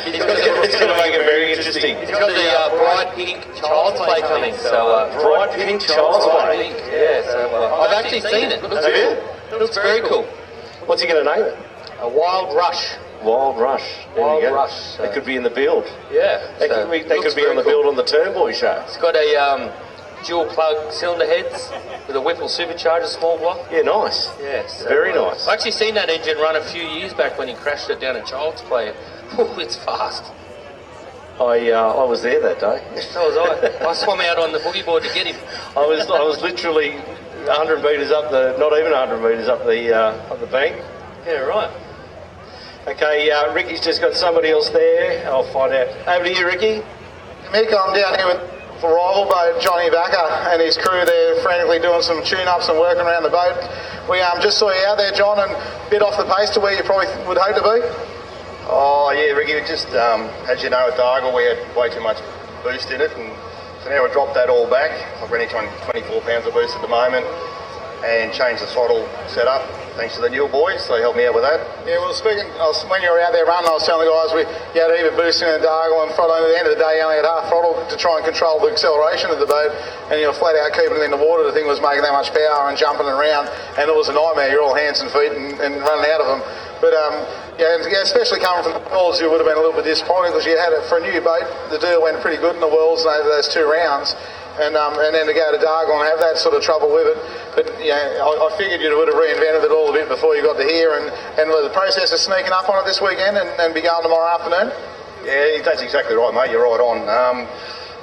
Speaker 1: It's going to make it very interesting.
Speaker 5: He's got the bright pink child's play coming. So
Speaker 1: bright pink child's play.
Speaker 5: Yeah, so I've actually seen it. It looks very cool.
Speaker 1: What's he going to name it?
Speaker 5: A Wild Rush.
Speaker 1: Wild Rush. There
Speaker 5: Wild
Speaker 1: you go.
Speaker 5: Rush.
Speaker 1: They could be in the build.
Speaker 5: Yeah.
Speaker 1: They could be on the build on the Turnboy show.
Speaker 5: It's got a dual plug cylinder heads with a Whipple supercharger small block.
Speaker 1: Yeah, nice.
Speaker 5: Yeah, so,
Speaker 1: very nice.
Speaker 5: I've actually seen that engine run a few years back when he crashed it down at Child's Play. Ooh, it's fast.
Speaker 1: I was there that day.
Speaker 5: So was I. I swam out on the boogie board to get him.
Speaker 1: I was literally 100 metres up not even 100 metres up the bank.
Speaker 5: Yeah, right.
Speaker 1: Okay, Ricky's just got somebody else there. I'll find out. Over to you, Ricky.
Speaker 4: Mick, I'm down here with the rival boat, Johnny Backer, and his crew there frantically doing some tune-ups and working around the boat. We just saw you out there, John, and a bit off the pace to where you probably would hope to be.
Speaker 6: Oh yeah, Ricky, just as you know at Dargle we had way too much boost in it, and so now we dropped that all back. I've running 24 pounds of boost at the moment and changed the throttle setup. Thanks to the new boys, they helped me out with that.
Speaker 4: Yeah, well, when you were out there running, I was telling the guys you had even boosting in the Dargle and throttle. At the end of the day, you only had half throttle to try and control the acceleration of the boat, and you were flat out keeping it in the water. The thing was making that much power and jumping around, and it was a nightmare. You're all hands and feet and running out of them. But yeah, especially coming from the Worlds, you would have been a little bit disappointed because you had it for a new boat. The deal went pretty good in the Worlds over those 2 rounds. And then to go to Dargle and have that sort of trouble with it. But yeah, I figured you would have reinvented it all a bit before you got to here, and the process is sneaking up on it this weekend and be going tomorrow afternoon.
Speaker 6: Yeah, that's exactly right, mate. You're right on.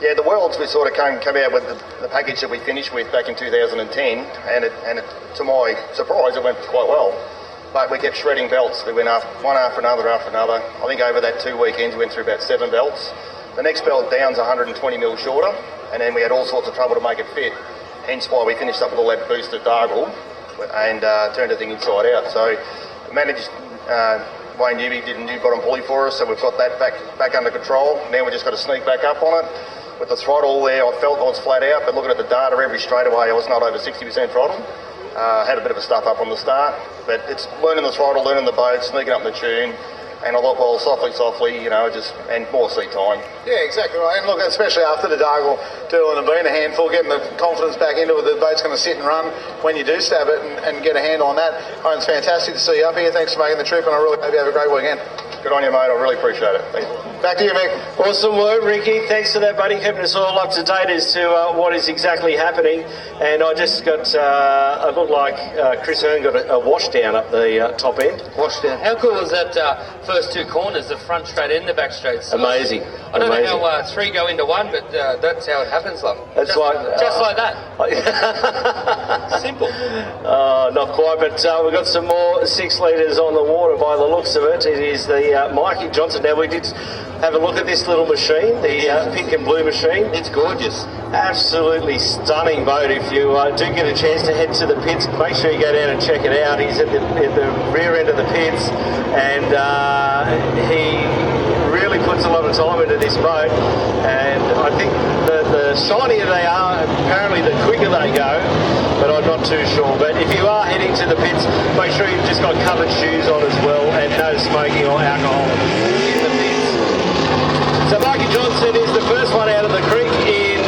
Speaker 6: Yeah, the Worlds we sort of came out with the package that we finished with back in 2010, and to my surprise, it went quite well. But we kept shredding belts. We went one after another. I think over that 2 weekends, we went through about 7 belts. The next belt down's 120 mil shorter, and then we had all sorts of trouble to make it fit. Hence why we finished up with all that boost at Dargle and turned the thing inside out. So managed Wayne Newby did a new bottom pulley for us, so we've got that back under control. Now we just got to sneak back up on it. With the throttle there, I felt I was flat out, but looking at the data every straightaway, I was not over 60% throttle. Had a bit of a stuff up on the start, but it's learning the throttle, learning the boat, sneaking up the tune. And I thought, well, softly, you know, and more seat time.
Speaker 4: Yeah, exactly right. And look, especially after the Dargle deal and being a handful, getting the confidence back into it, the boat's going to sit and run when you do stab it and get a handle on that. Oh, it's fantastic to see you up here. Thanks for making the trip, and I really hope you have a great weekend.
Speaker 6: Good on you, mate. I really appreciate it. Thanks.
Speaker 4: Back to you, Mick.
Speaker 3: Awesome work, Ricky. Thanks for that, buddy. Keeping us all up to date as to what is exactly happening. And I just got, it looked like Chris Hearn got a wash down up the top end.
Speaker 5: Wash down. How cool was that first two corners, the front straight and the back straight? So
Speaker 3: Amazing.
Speaker 5: I don't know how three go into one, but that's how it happens, love.
Speaker 3: It's
Speaker 5: just like that. Simple.
Speaker 3: Not quite, but we've got some more 6 litres on the water by the looks of it. It is the Mikey Johnson. Now, we did have a look at this little machine, the pink and blue machine.
Speaker 5: It's gorgeous.
Speaker 3: Absolutely stunning boat. If you do get a chance to head to the pits, make sure you go down and check it out. He's at the rear end of the pits, and he really puts a lot of time into this boat. And I think the shinier they are, apparently the quicker they go, but I'm not too sure. But if you are heading to the pits, make sure you've just got covered shoes on as well, and no smoking or alcohol in the pits. So Mikey Johnson is the first one out of the creek in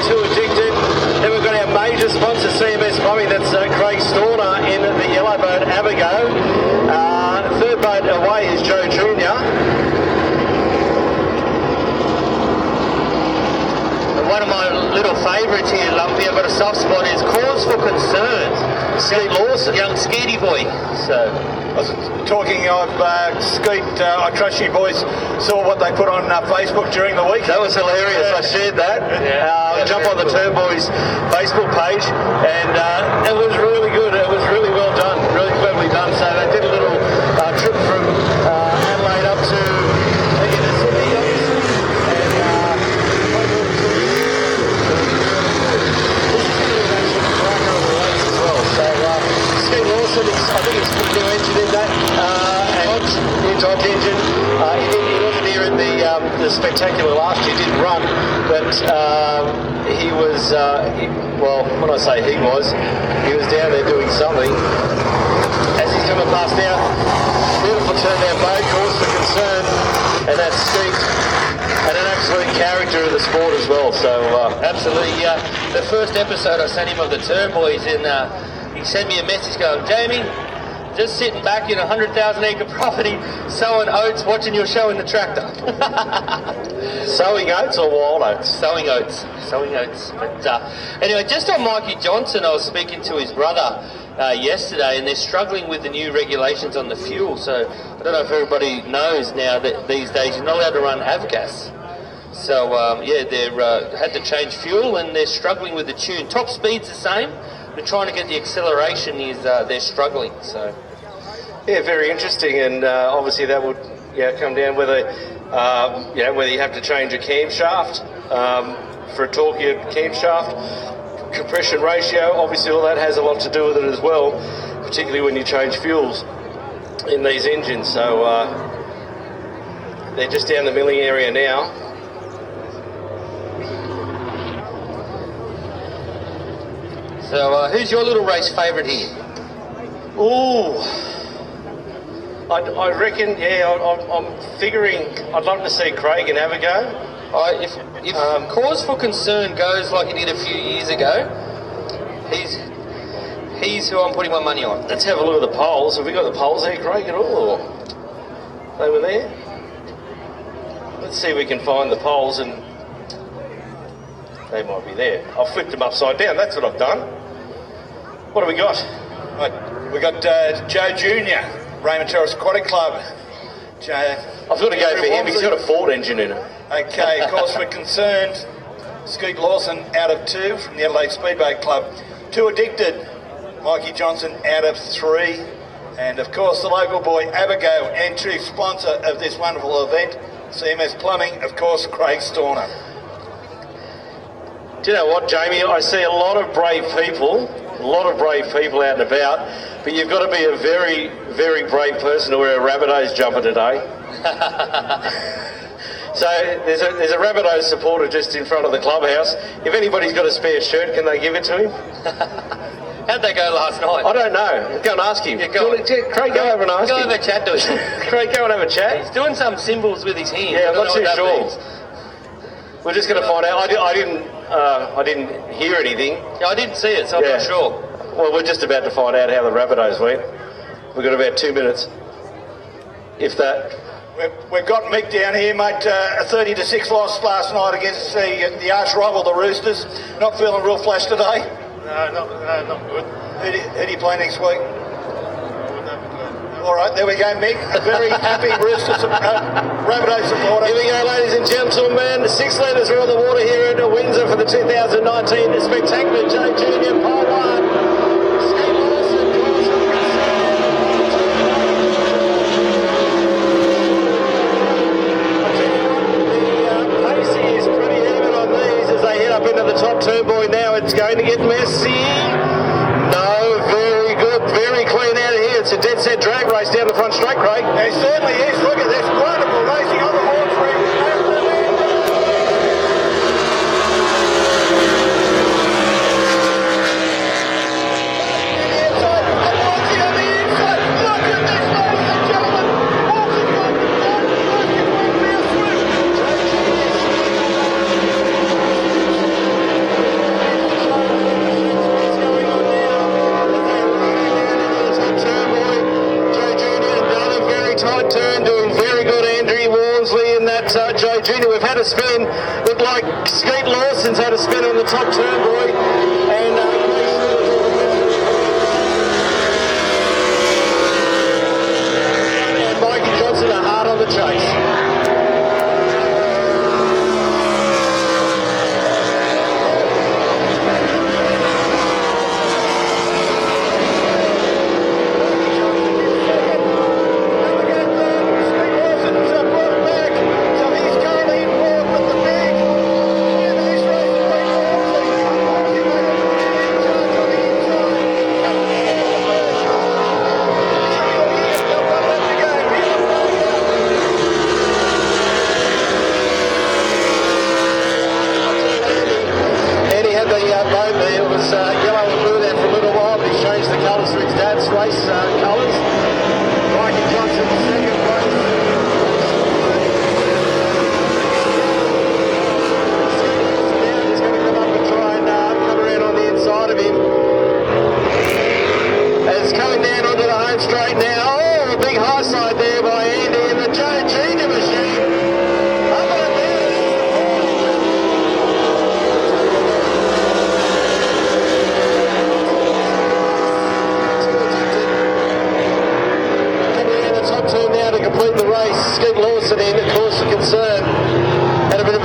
Speaker 3: Too Addicted. Then we've got our major sponsor, CMS Plumbing, that's Craig Storner in the yellow boat, Abigail. Third boat away is Joe Jr.
Speaker 5: One of my little favourites here, Lumpy, I've got a soft spot, is Cause for Concern. Skeet Lawson. Young Skeety boy. So
Speaker 6: I was talking of Skeet, I trust you boys saw what they put on Facebook during the week.
Speaker 3: That was hilarious. I shared that. Jump on the Turn Boys Facebook page, and it was really good. It was really well done, really cleverly done. So they did a little trip from Adelaide up to Sydney, obviously, and Skeet Lawson, I think he's put a new engine in that, new Dodge engine. He wasn't here in the spectacular last year, didn't run, but he was, well, when I say he was down there doing something. As he's coming past now, beautiful turn down boat, Cause for Concern, and that's Skeet, and an absolute character of the sport as well. So
Speaker 5: absolutely, the first episode I sent him of the Turn Boys, and he sent me a message going, Jamie, just sitting back in a 100,000 acre property, sowing oats, watching your show in the tractor.
Speaker 3: Sowing oats or wild oats?
Speaker 5: Sowing oats. But anyway, just on Mikey Johnson, I was speaking to his brother yesterday, and they're struggling with the new regulations on the fuel. So I don't know if everybody knows now that these days you're not allowed to run avgas. So they had to change fuel, and they're struggling with the tune. Top speed's the same. They're trying to get the acceleration, they're struggling. So
Speaker 3: yeah, very interesting, and obviously that would come down whether whether you have to change a camshaft for a torquey camshaft, compression ratio. Obviously, all that has a lot to do with it as well, particularly when you change fuels in these engines. So they're just down the milling area now.
Speaker 5: So who's your little race favourite here?
Speaker 3: Ooh, I reckon, I'm figuring I'd love to see Craig and have a go.
Speaker 5: If Cause for Concern goes like he did a few years ago, he's who I'm putting my money on.
Speaker 3: Let's have a look at the polls. Have we got the polls there, Craig, at all? Or they were there? Let's see if we can find the polls, and they might be there. I've flipped them upside down. That's what I've done. What have we got?
Speaker 6: Right, we got Joe Jr., Raymond Terrace Aquatic Club.
Speaker 3: I've got to go for him. He's got a Ford engine in it.
Speaker 6: Okay, Cause for Concern, Skeet Lawson out of 2 from the Adelaide Speedboat Club. Too Addicted, Mikey Johnson out of 3. And of course the local boy Abigail, and chief sponsor of this wonderful event, CMS Plumbing, of course Craig Storner.
Speaker 3: Do you know what, Jamie? I see a lot of brave people out and about, but you've got to be a very, very brave person to wear a Rabbitohs jumper today. So there's a Rabbitohs supporter just in front of the clubhouse. If anybody's got a spare shirt, can they give it to him?
Speaker 5: How'd they go last night?
Speaker 3: I don't know. Go and ask him.
Speaker 5: Yeah,
Speaker 3: Craig, go over and ask him.
Speaker 5: Go have a chat to him.
Speaker 3: Craig, go and have a chat.
Speaker 5: He's doing some symbols with his hands.
Speaker 3: Yeah, I'm not too sure.
Speaker 5: Means.
Speaker 3: We're just going to find out. I didn't hear anything.
Speaker 5: Yeah, I didn't see it, so I'm not sure.
Speaker 3: Well, we're just about to find out how the Rabbitohs went. We've got about 2 minutes, if that.
Speaker 6: We've got Mick down here, mate. A 30-6 loss last night against the arch rival, the Roosters. Not feeling real flash today?
Speaker 10: No, not good.
Speaker 6: Who do you play next week? All right, there we go, Mick. A very happy Roosters Rabbitohs supporter.
Speaker 3: Here we go, ladies and gentlemen. 6 litres are on the water here at Windsor for the 2019 Spectacular Joe Junior Pole 1. Up into the top turn, boy. Now it's going to get messy. No, very good, very clean out of here. It's a dead set drag race down the front straight, Craig.
Speaker 6: It certainly is. Look at this wonderful racing on the horse ring.
Speaker 3: Joe Junior, we've had a spin. Looked like Skeet Lawson's had a spin on the top turn, boy. And Mikey Johnson are hard on the chase.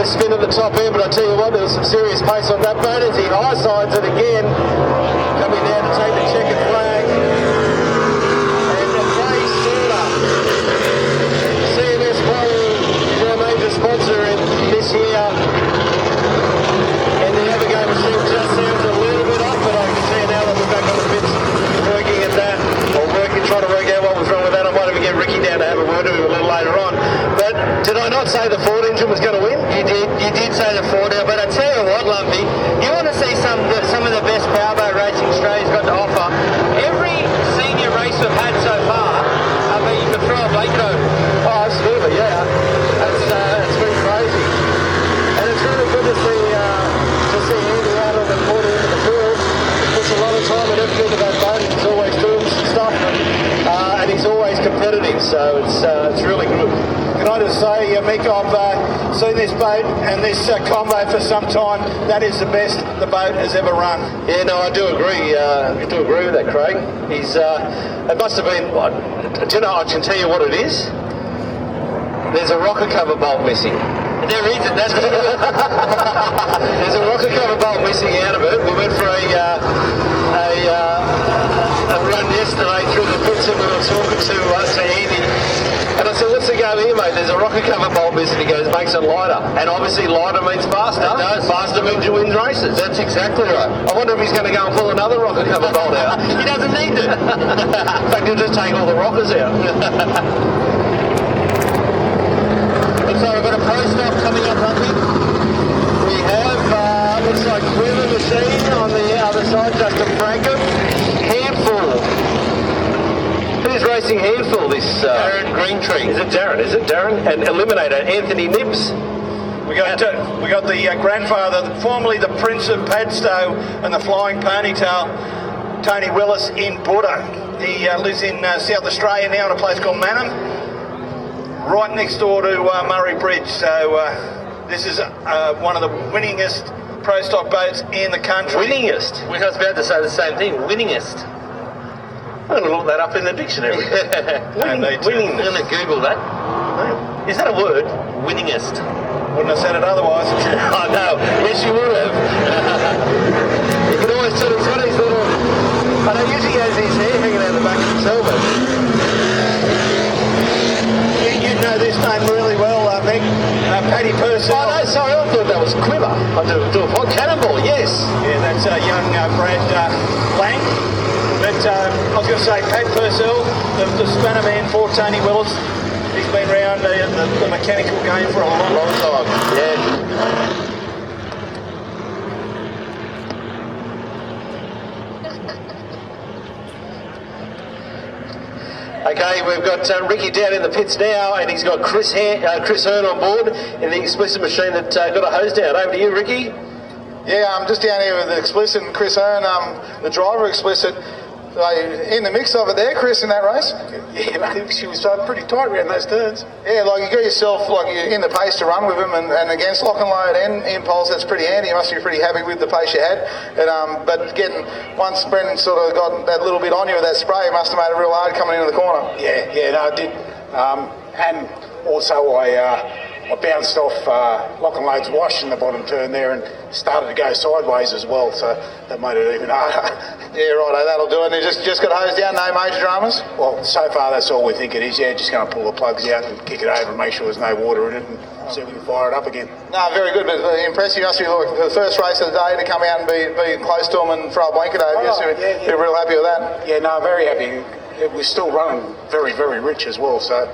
Speaker 3: Spin at the top end, but I tell you what, there was some serious pace on that boat as he high sides it again, coming down to take the checkered flag. And the play sorter. CMS Pro is our major sponsor in this year. And the Evergame machine just sounds a little bit off, but I can see now that we're back on the pits working at that, or trying to work out what was wrong with that. I might even get Ricky down to have a word with him a little later on. But did I not say the Ford engine was going to win?
Speaker 11: You did say the Ford, but I tell you what, Lumpy, you want to see some of the best powerboat racing Australia's got to offer. Every senior race we've had so far, I mean, you could throw a blanket over.
Speaker 3: Oh, absolutely, yeah. It's been crazy. And it's really good to see Andy out on the corner end of the field. He puts a lot of time and effort into that boat. He's always doing some stuff. And he's always competitive, so it's really good.
Speaker 6: Can I just say, Mick, I've seen this boat and this combo for some time. That is the best the boat has ever run.
Speaker 3: Yeah, no, I do agree. I do agree with that, Craig. It must have been. Do you know? I can tell you what it is. There's a rocker cover bolt missing.
Speaker 11: There isn't. That's
Speaker 3: There's a rocker cover bolt missing out of it. We went for a run yesterday through the pits and we were talking to Andy. And I said, what's the go here, mate? There's a rocker cover bolt missing. He goes, makes it lighter. And obviously lighter means faster.
Speaker 11: It does.
Speaker 3: Faster means you win races.
Speaker 11: That's exactly right.
Speaker 3: I wonder if he's going to go and pull another rocker cover bolt out.
Speaker 11: He doesn't need to.
Speaker 3: In fact, he'll just take all the rockers out.
Speaker 11: So we've got a pro stop coming up, Lumpy.
Speaker 3: We have, looks like Wheeler Machine on the other side, Justin Frankham. Handful. Who's racing Handful this?
Speaker 11: Darren Greentree.
Speaker 3: Is it Darren? And Eliminator, Anthony Nibs.
Speaker 6: We got the grandfather, formerly the Prince of Padstow and the Flying Ponytail, Tony Willis in Buddha. He lives in South Australia now in a place called Mannum. right next door to Murray Bridge. So this is one of the winningest pro stock boats in the country.
Speaker 3: Winningest? We was about to say the same thing. Winningest. I'm going to look that up in the dictionary. Winning. I'm going to Google that. Is that a word? Winningest.
Speaker 6: Wouldn't have said it otherwise.
Speaker 3: I know. Yes, you would have. You can always tell he's got his little... I know usually he has his hair hanging out the back of his helmet.
Speaker 6: You know this name really well, Mick. Paddy Purcell.
Speaker 3: Oh, no, sorry. I thought that was Quiver. I do a Cannonball, yes.
Speaker 6: Yeah, that's young Brad Lang. But I was going to say, Pat Purcell, the spanner man for Tony Willis, he's been around the mechanical game for a long time.
Speaker 3: Yeah. Okay, we've got Ricky down in the pits now, and he's got Chris Hearn on board in the explicit machine that got a hose down. Over to you, Ricky.
Speaker 4: Yeah, I'm just down here with the Explicit and Chris Hearn, the driver Explicit. In the mix of it there, Chris, in that race?
Speaker 6: Yeah, I think she was pretty tight around those turns.
Speaker 4: Yeah, like you got yourself you're in the pace to run with him, and against lock and load and impulse, that's pretty handy. You must be pretty happy with the pace you had. But once Brendan sort of got that little bit on you with that spray, it must have made it real hard coming into the corner.
Speaker 12: Yeah, no, it did. And also I bounced off lock and load's wash in the bottom turn there and started to go sideways as well, so that made it even harder.
Speaker 4: Yeah, right, that'll do it. And you just got hosed down, no major dramas?
Speaker 12: Well, so far that's all we think it is, yeah, just going to pull the plugs out and kick it over and make sure there's no water in it and see if we can fire it up again.
Speaker 4: No, very good, but impressive. You must be the first race of the day to come out and be close to them and throw a blanket over you. You're real happy with that?
Speaker 12: Yeah, no, very happy. It was still running very, very rich as well, so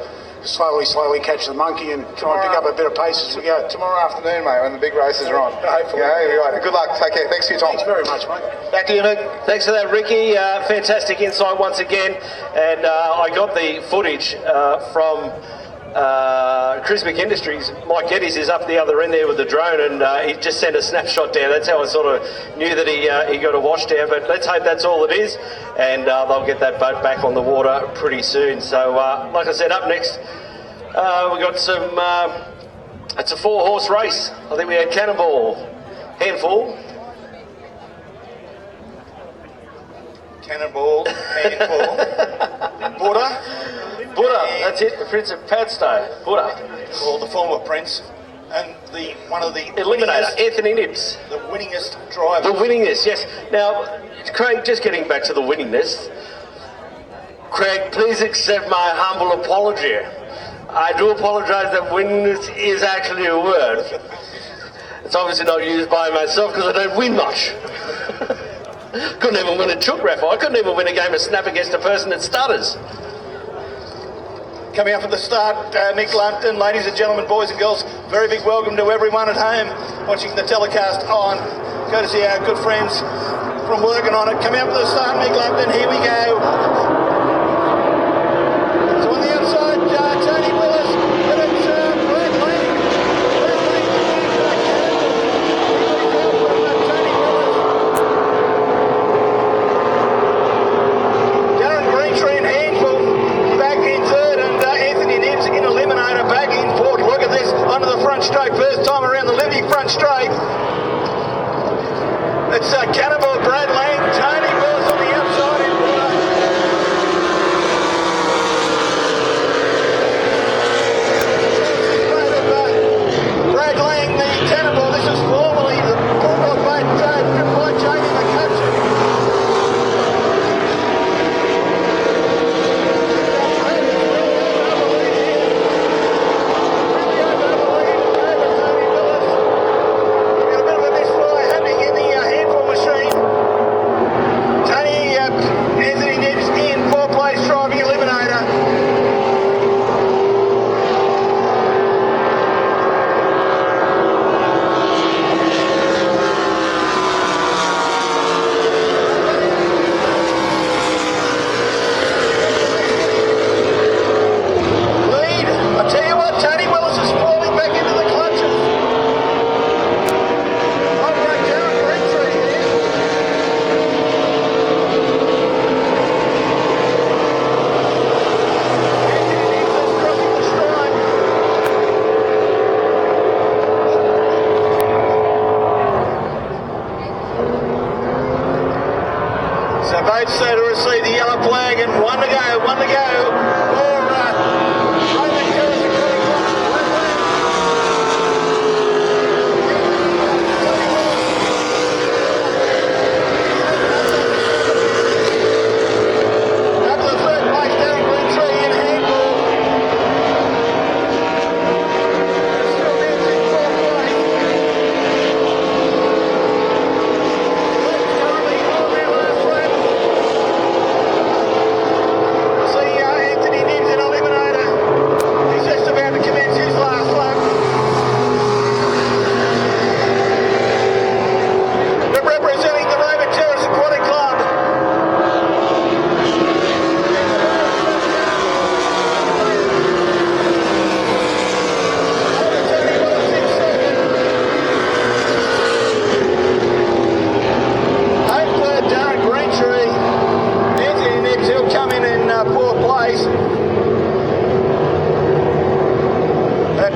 Speaker 12: slowly catch the monkey and try and pick up a bit of pace as we go.
Speaker 4: Tomorrow afternoon, mate, when the big races are on.
Speaker 12: Hopefully.
Speaker 4: Yeah, you're right. Good luck. Take care. Thanks for your time.
Speaker 12: Thanks very much, mate.
Speaker 4: Back to you, Nick.
Speaker 3: Thanks for that, Ricky. Fantastic insight once again. And I got the footage from Chris McIndustries. Mike Geddes is up the other end there with the drone, and he just sent a snapshot down. That's how I sort of knew that he got a wash down. But let's hope that's all it is, and they'll get that boat back on the water pretty soon. So, like I said, up next, we got some. It's a 4-horse race. I think we had Cannonball, Handful.
Speaker 6: Cannonball, Handful, Buddha,
Speaker 3: that's it, the Prince of Padstow, Buddha.
Speaker 6: Or the former Prince, and one of the
Speaker 3: Eliminator, Anthony Nibbs.
Speaker 6: The winningest driver.
Speaker 3: The winningest, yes. Now, Craig, just getting back to the winningness, Craig, please accept my humble apology. I do apologise that winners is actually a word. It's obviously not used by myself because I don't win much. Couldn't even win a chook raffle. I couldn't even win a game of snap against a person that stutters.
Speaker 6: Coming up at the start, Mick Lumpton, ladies and gentlemen, boys and girls, very big welcome to everyone at home watching the telecast on, courtesy of our good friends from working on it. Coming up at the start, Mick Lumpton, here we go. So on the outside, Tony Willis, but it's Brad Lang. Darren Greentree and Handful back in third, and Anthony Nibbs in Eliminator back in fourth. Look at this, onto the front straight, first time around the Liberty front straight. It's Cannonball, Brad Lang, Tony Willis on the outside in Brad Lang, the Cannonball. This is formerly the Bulldog boat driven by Jamie McCutcheon. Got a bit of a misfire happening in the Handful machine. boats to receive the yellow flag, and one to go for Roman Terrace Aquatic Club. Up to the third place, Darren Greentree in handball. Still dancing fourth place. Currently on their last lap. See Anthony Nibbs in Eliminator. He's just about to commence his last lap. Representing the Roman Terrace Aquatic Club. Darren Greentree, Anthony Nibbs, he'll come in fourth place.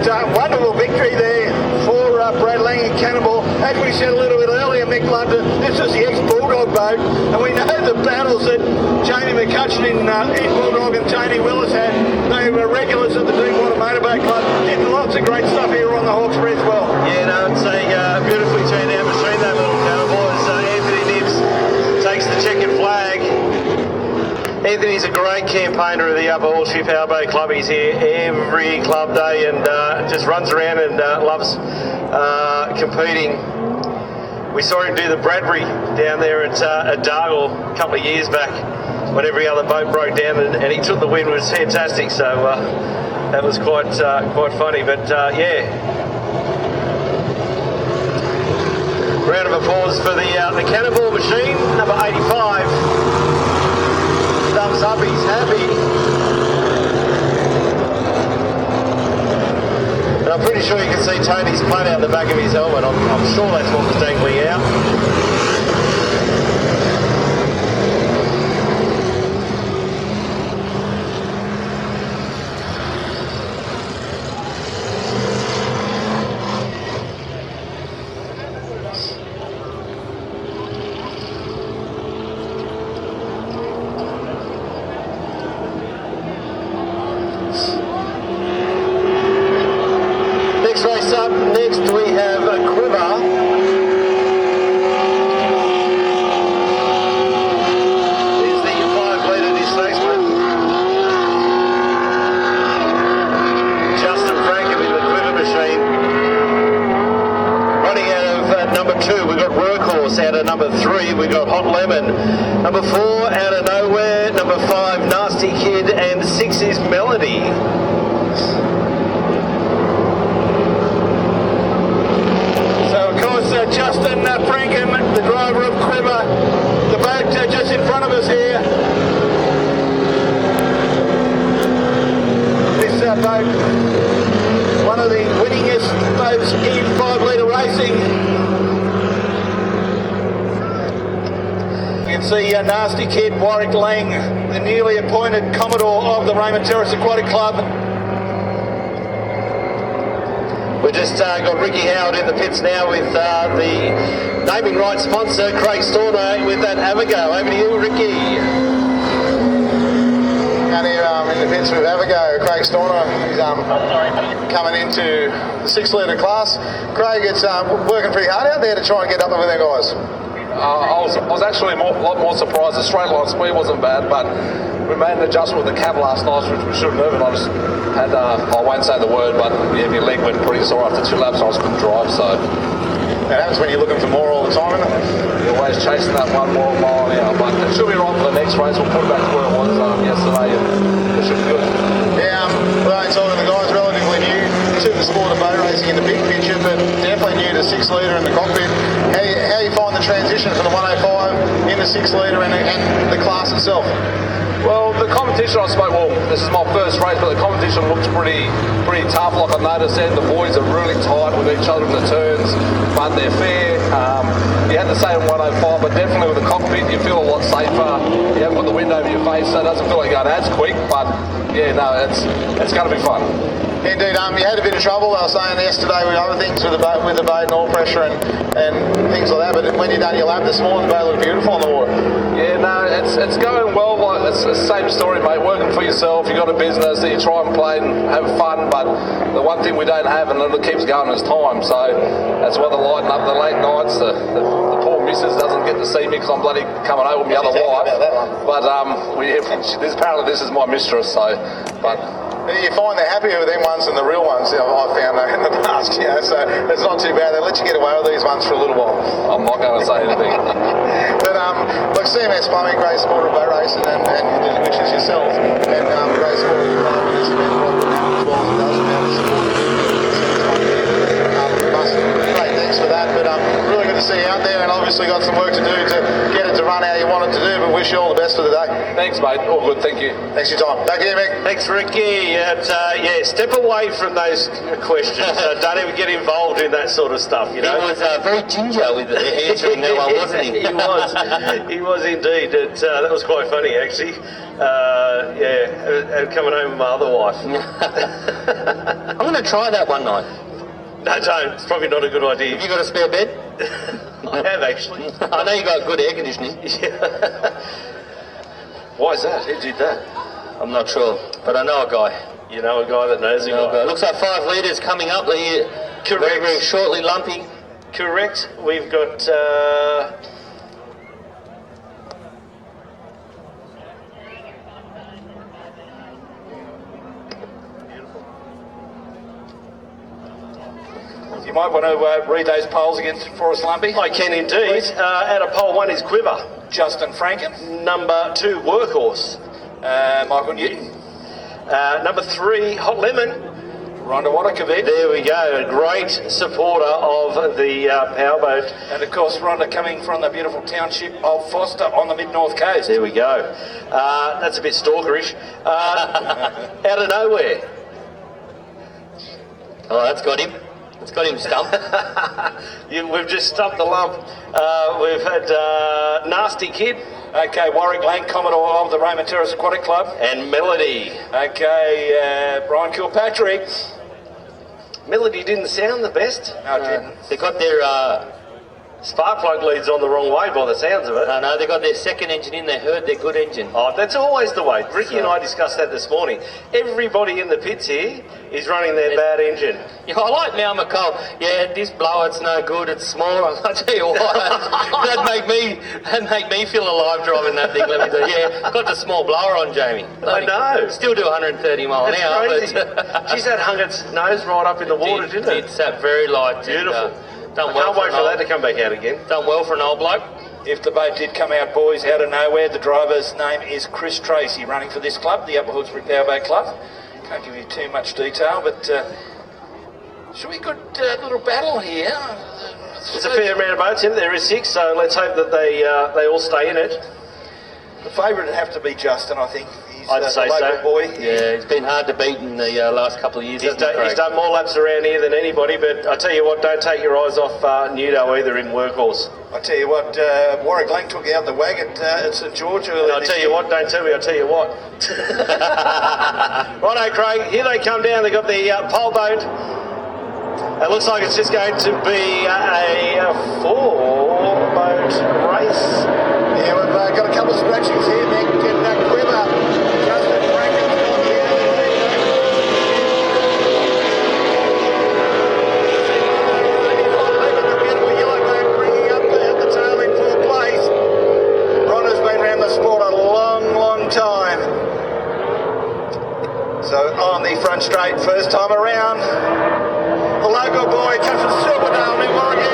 Speaker 6: That wonderful victory there for Brad Lang and Cannibal. As we said a little bit earlier, Mick London, this is the ex-Bulldog boat, and we know the battles that Jamie McCutcheon in ex-Bulldog and Tony Willis had. They were regulars at the Deepwater Motorboat Club, getting lots of great stuff here on the Hawkesbury as well.
Speaker 3: Yeah, no, it's a beautifully turned out machine, that little Cannibal, as Anthony Nibbs takes the checkered flag. Anthony's a great campaigner of the Upper Hawkesbury Powerboat Club. He's here every club day and just runs around and loves competing. We saw him do the Bradbury down there at Dargle a couple of years back when every other boat broke down and he took the win. It was fantastic, so that was quite funny, but yeah. Round of applause for the Cannibal machine, number 85. Thumbs up, he's happy. And I'm pretty sure you can see Tony's plate out the back of his helmet. I'm sure that's what was dangling out. Next race up, next we have a Quiver. Here's the 5-litre displacement. Justin Frankham in the Quiver machine. Running out of number 2, we've got Workhorse. Out of number 3, we've got Hot Lemon. Number 4, Out of Nowhere. Number 5, Nasty Kid. And 6 is Melody.
Speaker 6: Justin Frankham, the driver of Quiver, the boat just in front of us here. This boat, one of the winningest boats in 5-litre racing. You can see Nasty Kid, Warwick Lang, the newly appointed Commodore of the Raymond Terrace Aquatic Club. We've just got Ricky Howard in the pits now with the naming rights sponsor, Craig Storner, with that Avago. Over to you, Ricky.
Speaker 4: Down here in the pits with Avago, Craig Storner. He's coming into the 6-litre class. Craig, it's working pretty hard out there to try and get up with their guys.
Speaker 13: I was actually a lot more surprised. The straight line speed wasn't bad, but we made an adjustment with the cab last night, which we shouldn't have, and I just had, I won't say the word, but yeah, my leg went pretty sore after 2 laps, so I just couldn't drive, so.
Speaker 4: That happens when you're looking for more all the time, isn't it?
Speaker 13: You're always chasing that 1 more mile an hour, but it should be right for the next race. We'll put it back to where it was yesterday, and it should be good.
Speaker 4: Yeah, well, it's all the guys relatively new to the sport of boat racing in the big picture, but definitely new to 6-litre in the cockpit. How you find the transition from the 105 into 6-litre and the class itself?
Speaker 13: Well, the competition, I suppose, well, this is my first race, but the competition looks pretty tough. Like I noticed then, the boys are really tight with each other in the turns, but they're fair. You had the same 105, but definitely with the cockpit, you feel a lot safer. You haven't got the wind over your face, so it doesn't feel like you're going as quick, but yeah, no, it's going to be fun.
Speaker 4: Indeed, you had a bit of trouble. I was saying yesterday with other things with the boat and oil pressure and things like that. But when you done your lap this morning, the boat looked beautiful on the water.
Speaker 13: Yeah, no, it's going well. Like, it's the same story, mate. Working for yourself, you got a business that you try and play and have fun. But the one thing we don't have, and it keeps going, is time. So that's why they're lighting up the late nights. The poor missus doesn't get to see me because I'm bloody coming home with my other wife. But apparently this is my mistress. So, but.
Speaker 4: You find they're happier with them ones than the real ones, I've found in the past, so it's not too bad. They let you get away with these ones for a little while.
Speaker 13: I'm not going to say anything.
Speaker 4: But look, CMS Plumbing, great supporter of boat racing, and which is yourself, and great supporter of this event as well as it does about the support. Great, thanks for that. But really good to see you out there, and obviously got some work to do to get it to run how you want it to do. But wish you all the best for the day.
Speaker 13: Thanks, mate. All good. Thank you.
Speaker 4: Thanks for your time. Back to you, Mick.
Speaker 3: Thanks, Ricky. Step away from those questions. Don't even get involved in that sort of stuff, you know.
Speaker 11: He was very ginger with answering that one, wasn't he?
Speaker 3: He was indeed. That was quite funny, actually. And coming home with my other wife.
Speaker 11: I'm going to try that one night.
Speaker 3: No, don't. It's probably not a good idea.
Speaker 11: Have you got a spare bed?
Speaker 3: I have, actually.
Speaker 11: I know you got good air conditioning.
Speaker 3: Yeah. Why is that? Who did that?
Speaker 11: I'm not sure, but I know a guy.
Speaker 3: You know a guy that knows a guy.
Speaker 11: Looks like 5 litres coming up here.
Speaker 3: Correct.
Speaker 11: Very, very shortly, Lumpy.
Speaker 3: Correct. We've got...
Speaker 6: You might want to read those polls again for us, Lumpy.
Speaker 3: I can indeed. Out of poll 1 is Quiver.
Speaker 6: Justin Franken.
Speaker 3: Number 2, Workhorse.
Speaker 6: Michael Newton.
Speaker 3: Number 3, Hot Lemon.
Speaker 6: Rhonda Wattakovich.
Speaker 3: There we go. A great supporter of the powerboat.
Speaker 6: And of course, Rhonda coming from the beautiful township of Foster on the mid-north coast.
Speaker 3: There we go. That's a bit stalkerish. Out of nowhere.
Speaker 11: Oh, that's got him. It's got him stumped.
Speaker 3: We've just stumped the lump. We've had Nasty Kid.
Speaker 6: Okay, Warwick Lane, Commodore of the Raymond Terrace Aquatic Club.
Speaker 3: And Melody.
Speaker 6: Okay, Brian Kilpatrick.
Speaker 3: Melody didn't sound the best.
Speaker 6: No, it didn't.
Speaker 11: They got their...
Speaker 3: spark plug leads on the wrong way by the sounds of it.
Speaker 11: No, they got their second engine in. They heard their good engine.
Speaker 3: Oh, that's always the way. Ricky and I discussed that this morning. Everybody in the pits here is running their bad engine.
Speaker 11: Yeah, I like Mal McCall. Yeah, this blower, it's no good. It's small. I tell you what, that'd make me feel alive driving that thing. Let me tell you. Yeah, got the small blower on, Jamie.
Speaker 3: I know.
Speaker 11: Still do 130 mile an hour.
Speaker 3: Crazy. Geez, that hung its nose right up in the water, didn't it?
Speaker 11: It sat very light.
Speaker 3: Beautiful.
Speaker 11: Done
Speaker 3: I can't wait for that to come back out again.
Speaker 11: Done well for an old bloke.
Speaker 6: If the boat did come out, boys, out of nowhere, the driver's name is Chris Tracy, running for this club, the Upper Hawkesbury Powerboat Club. Can't give you too much detail, but should we good little battle here?
Speaker 3: There's a fair amount of boats in there. Is 6, so let's hope that they all stay in it.
Speaker 6: The favourite would have to be Justin, I think.
Speaker 3: I'd say so.
Speaker 6: Boy.
Speaker 11: Yeah, he's been hard to beat in the last couple of years.
Speaker 3: He's done more laps around here than anybody, but I tell you what, don't take your eyes off Nudo either in Workhorse.
Speaker 6: I tell you what, Warwick Lang took out the wag at St George earlier.
Speaker 3: I'll tell you what, don't tell me, I'll tell you what. Righto, Craig, here they come down. They've got the pole boat. It looks like it's just going to be a 4-boat race.
Speaker 4: Yeah, we've got a couple of scratchings here, Nick. Getting that Quiver. Justin Franken's on the beautiful yellow boat bringing up at the tail in 4th place. Ronna's been around the sport a long, long time. So on the front straight, first time around. The local boy comes from Silverdale, New Warwick,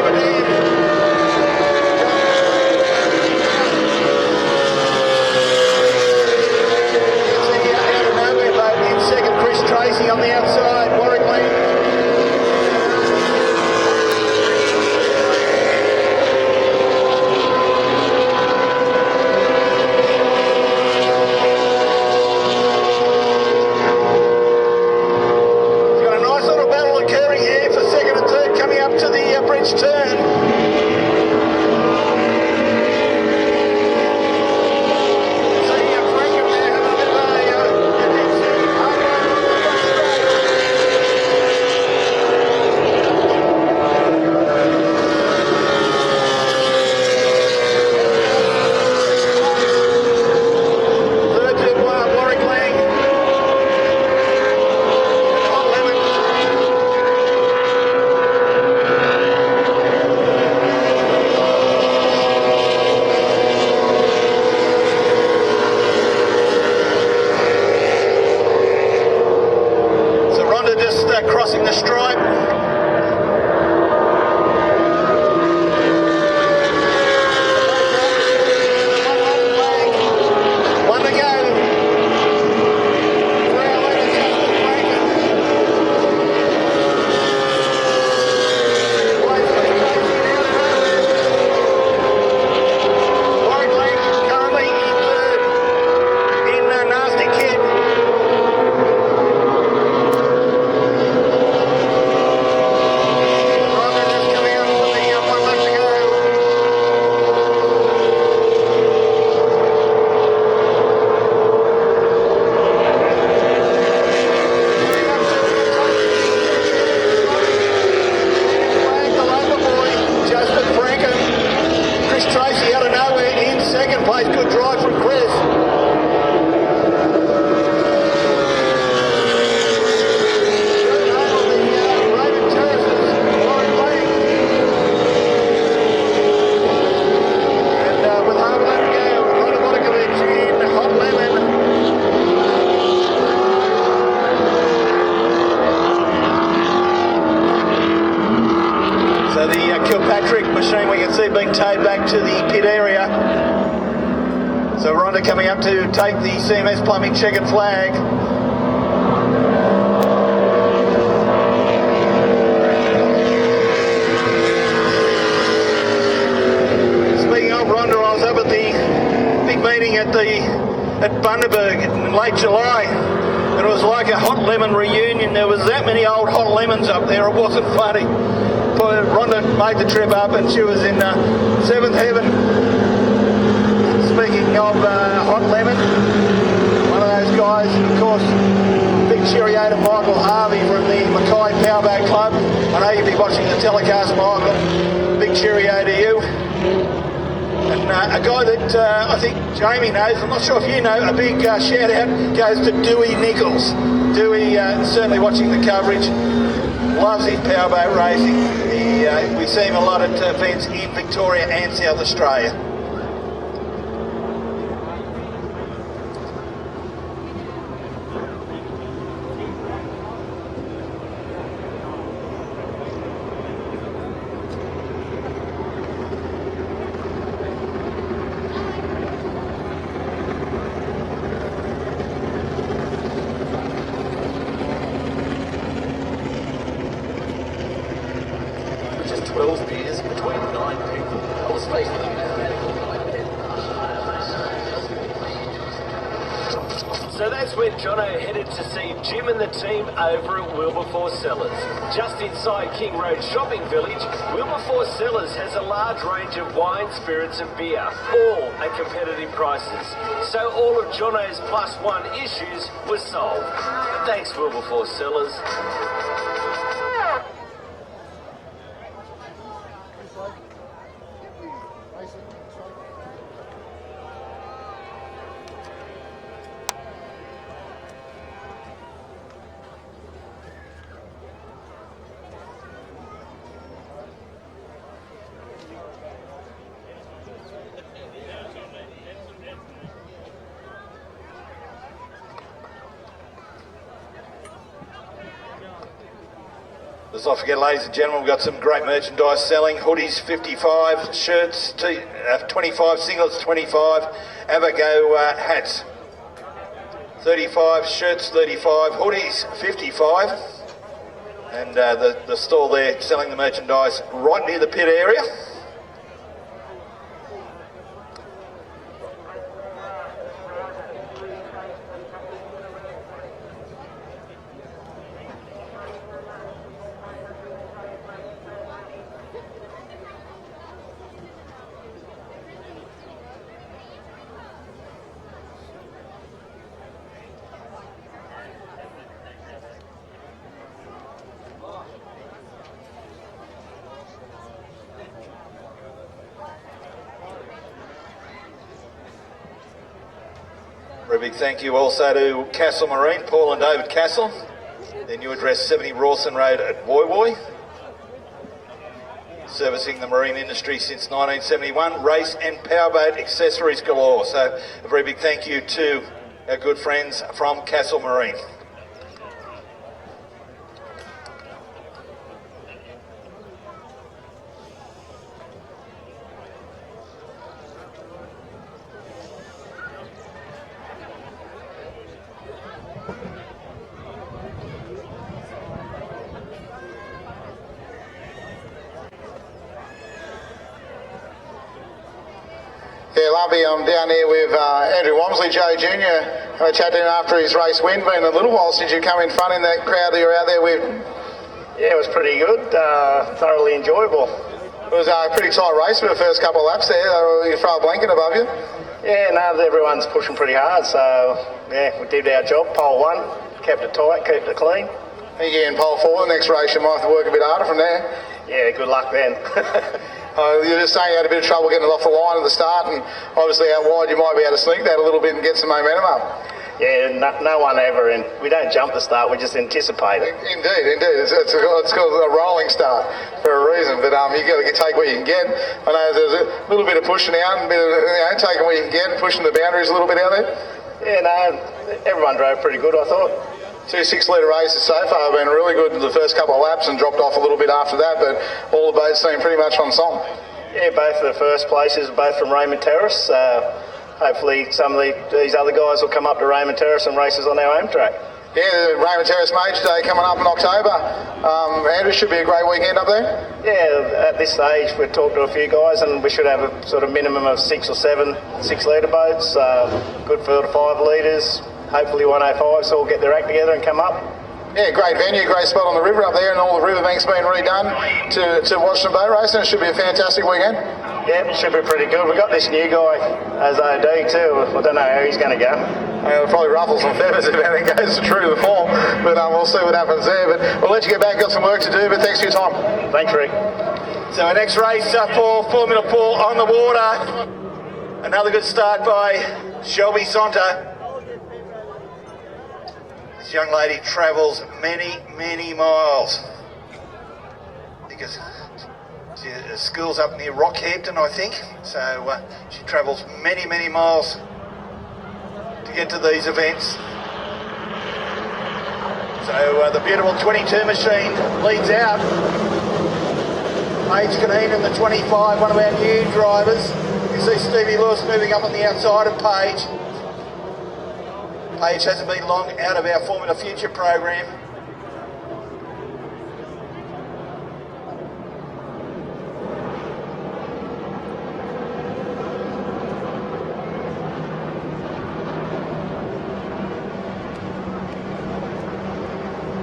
Speaker 6: Chris Tracy out of nowhere in second place. Good drive from Chris. So the Kilpatrick machine we can see being towed back to the pit area. So Rhonda coming up to take the CMS Plumbing checkered flag. Speaking of Rhonda, I was up at the big meeting at Bundaberg in late July. And it was like a hot lemon reunion. There was that many old hot lemons up there. It wasn't funny. Rhonda made the trip up and she was in seventh heaven. Speaking of hot lemon, one of those guys, of course, big cheerio to Michael Harvey from the Mackay Powerboat Club. I know you'll be watching the telecast, Michael. Big cheerio to you. And a guy that I think Jamie knows, I'm not sure if you know, a big shout out goes to Dewey Nichols. Dewey certainly watching the coverage. Loves his powerboat racing. We see him a lot at events in Victoria and South Australia.
Speaker 14: Just 12 beers between 9 people. I was faced with a mathematical nightmare.
Speaker 7: So that's where Jono headed to see Jim and the team over at Wilberforce Cellars. Just inside King Road Shopping Village, Wilberforce Cellars has a large range of wine, spirits and beer, all at competitive prices. So all of Jono's +1 issues were solved. Thanks Wilberforce Cellars.
Speaker 6: Let's not forget, ladies and gentlemen, we've got some great merchandise selling. Hoodies 55, shirts 25, singlets 25, Avogo hats 35, shirts 35, hoodies 55. And the stall there selling the merchandise right near the pit area. Very big thank you also to Castle Marine, Paul and David Castle. Their new address, 70 Rawson Road at Woy Woy. Servicing the marine industry since 1971, race and powerboat accessories galore. So a very big thank you to our good friends from Castle Marine.
Speaker 4: Yeah, Lumpy, I'm down here with Andrew Wamsley, Joe Jr. I chatted to him after his race win. Been a little while since you come in front in that crowd that you're out there with.
Speaker 15: Yeah, it was pretty good, thoroughly enjoyable.
Speaker 4: It was a pretty tight race for the first couple of laps there. You throw a blanket above you.
Speaker 15: Yeah, no, everyone's pushing pretty hard, so yeah, we did our job. Pole 1, kept it tight, kept it clean.
Speaker 4: You get in pole 4 the next race, you might have to work a bit harder from there.
Speaker 15: Yeah, good luck then.
Speaker 4: You're just saying you had a bit of trouble getting it off the line at the start, and obviously out wide you might be able to sneak that a little bit and get some momentum up.
Speaker 15: Yeah, no one ever, and we don't jump the start, we just anticipate it.
Speaker 4: Indeed. It's called a rolling start for a reason, but you've got to take what you can get. I know there's a little bit of pushing out and a bit of taking what you can get and pushing the boundaries a little bit out there.
Speaker 15: Yeah, no, everyone drove pretty good, I thought.
Speaker 4: 2 6-litre races so far have been really good in the first couple of laps and dropped off a little bit after that, but all the boats seem pretty much on song.
Speaker 15: Yeah, both of the first places, both from Raymond Terrace. Hopefully some of these other guys will come up to Raymond Terrace and races on our home track.
Speaker 4: Yeah, the Raymond Terrace Major Day coming up in October. Andrew, should be a great weekend up there.
Speaker 15: Yeah, at this stage we've talked to a few guys and we should have a sort of minimum of 6 or 7 6-litre boats, good for 5 litres. Hopefully 105s all get their act together and come up.
Speaker 4: Yeah, great venue, great spot on the river up there, and all the riverbanks being redone to watch some boat racing. It should be a fantastic weekend.
Speaker 15: Yeah, it should be pretty good. We've got this new guy as OD too. I don't know how he's going to go.
Speaker 4: It'll probably ruffle some feathers if anything goes true to the form, but we'll see what happens there. But we'll let you get back, got some work to do, but thanks for your time.
Speaker 15: Thanks, Rick.
Speaker 6: So our next race for Formula Pool on the water. Another good start by Shelby Sonta. This young lady travels many, many miles because her school's up near Rockhampton, I think. So she travels many, many miles to get to these events. So the beautiful 22 machine leads out. Paige Caneen in the 25, one of our new drivers. You see Stevie Lewis moving up on the outside of Paige. Paige hasn't been long out of our Formula Future program.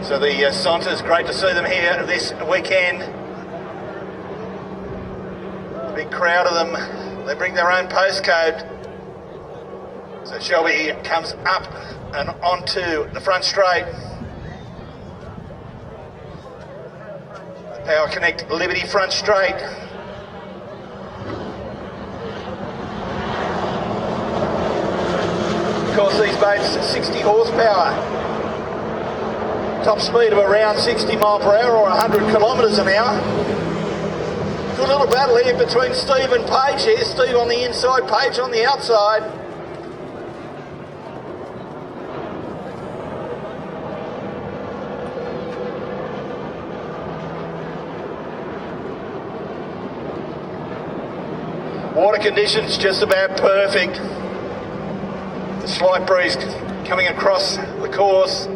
Speaker 6: So the Sontas, great to see them here this weekend. A big crowd of them. They bring their own postcode. So Shelby comes up and onto the front straight. The Power Connect Liberty front straight. Of course, these boats, 60 horsepower. Top speed of around 60 mile per hour or 100 kilometres an hour. Good little battle here between Steve and Paige here. Steve on the inside, Paige on the outside. Water conditions just about perfect. The slight breeze coming across the course,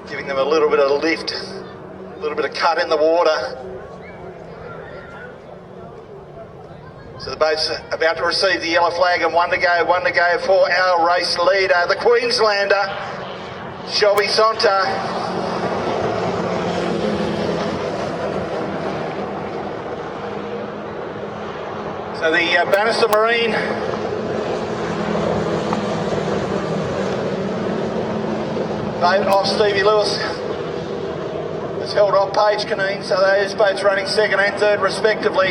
Speaker 6: giving them a little bit of lift, a little bit of cut in the water. So the boat's about to receive the yellow flag and one to go for our race leader, the Queenslander, Shelby Sonta. So the Bannister Marine boat off Stevie Lewis has held off Paige Caneen, so those boats running second and third respectively.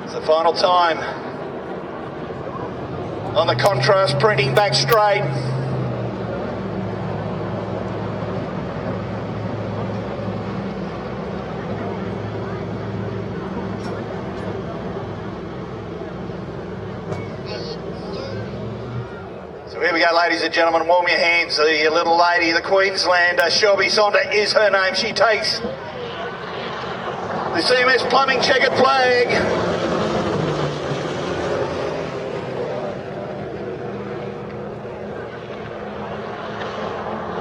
Speaker 6: It's the final time on the contrast printing back straight. Here we go, ladies and gentlemen, warm your hands. The little lady, the Queenslander, Shelby Sonta is her name. She takes the CMS Plumbing checkered flag.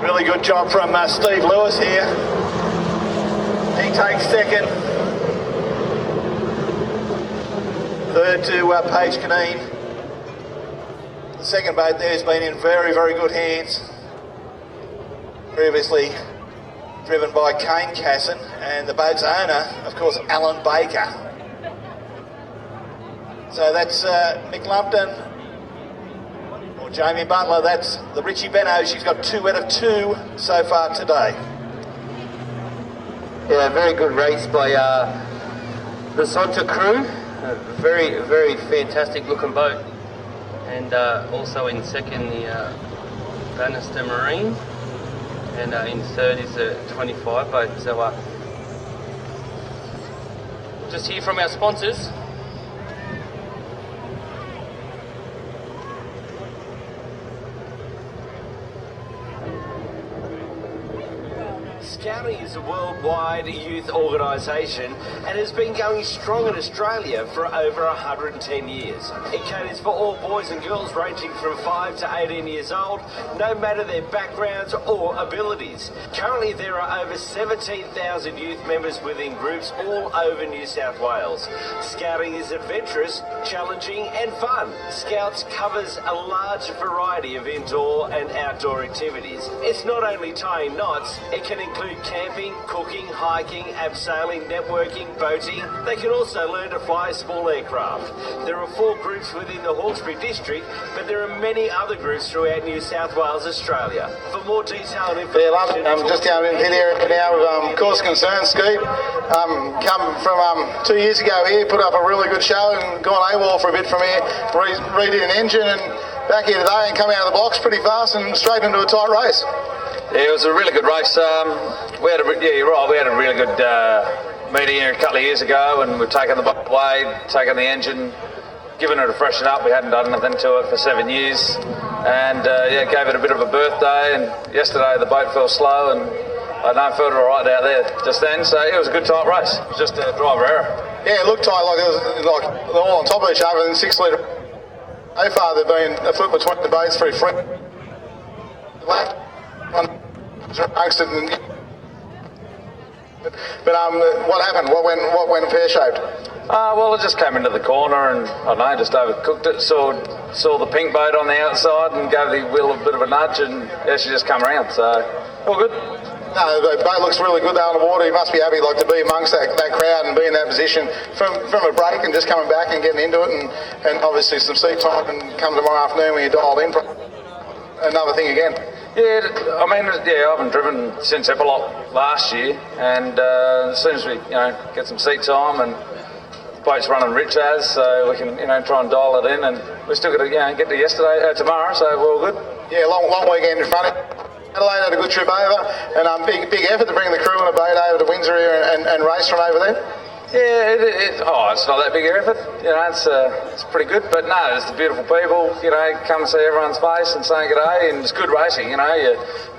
Speaker 6: Really good job from Steve Lewis here. He takes second. Third to Paige Caneen. The second boat there has been in very, very good hands. Previously driven by Kane Casson and the boat's owner, of course, Alan Baker. So that's Mick Lumpton, or Jamie Butler. That's the Richie Benno. She's got 2 out of 2 so far today.
Speaker 11: Yeah, very good race by the Santa crew. Very, very fantastic looking boat. And also in second, the Bannister Marine. And in third is the 25 boat. So just hear from our sponsors.
Speaker 7: Scouting is a worldwide youth organisation and has been going strong in Australia for over 110 years. It caters for all boys and girls ranging from 5 to 18 years old, no matter their backgrounds or abilities. Currently there are over 17,000 youth members within groups all over New South Wales. Scouting is adventurous, challenging and fun. Scouts covers a large variety of indoor and outdoor activities. It's not only tying knots, it can include camping, cooking, hiking, abseiling, networking, boating. They can also learn to fly a small aircraft. There are 4 groups within the Hawkesbury district, but there are many other groups throughout New South Wales, Australia. For more detailed information...
Speaker 4: I'm just down in pit area now with Course Concern Skeet. Come from 2 years ago here, put up a really good show and gone AWOL for a bit from here, redid an engine and back here today and come out of the blocks pretty fast and straight into a tight race.
Speaker 16: Yeah, it was a really good race. You're right, we had a really good meeting here a couple of years ago, and we've taken the boat away, taken the engine, given it a freshen up. We hadn't done anything to it for 7 years, and gave it a bit of a birthday. And yesterday the boat fell slow, and I don't felt all right out there just then. So it was a good tight race. It was just a driver error.
Speaker 4: Yeah, it looked tight, like it was like they're all on top of each other. And 6 litre. So far they've been a foot between the boats, pretty free. But what happened? What went pear-shaped?
Speaker 16: Well, it just came into the corner and, I don't know, just overcooked it. Saw the pink boat on the outside and gave the wheel a bit of a nudge, and she just come around. So, all good.
Speaker 4: No, the boat looks really good down the water. You must be happy to be amongst that crowd and be in that position from a break and just coming back and getting into it, and obviously some seat time, and come tomorrow afternoon when you're dialed in. Another thing again.
Speaker 16: Yeah, I mean, I haven't driven since Epilop last year, and as soon as we, get some seat time, and the boat's running rich as, so we can, try and dial it in, and we still got to, get to tomorrow, so we're all good.
Speaker 4: Yeah, long weekend in front of you. Adelaide had a good trip over, and big effort to bring the crew and a boat over to Windsor here and race from over there.
Speaker 16: Yeah, it's not that big an effort. It's pretty good. But no, it's the beautiful people. Come and see everyone's face and saying g'day, and it's good racing. You're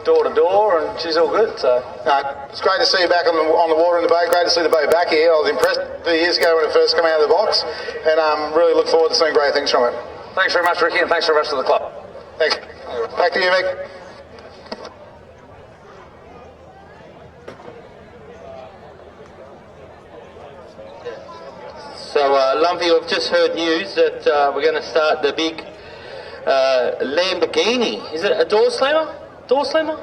Speaker 16: door to door, and she's all good. So
Speaker 4: it's great to see you back on the water in the boat. Great to see the boat back here. I was impressed 2 years ago when it first came out of the box, and really look forward to seeing great things from it.
Speaker 16: Thanks very much, Ricky, and thanks very much to the club.
Speaker 4: Thanks. Back to you, Mick.
Speaker 11: So, Lumpy, I've just heard news that we're going to start the big Lamborghini. Is it a door slammer? Door slammer?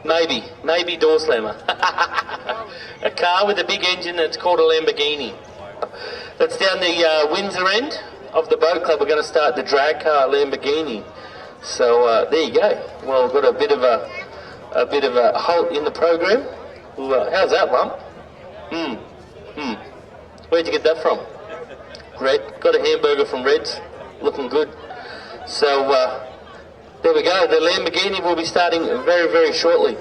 Speaker 11: Maybe door slammer. A car with a big engine that's called a Lamborghini. That's down the Windsor end of the boat club. We're going to start the drag car Lamborghini. So there you go. Well, we've got a bit of a halt in the program. How's that, Lump? Where'd you get that from? Red. Got a hamburger from Red's. Looking good. So, there we go. The Lamborghini will be starting very, very shortly.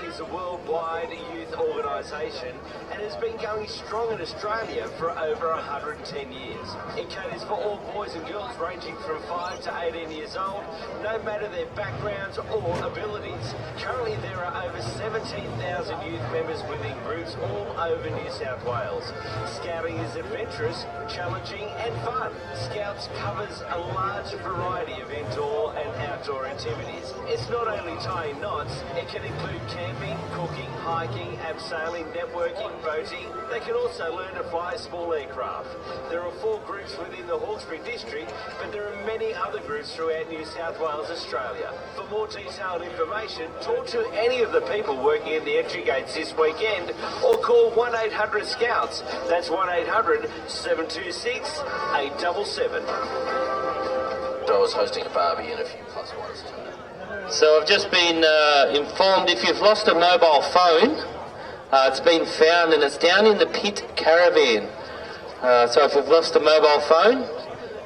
Speaker 7: Is a worldwide youth organisation and has been going strong in Australia for over 110 years. It caters for all boys and girls ranging from 5 to 18 years old, no matter their backgrounds or abilities. Currently there are over 17,000 youth members within groups all over New South Wales. Scouting is adventurous, challenging and fun. Scouts covers a large variety of indoor and outdoor activities. It's not only tying knots, it can include camping, cooking, hiking, abseiling, networking, boating. They can also learn to fly a small aircraft. There are 4 groups within the Hawkesbury district, but there are many other groups throughout New South Wales, Australia. For more detailed information, talk to any of the people working in the entry gates this weekend or call 1-800-SCOUTS. That's 1-800-726-877.
Speaker 14: I was stores hosting a barbie and a few plus ones too.
Speaker 5: So I've just been informed if you've lost a mobile phone, it's been found and it's down in the pit caravan. So if you've lost a mobile phone,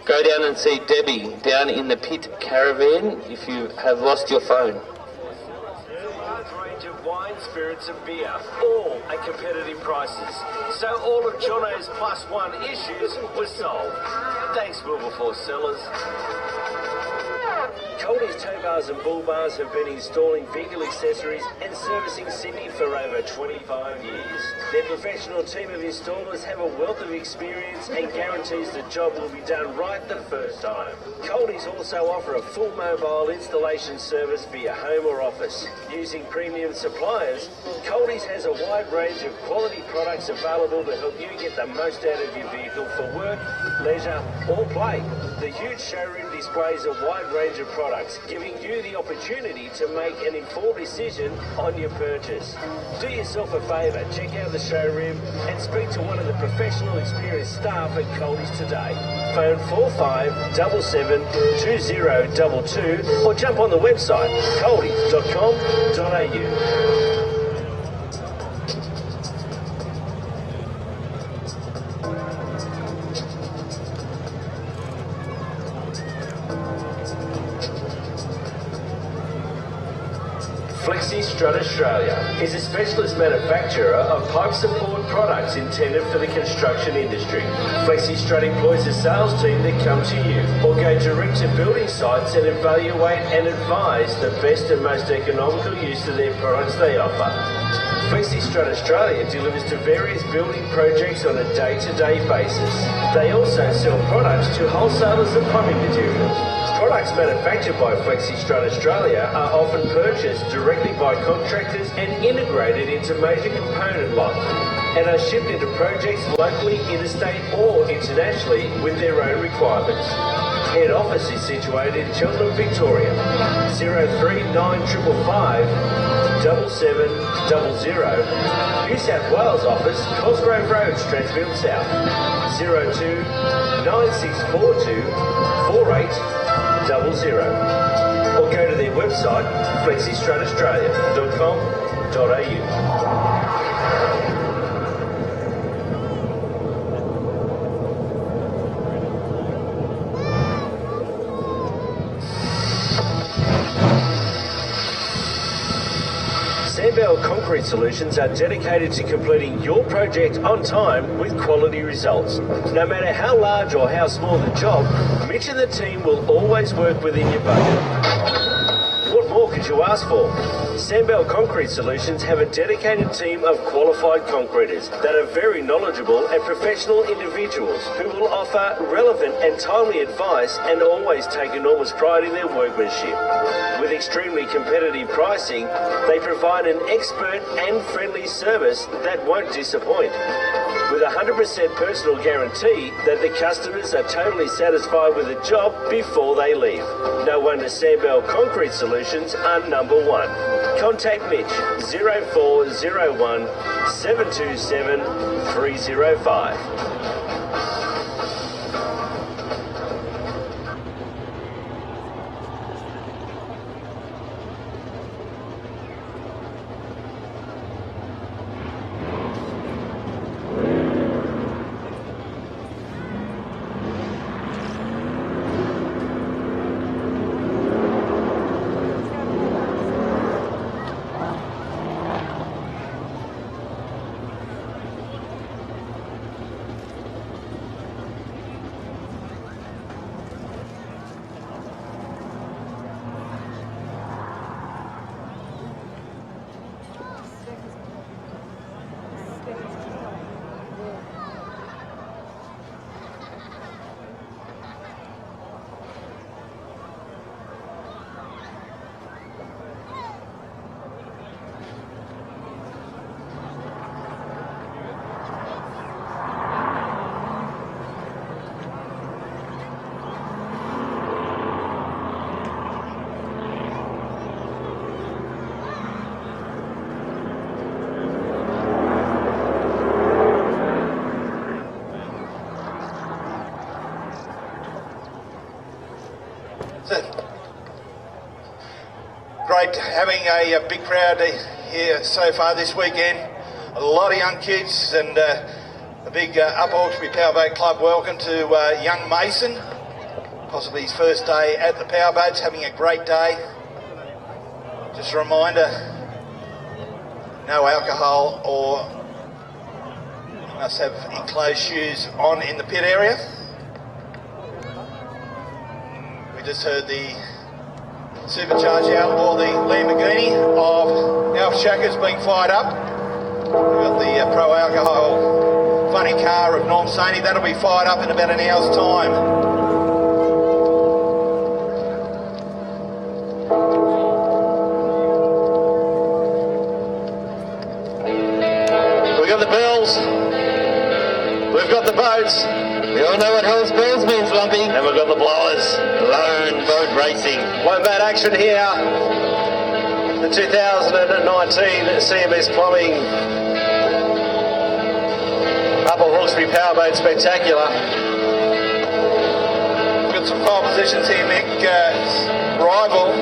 Speaker 5: go down and see Debbie down in the pit caravan if you have lost your phone.
Speaker 7: Range of wine, spirits and beer, all at competitive prices. So all of Jono's plus one issues were solved. Thanks Wilberforce sellers. Coldie's Tow Bars and Bull Bars have been installing vehicle accessories and servicing Sydney for over 25 years. Their professional team of installers have a wealth of experience and guarantees the job will be done right the first time. Coldie's also offer a full mobile installation service for your home or office. Using premium suppliers, Coldie's has a wide range of quality products available to help you get the most out of your vehicle for work, leisure or play. The huge showroom displays a wide range of products, giving you the opportunity to make an informed decision on your purchase. Do yourself a favour, check out the showroom and speak to one of the professional experienced staff at Coldie's today. Phone 4577 2022 or jump on the website coldies.com.au. Flexi Strut Australia is a specialist manufacturer of pipe support products intended for the construction industry. Flexi Strut employs a sales team that come to you or go direct to building sites and evaluate and advise the best and most economical use of their products they offer. Flexi Strut Australia delivers to various building projects on a day-to-day basis. They also sell products to wholesalers of plumbing materials. Products manufactured by Flexi Strut Australia are often purchased directly by contractors and integrated into major component lots and are shipped into projects locally, interstate or internationally with their own requirements. Head office is situated in Cheltenham, Victoria. 039555 7700. New South Wales office, Cosgrove Road, Strathfield South. 02 9642 4800. Or go to their website flexistrutaustralia.com.au. Sandbell Concrete Solutions are dedicated to completing your project on time with quality results. No matter how large or how small the job, Mitch and the team will always work within your budget. What more could you ask for? Sandbell Concrete Solutions have a dedicated team of qualified concreters that are very knowledgeable and professional individuals who will offer relevant and timely advice and always take enormous pride in their workmanship. With extremely competitive pricing, they provide an expert and friendly service that won't disappoint. With a 100% personal guarantee that the customers are totally satisfied with the job before they leave. No wonder Sandbell Concrete Solutions are number one. Contact Mitch 0401 727 305.
Speaker 6: So, great having a big crowd here so far this weekend. A lot of young kids and a big Upper Hawkesbury Powerboat Club welcome to young Mason. Possibly his first day at the powerboats, having a great day. Just a reminder, no alcohol or you must have enclosed shoes on in the pit area. We just heard the supercharged outlaw, the Lee McGeeney of Alf Shackers being fired up. We've got the pro alcohol funny car of Norm Saney. That'll be fired up in about an hour's time.
Speaker 11: We've got the bells. We've got the boats. We all know what Hell's Bells means, Lumpy. And we've got the blowers. Lone boat racing. Wombat action here. The 2019 CMS Plumbing Upper Hawkesbury Powerboat Spectacular.
Speaker 6: We've got some pole positions here, Mick. Rival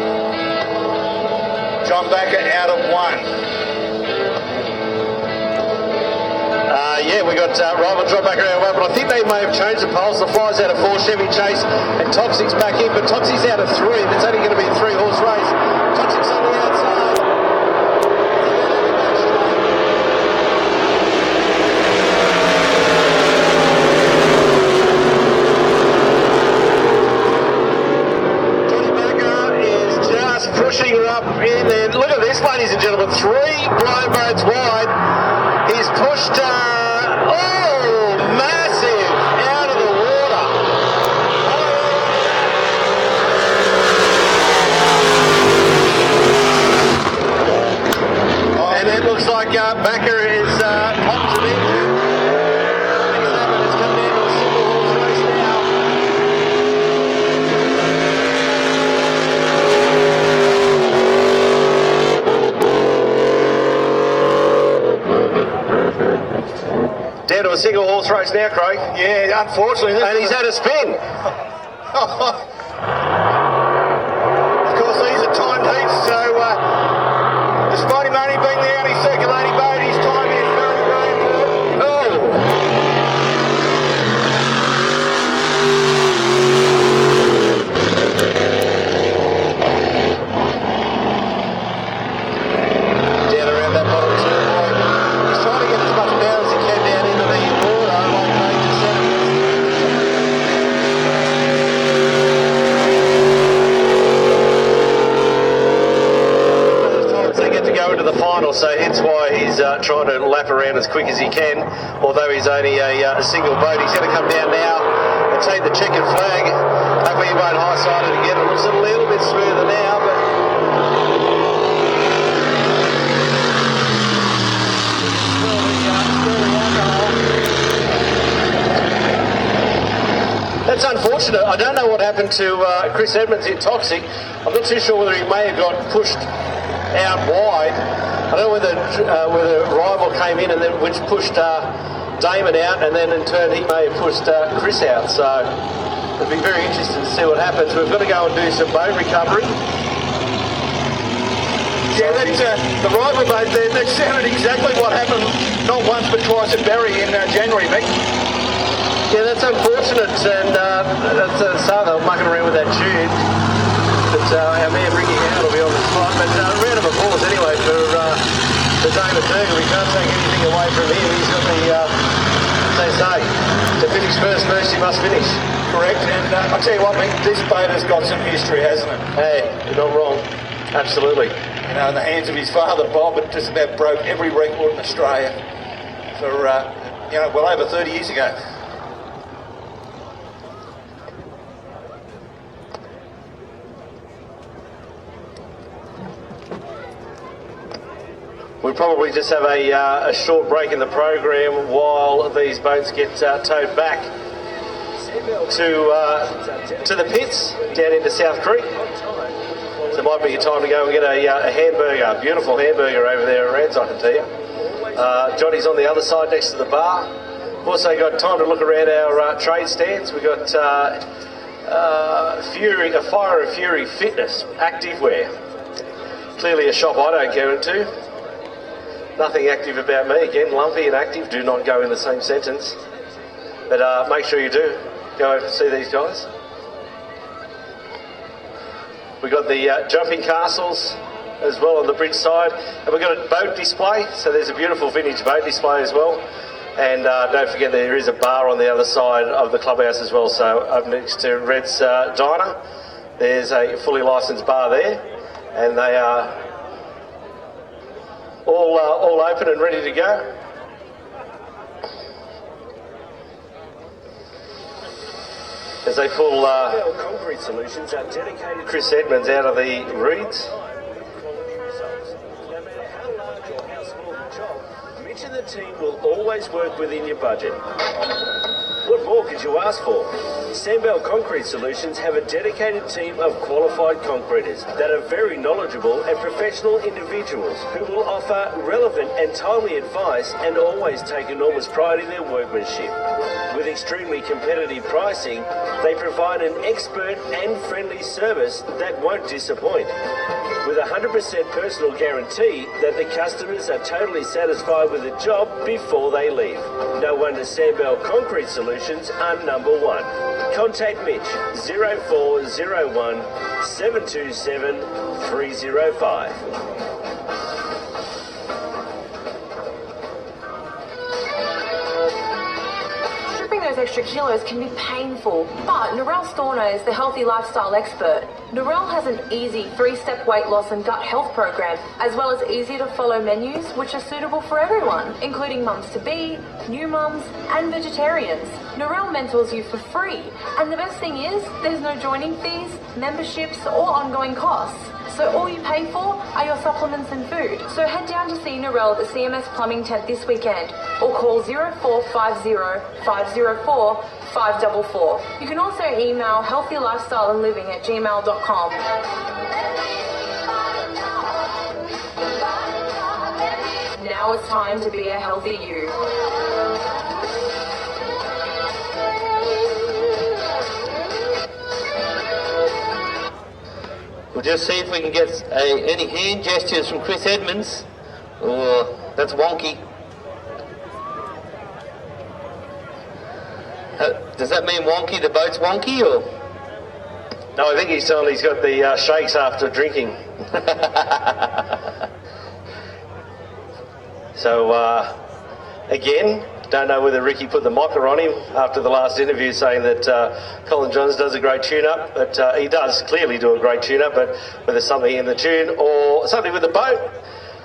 Speaker 6: John Backer out of 1.
Speaker 11: Yeah, we got rival John Backer out of 1, but I think they may have changed the poles. The Fly's out of 4, Chevy Chase, and Toxic's back in, but Toxic's out of 3. It's only going to be a 3-horse race. Toxic's on the outside. Johnny Backer is just pushing her up in there. Look at this, ladies and gentlemen, 3 blown boats wide. He's pushed massive out of the water. And it looks like Backer is popped to it. Next up, and it's come down to a single horse race now. Down to a single horse race now, Craig.
Speaker 6: Yeah, unfortunately.
Speaker 11: And he's had a spin.
Speaker 6: Of course, these are timed heats, so despite him only being the only circulating boat, his time is very, very important. Down around that bottom turn point. He's trying to get as much power as he can down into the water, like Craig just said. They get to go into the final, so hence why he's trying to lap around as quick as he can. Although he's only a single boat, he's going to come down now and take the checkered flag. Hopefully he won't high-side it again. It looks a little bit smoother now, but that's unfortunate. I don't know what happened to Chris Edmonds in Toxic. I'm not too sure whether he may have got pushed out wide. I don't know whether Rival came in and then which pushed Damon out, and then in turn he may have pushed Chris out. So it'll be very interesting to see what happens. We've got to go and do some boat recovery. Yeah, the Rival boat there, that sounded exactly what happened not once but twice at Berry in January, Mick.
Speaker 11: Yeah, that's unfortunate, and that's they're mucking around with that tube. But our man Ricky Howard will be on the spot. But a round of applause anyway for David Durgan. We can't take anything away from him. He's got the, as they say, to finish first he must finish.
Speaker 6: Correct, and I'll tell you what, Mick, this boat has got some history, hasn't it?
Speaker 11: Hey, you're not wrong. Absolutely.
Speaker 6: You know, in the hands of his father, Bob, it just about broke every record in Australia for, well over 30 years ago.
Speaker 11: We'll probably just have a short break in the program while these boats get towed back to the pits down into South Creek. So it might be your time to go and get a hamburger, a beautiful hamburger over there at Reds, I can tell you. Johnny's on the other side next to the bar. We've also got time to look around our trade stands. We've got
Speaker 3: A Fire and Fury Fitness activewear. Clearly a shop I don't go into. Nothing active about me. Again, lumpy and active do not go in the same sentence. But make sure you do go over to see these guys. We've got the jumping castles as well on the bridge side. And we've got a boat display. So there's a beautiful vintage boat display as well. And don't forget there is a bar on the other side of the clubhouse as well. So up next to Red's Diner, there's a fully licensed bar there. And they are all open and ready to go. As they pull
Speaker 7: Concrete Solutions are dedicated
Speaker 3: Chris Edmonds out of the reeds.
Speaker 7: No matter how large or how small the job, Mitch and the team will always work within your budget. What more could you ask for? Sandbell Concrete Solutions have a dedicated team of qualified concreters that are very knowledgeable and professional individuals who will offer relevant and timely advice and always take enormous pride in their workmanship. With extremely competitive pricing, they provide an expert and friendly service that won't disappoint. With a 100% personal guarantee that the customers are totally satisfied with the job before they leave. No wonder Sandbell Concrete Solutions are number one. Contact Mitch 0401 727 305.
Speaker 9: Those extra kilos can be painful, but Narelle Storno is the healthy lifestyle expert. Narelle has an easy 3-step weight loss and gut health program, as well as easy to follow menus which are suitable for everyone, including mums-to-be, new mums, and vegetarians. Narelle mentors you for free, and the best thing is, there's no joining fees, memberships, or ongoing costs. So all you pay for are your supplements and food. So head down to see Narelle at the CMS Plumbing Tent this weekend, or call 0450 504 544. You can also email healthylifestyleandliving@gmail.com. Now it's time to be a healthy you.
Speaker 11: We'll just see if we can get any hand gestures from Chris Edmonds. Oh, that's wonky. Does that mean wonky? The boat's wonky, or?
Speaker 3: No, I think he's telling he's got the shakes after drinking. So, again, don't know whether Ricky put the mocker on him after the last interview saying that Colin Johns does a great tune-up, but he does clearly do a great tune-up, but whether something in the tune or something with the boat.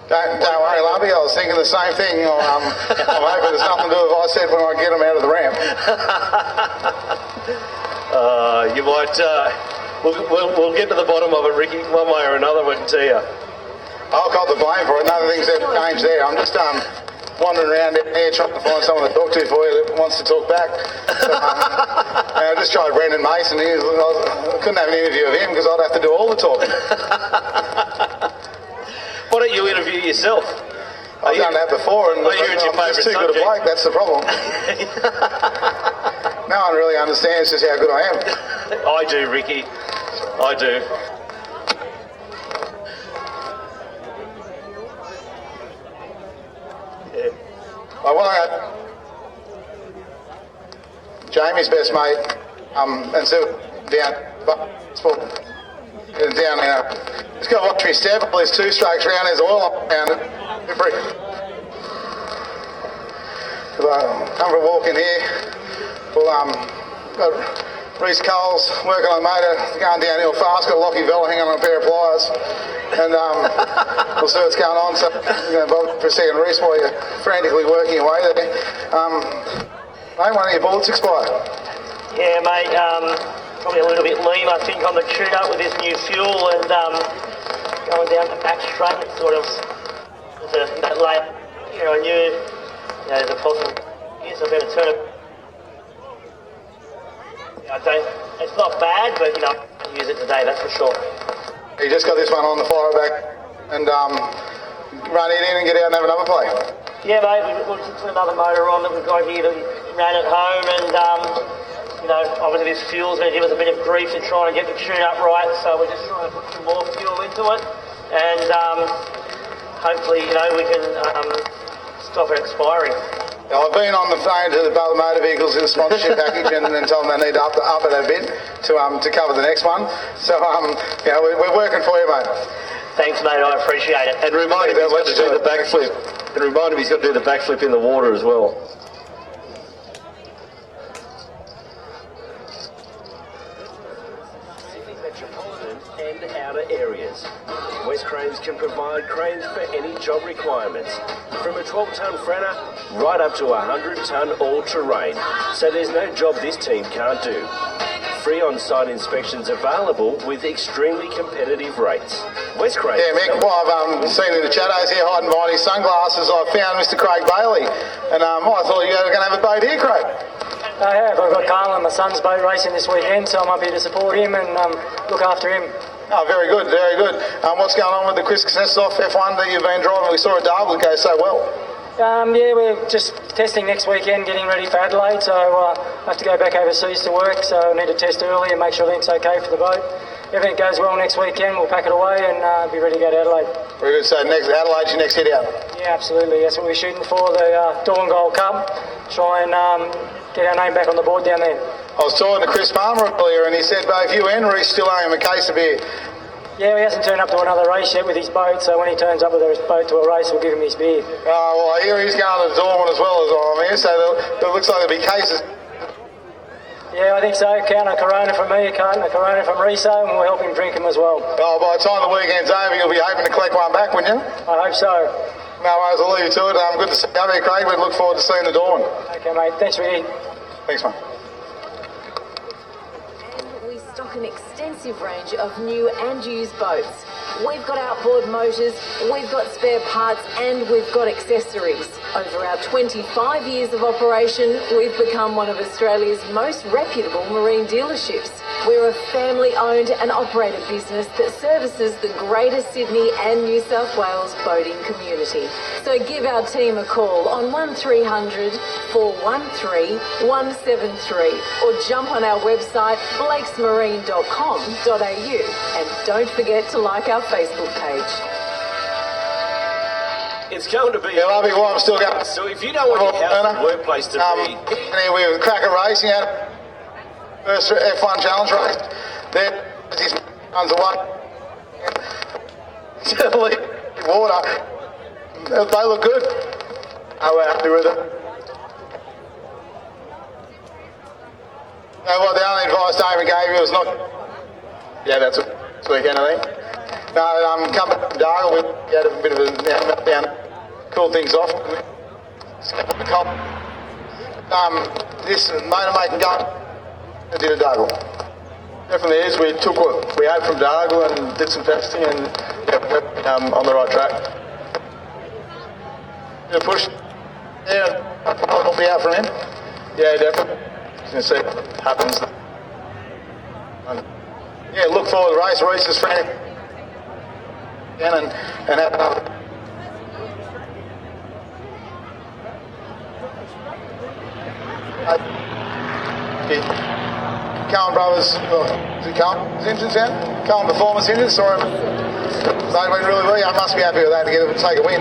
Speaker 4: Don't worry, Lumpy, I was thinking the same thing. I'm hoping there's nothing to do with what I said when I get them out of the ramp.
Speaker 3: You might, we'll get to the bottom of it, Ricky, one way or another, I can tell you.
Speaker 4: I'll cop the blame for it. None of the things that changed there. I'm just wandering around here trying to find someone to talk to for you that wants to talk back. So, I just tried Brendan Mason. I couldn't have an interview of him because I'd have to do all the talking.
Speaker 3: Why don't you interview yourself?
Speaker 4: I've done that before, and I'm just too good a bloke. That's the problem. No one really understands just how good I am.
Speaker 3: I do, Ricky. I do.
Speaker 4: Jamie's best mate, and so down here. Just got to watch me step. There's 2 strokes round. There's oil around it. Come for a walk in here. We'll got Reece Coles working on the motor, going downhill fast. Got Lockie Vella hanging on a pair of pliers, and we'll see what's going on. So, Bob, for a second, Reece, while you're frantically working away there. Mate, one of your bullets expired.
Speaker 17: Yeah, mate, probably a little bit lean, I think, on the tune-up with this new fuel, and going down the back straight, it sort of was that late. I knew, there's a possible, yes, I better turn it. It's not bad, but, I'll use it today, that's for sure.
Speaker 4: You just got this one on the fire back, and run it in and get out and have another play.
Speaker 17: Yeah, mate, we've put another motor on that we've got here that we ran at home, and you know, obviously this fuel's going to give us a bit of grief to try and get the tune up right, so we're just trying to put some more fuel into it, and hopefully, you know, we can stop it expiring.
Speaker 4: Now, I've been on the phone to the Butler Motor Vehicles in the sponsorship package and told them they need to up it a bit to cover the next one. So, you know, we're working for you, mate.
Speaker 17: Thanks, mate. I appreciate it.
Speaker 3: And remind him he's got to do the backflip. And remind him he's got to do the backflip in the water as well.
Speaker 7: Metropolitan and outer areas. West Cranes can provide cranes for any job requirements, from a 12-tonne franner right up to a 100-tonne all-terrain, so there's no job this team can't do. Free on-site inspections available with extremely competitive rates. West Cranes.
Speaker 4: Yeah, Mick, well, I've seen in the shadows here hiding behind his sunglasses, I found Mr. Craig Bailey, and I thought you were going to have a boat here, Craig.
Speaker 18: I have. I've got Carl and my son's boat racing this weekend, so I'm up here to support him and look after him.
Speaker 4: Oh, very good, very good. What's going on with the Chris Kuznetsov F1 that you've been driving? We saw at Darwin go so well.
Speaker 18: Yeah, we're just testing next weekend, getting ready for Adelaide, so I have to go back overseas to work, so I need to test early and make sure everything's okay for the boat. If everything goes well next weekend, we'll pack it away and be ready to go to Adelaide.
Speaker 4: Very good, so Adelaide's your next hit out?
Speaker 18: Yeah, absolutely. That's what we're shooting for, the Dawn Gold Cup. Try and get our name back on the board down there.
Speaker 4: I was talking to Chris Palmer earlier and he said both you and Reece still owe him a case of beer.
Speaker 18: Yeah, he hasn't turned up to another race yet with his boat, so when he turns up with his boat to a race, we'll give him his beer.
Speaker 4: Oh, well, I hear he's going to Dorman as well as I'm here, so it looks like there'll be cases.
Speaker 18: Yeah, I think so. Count a Corona from me, count a Corona from Riso, and we'll help him drink them as well.
Speaker 4: Oh, by the time the weekend's over, you'll be hoping to collect one back, wouldn't you?
Speaker 18: I hope so.
Speaker 4: No worries, I'll leave you to it. Good to see you here, Craig. We look forward to seeing the Dawn.
Speaker 18: Okay, mate. Thanks, Ricky.
Speaker 4: Thanks, mate.
Speaker 9: We stock an extensive range of new and used boats. We've got outboard motors, we've got spare parts, and we've got accessories. Over our 25 years of operation, we've become one of Australia's most reputable marine dealerships. We're a family-owned and operated business that services the Greater Sydney and New South Wales boating community. So give our team a call on 1300 413 173 or jump on our website blakesmarine.com.au, and don't forget to like our Facebook page.
Speaker 7: It's going to be...
Speaker 4: Yeah, lovely. Well, I'm still going.
Speaker 7: So if you don't want your house and workplace to be...
Speaker 4: Here with Cracker Racing out first F1 Challenge race. There, his runs away. Water. They look good. Oh, we're happy with it. Well, the only advice David gave you was not... Yeah, that's it. This weekend, I think. No, come back from Dargle, we had a bit of a meltdown, cool things off. This motor making gun, I did a Dargle. Definitely is. We took what we had from Dargle and did some testing and on the right track. Bit of push. Yeah, I'll be out from him. Yeah, definitely. You can see what happens. Yeah, look forward to the race. Reece is frantic. And have another. Cohen Brothers, is it Cohen engines now? Cohen Performance engines, sorry. They went really well. You must be happy with that to take a win.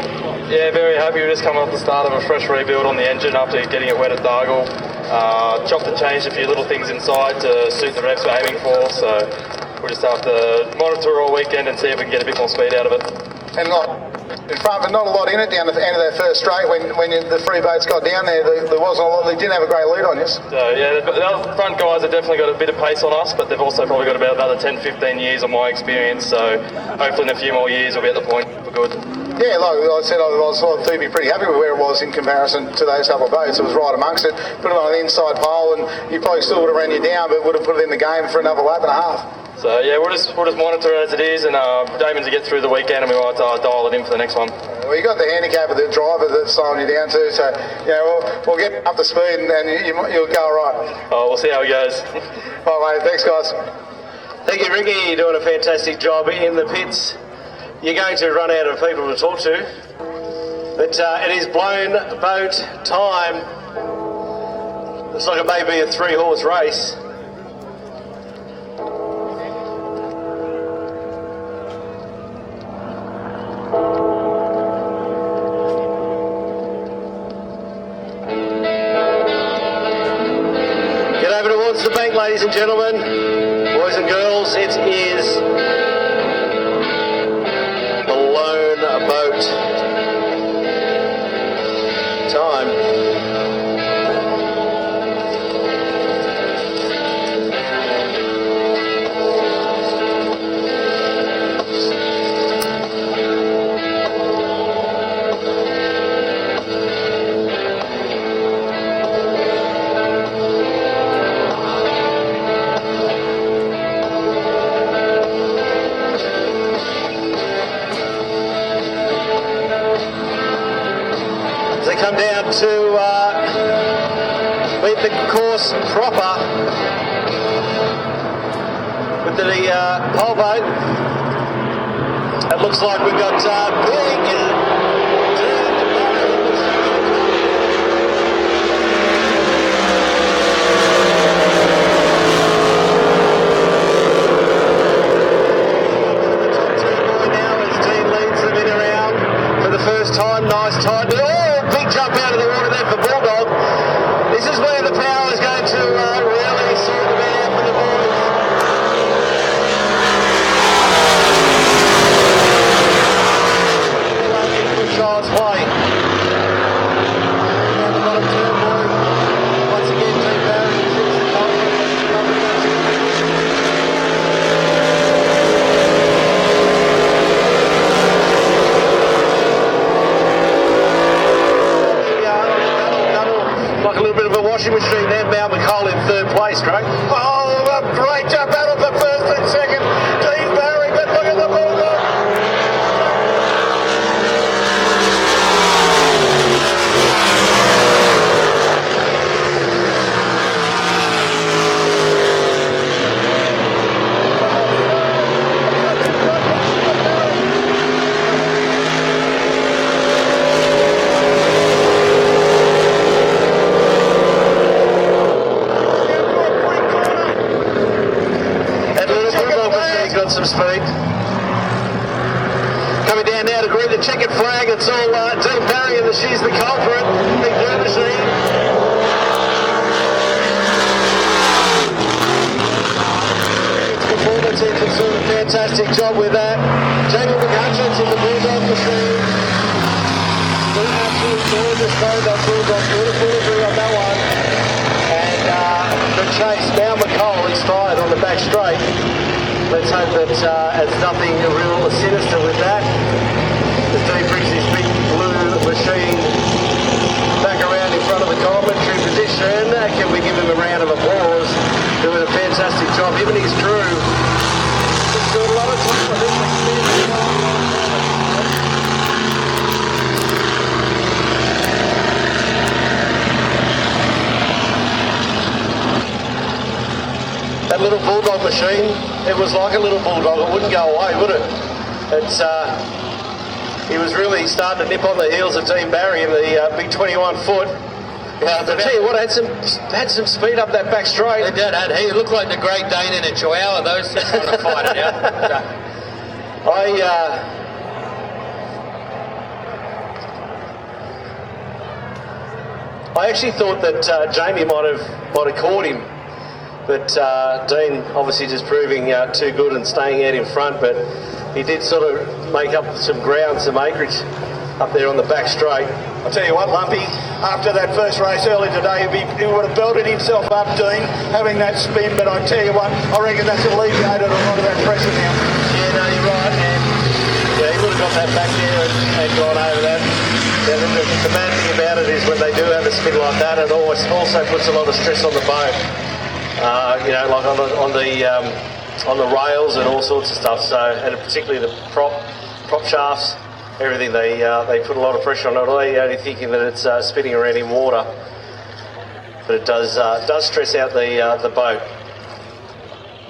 Speaker 19: Yeah, very happy. We're just coming off the start of a fresh rebuild on the engine after getting it wet at Dargle. Chopped and changed a few little things inside to suit the revs we're aiming for, so we'll just have to monitor all weekend and see if we can get a bit more speed out of it.
Speaker 4: And in front, but not a lot in it down at the end of that first straight when the free boats got down there. There wasn't a lot. They didn't have a great lead on you.
Speaker 19: So yeah, the front guys have definitely got a bit of pace on us, but they've also probably got about another 10-15 years on my experience. So hopefully in a few more years we'll be at the point for good.
Speaker 4: Yeah, like I said, I was thought be pretty happy with where it was in comparison to those couple of boats. It was right amongst it. Put it on the inside pole, and you probably still would have ran you down, but would have put it in the game for another lap and a half.
Speaker 19: So yeah, we'll just monitor it as it is, and Damon's to get through the weekend, and we might dial it in for the next one.
Speaker 4: Well, you got the handicap of the driver that's slowing you down too, so yeah, we'll get up to speed, and you'll go all right.
Speaker 19: Oh, we'll see how it goes.
Speaker 4: All right, mate. Thanks, guys.
Speaker 3: Thank you, Ricky. You're doing a fantastic job in the pits. You're going to run out of people to talk to, but it is blown boat time. Looks like it may be a 3-horse race. Get over towards the bank, ladies and gentlemen, boys and girls. It is the lone boat time. Come down to beat the course proper with the pole boat. It looks like we've got now as Dean leads them in around for the first time. Nice tight. Big jump out of the water there for Bulldog. This is where the power is going to really sort of be out for the boys. Good child's play. Down the bottom turn, boy. Once again, Team Barry sits the like a little bit of a washing machine there. Mal McCall in third place, Craig. Oh, a great jump out of the first and second. Dean Barry, but look at the Bulldog. Got some speed. Coming down now to greet the checkered flag. It's all Dean Barry and she's the culprit. Big blue machine. Performance, he can do a fantastic job with that. Jamie McHutchins in the Bulldog machine. Absolutely gorgeous though. That Bulldog beautiful agree on that one. And the chase, now McCall is fired on the back straight. Let's hope that it's nothing real sinister with that. As Dean brings his big blue machine back around in front of the commentary position, can we give him a round of applause? Doing a fantastic job. Him and his crew. Just doing a lot of time. That little Bulldog machine, it was like a little Bulldog. It wouldn't go away, would it? It's he was really starting to nip on the heels of Dean Barry in the big 21 foot. I tell you what, had some speed up that back straight.
Speaker 11: It did. He looked like the Great Dane in a Chihuahua. Those two trying to fight it out.
Speaker 3: I actually thought that Jamie might have caught him. But Dean obviously just proving too good and staying out in front, but he did sort of make up some ground, some acreage up there on the back straight.
Speaker 12: I'll tell you what, Lumpy, after that first race early today, he would have belted himself up, Dean, having that spin, but I tell you what, I reckon that's alleviated a lot of that pressure now.
Speaker 3: Yeah, no, you're right, and yeah, he would have got that back there and gone over that. Yeah, the bad thing about it is when they do have a spin like that, it also puts a lot of stress on the boat. You know, like on the rails and all sorts of stuff. So, and particularly the prop shafts, everything. They put a lot of pressure on it. They're only thinking that it's spinning around in water, but it does stress out the boat.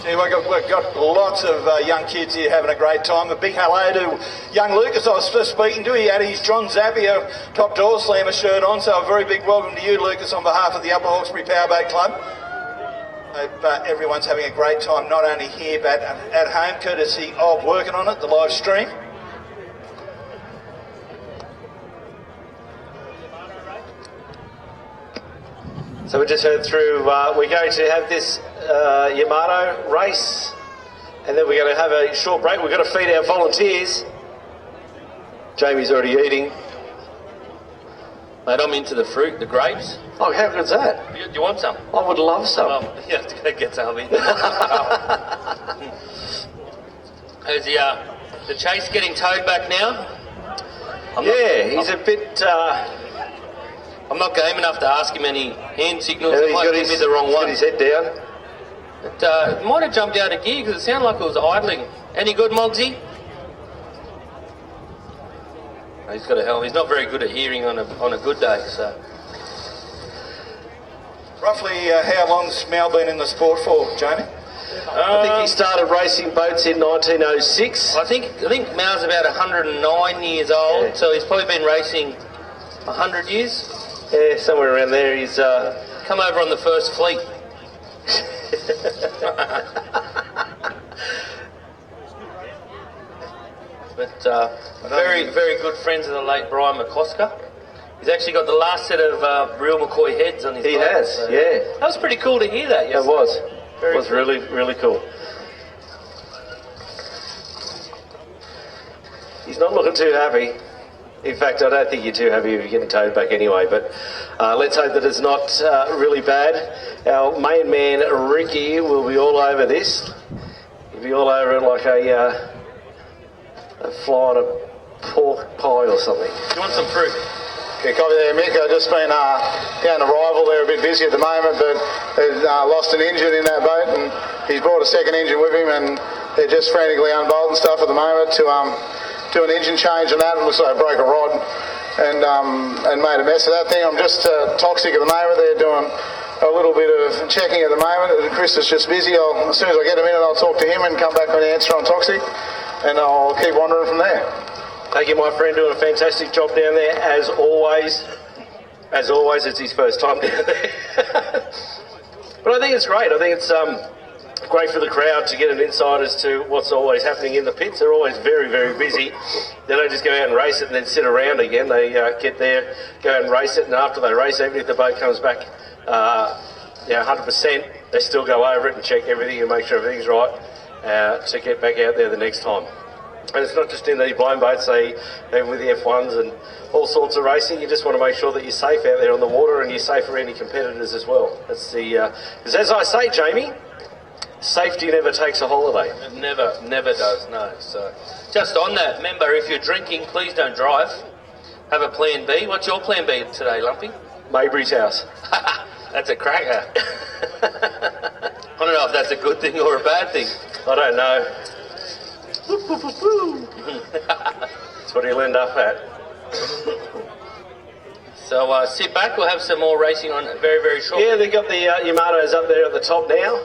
Speaker 6: Gee, we've got lots of young kids here having a great time. A big hello to young Lucas I was just speaking to. He had his John Zappia top door slammer shirt on, so a very big welcome to you, Lucas, on behalf of the Upper Hawkesbury Powerboat Club. Hope everyone's having a great time, not only here but at home, courtesy of working on it, the live stream.
Speaker 3: So we just heard through, we're going to have this Yamato race, and then we're going to have a short break. We're going to feed our volunteers. Jamie's already eating.
Speaker 5: Mate, I'm into the fruit, the grapes.
Speaker 3: Oh, how good's that?
Speaker 5: You want some?
Speaker 3: I would love some.
Speaker 5: Oh, you have to go get some. Is the Chase getting towed back now?
Speaker 3: He's a bit...
Speaker 5: I'm not game enough to ask him any hand signals.
Speaker 3: And
Speaker 5: he might give me the wrong one.
Speaker 3: He's got his head down.
Speaker 5: It might have jumped out of gear because it sounded like it was idling. Any good, Mogsy? He's got a hell. He's not very good at hearing on a good day. So.
Speaker 6: Roughly how long's Mal been in the sport for, Jamie?
Speaker 3: I think he started racing boats in 1906.
Speaker 5: I think Mal's about 109 years old, so he's probably been racing 100 years.
Speaker 3: Yeah, somewhere around there. He's
Speaker 5: come over on the first fleet. But very, very good friends of the late Brian McCosker. He's actually got the last set of real McCoy heads on his boat.
Speaker 3: He has,
Speaker 5: so
Speaker 3: yeah.
Speaker 5: That was pretty cool to hear that yesterday.
Speaker 3: It was.
Speaker 5: Very
Speaker 3: it was
Speaker 5: cool.
Speaker 3: really, really cool. He's not looking too happy. In fact, I don't think you're too happy if you're getting towed back anyway, but let's hope that it's not really bad. Our main man, Ricky, will be all over this. He'll be all over it like a fly on a pork pie or something.
Speaker 5: You want some fruit?
Speaker 12: Yeah, copy there, Mick. I've just been down to Rival. They're a bit busy at the moment, but they've lost an engine in that boat, and he's brought a second engine with him, and they're just frantically unbolting stuff at the moment to do an engine change, and that looks like it broke a rod and made a mess of that thing. I'm just toxic at the moment. They're doing a little bit of checking at the moment. Chris is just busy. As soon as I get a minute, I'll talk to him and come back with an answer on toxic, and I'll keep wandering from there.
Speaker 3: Thank you, my friend, doing a fantastic job down there, as always. As always, it's his first time down there. But I think it's great. I think it's great for the crowd to get an insight as to what's always happening in the pits. They're always very, very busy. They don't just go out and race it and then sit around again. They get there, go out and race it, and after they race, even if the boat comes back 100%, they still go over it and check everything and make sure everything's right to get back out there the next time. And it's not just in these blind boats, even with the F1s and all sorts of racing, you just want to make sure that you're safe out there on the water and you're safe for any competitors as well. That's because as I say, Jamie, safety never takes a holiday.
Speaker 5: It never does, no. So, just on that, remember, if you're drinking, please don't drive. Have a plan B. What's your plan B today, Lumpy?
Speaker 3: Maybury's house.
Speaker 5: That's a cracker. I don't know if that's a good thing or a bad thing.
Speaker 3: I don't know. That's what he'll end up at.
Speaker 5: So sit back, we'll have some more racing on very, very shortly.
Speaker 3: Yeah, they've got the Yamatos up there at the top now.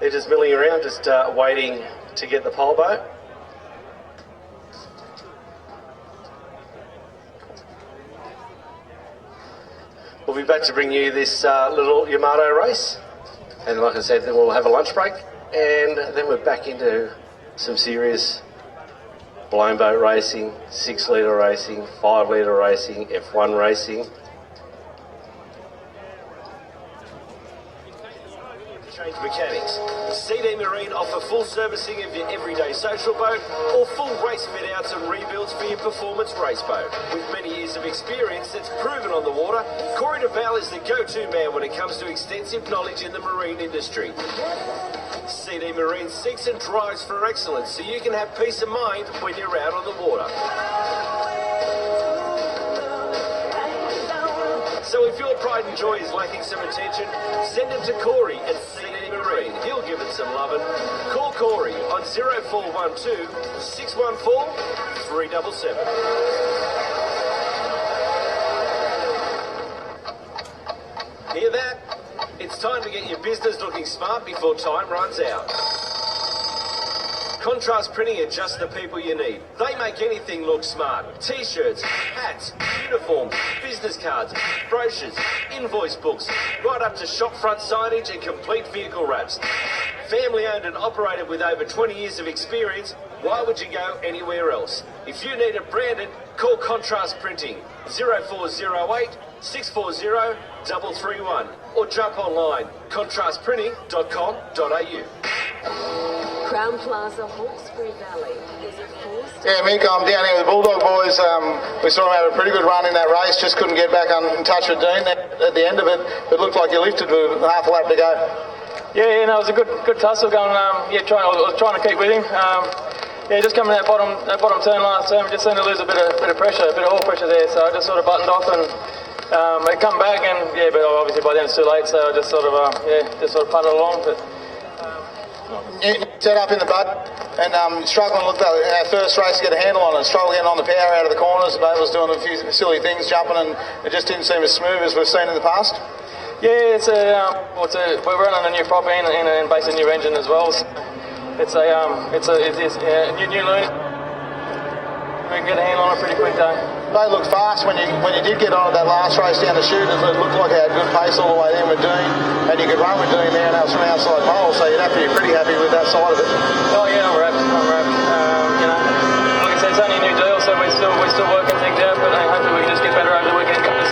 Speaker 3: They're just milling around, just waiting to get the pole boat. We'll be back to bring you this little Yamato race. And like I said, then we'll have a lunch break. And then we're back into some serious blown boat racing, 6 litre racing, 5 litre racing, F1 racing.
Speaker 7: Change mechanics. CD Marine offer full servicing of your everyday social boat or full race fit outs and rebuilds for your performance race boat. With many years of experience that's proven on the water, Corey DeVal is the go-to man when it comes to extensive knowledge in the marine industry. CD Marine seeks and drives for excellence so you can have peace of mind when you're out on the water. So if your pride and joy is lacking some attention, send it to Corey at CD Marine. He'll give it some lovin'. Call Corey on 0412 614 377. Hear that? It's It's time to get your business looking smart before time runs out. Contrast Printing are just the people you need. They make anything look smart. T-shirts, hats, uniforms, business cards, brochures, invoice books, right up to shop front signage and complete vehicle wraps. Family owned and operated with over 20 years of experience, why would you go anywhere else? If you need it branded, call Contrast Printing 0408 640 331 or jump online contrastprinting.com.au.
Speaker 9: Crown Plaza, Hawkesbury Valley is a four-star...
Speaker 12: Yeah, Mick, I'm down here with the Bulldog boys. We saw him have a pretty good run in that race, just couldn't get back in touch with Dean. At the end of it, it looked like you lifted with half a lap to go.
Speaker 19: Yeah, no, it was a good tussle going. I was trying to keep with him. Just coming that bottom turn last turn, we just seemed to lose a bit of pressure, a bit of oil pressure there. So I just sort of buttoned off and it come back, and but obviously by then it's too late. So I just sort of putted along. But
Speaker 12: set up in the bud and struggling with our first race to get a handle on it, struggled getting on the power out of the corners. The boat was doing a few silly things, jumping, and it just didn't seem as smooth as we've seen in the past.
Speaker 19: Yeah, we're running a new prop and basically a new engine as well. So it's a new learning. We can get a handle on it pretty quick though.
Speaker 12: They looked fast when you did get on at that last race down the chute. It looked like they had good pace all the way in with Dean, and you could run with Dean there, and that was from outside pole, so you'd have to be pretty happy with that side of it.
Speaker 19: Oh yeah, I'm wrapped. Like I said, it's only a new deal, so we're still working things out, but hopefully we can just get better over the weekend, guys.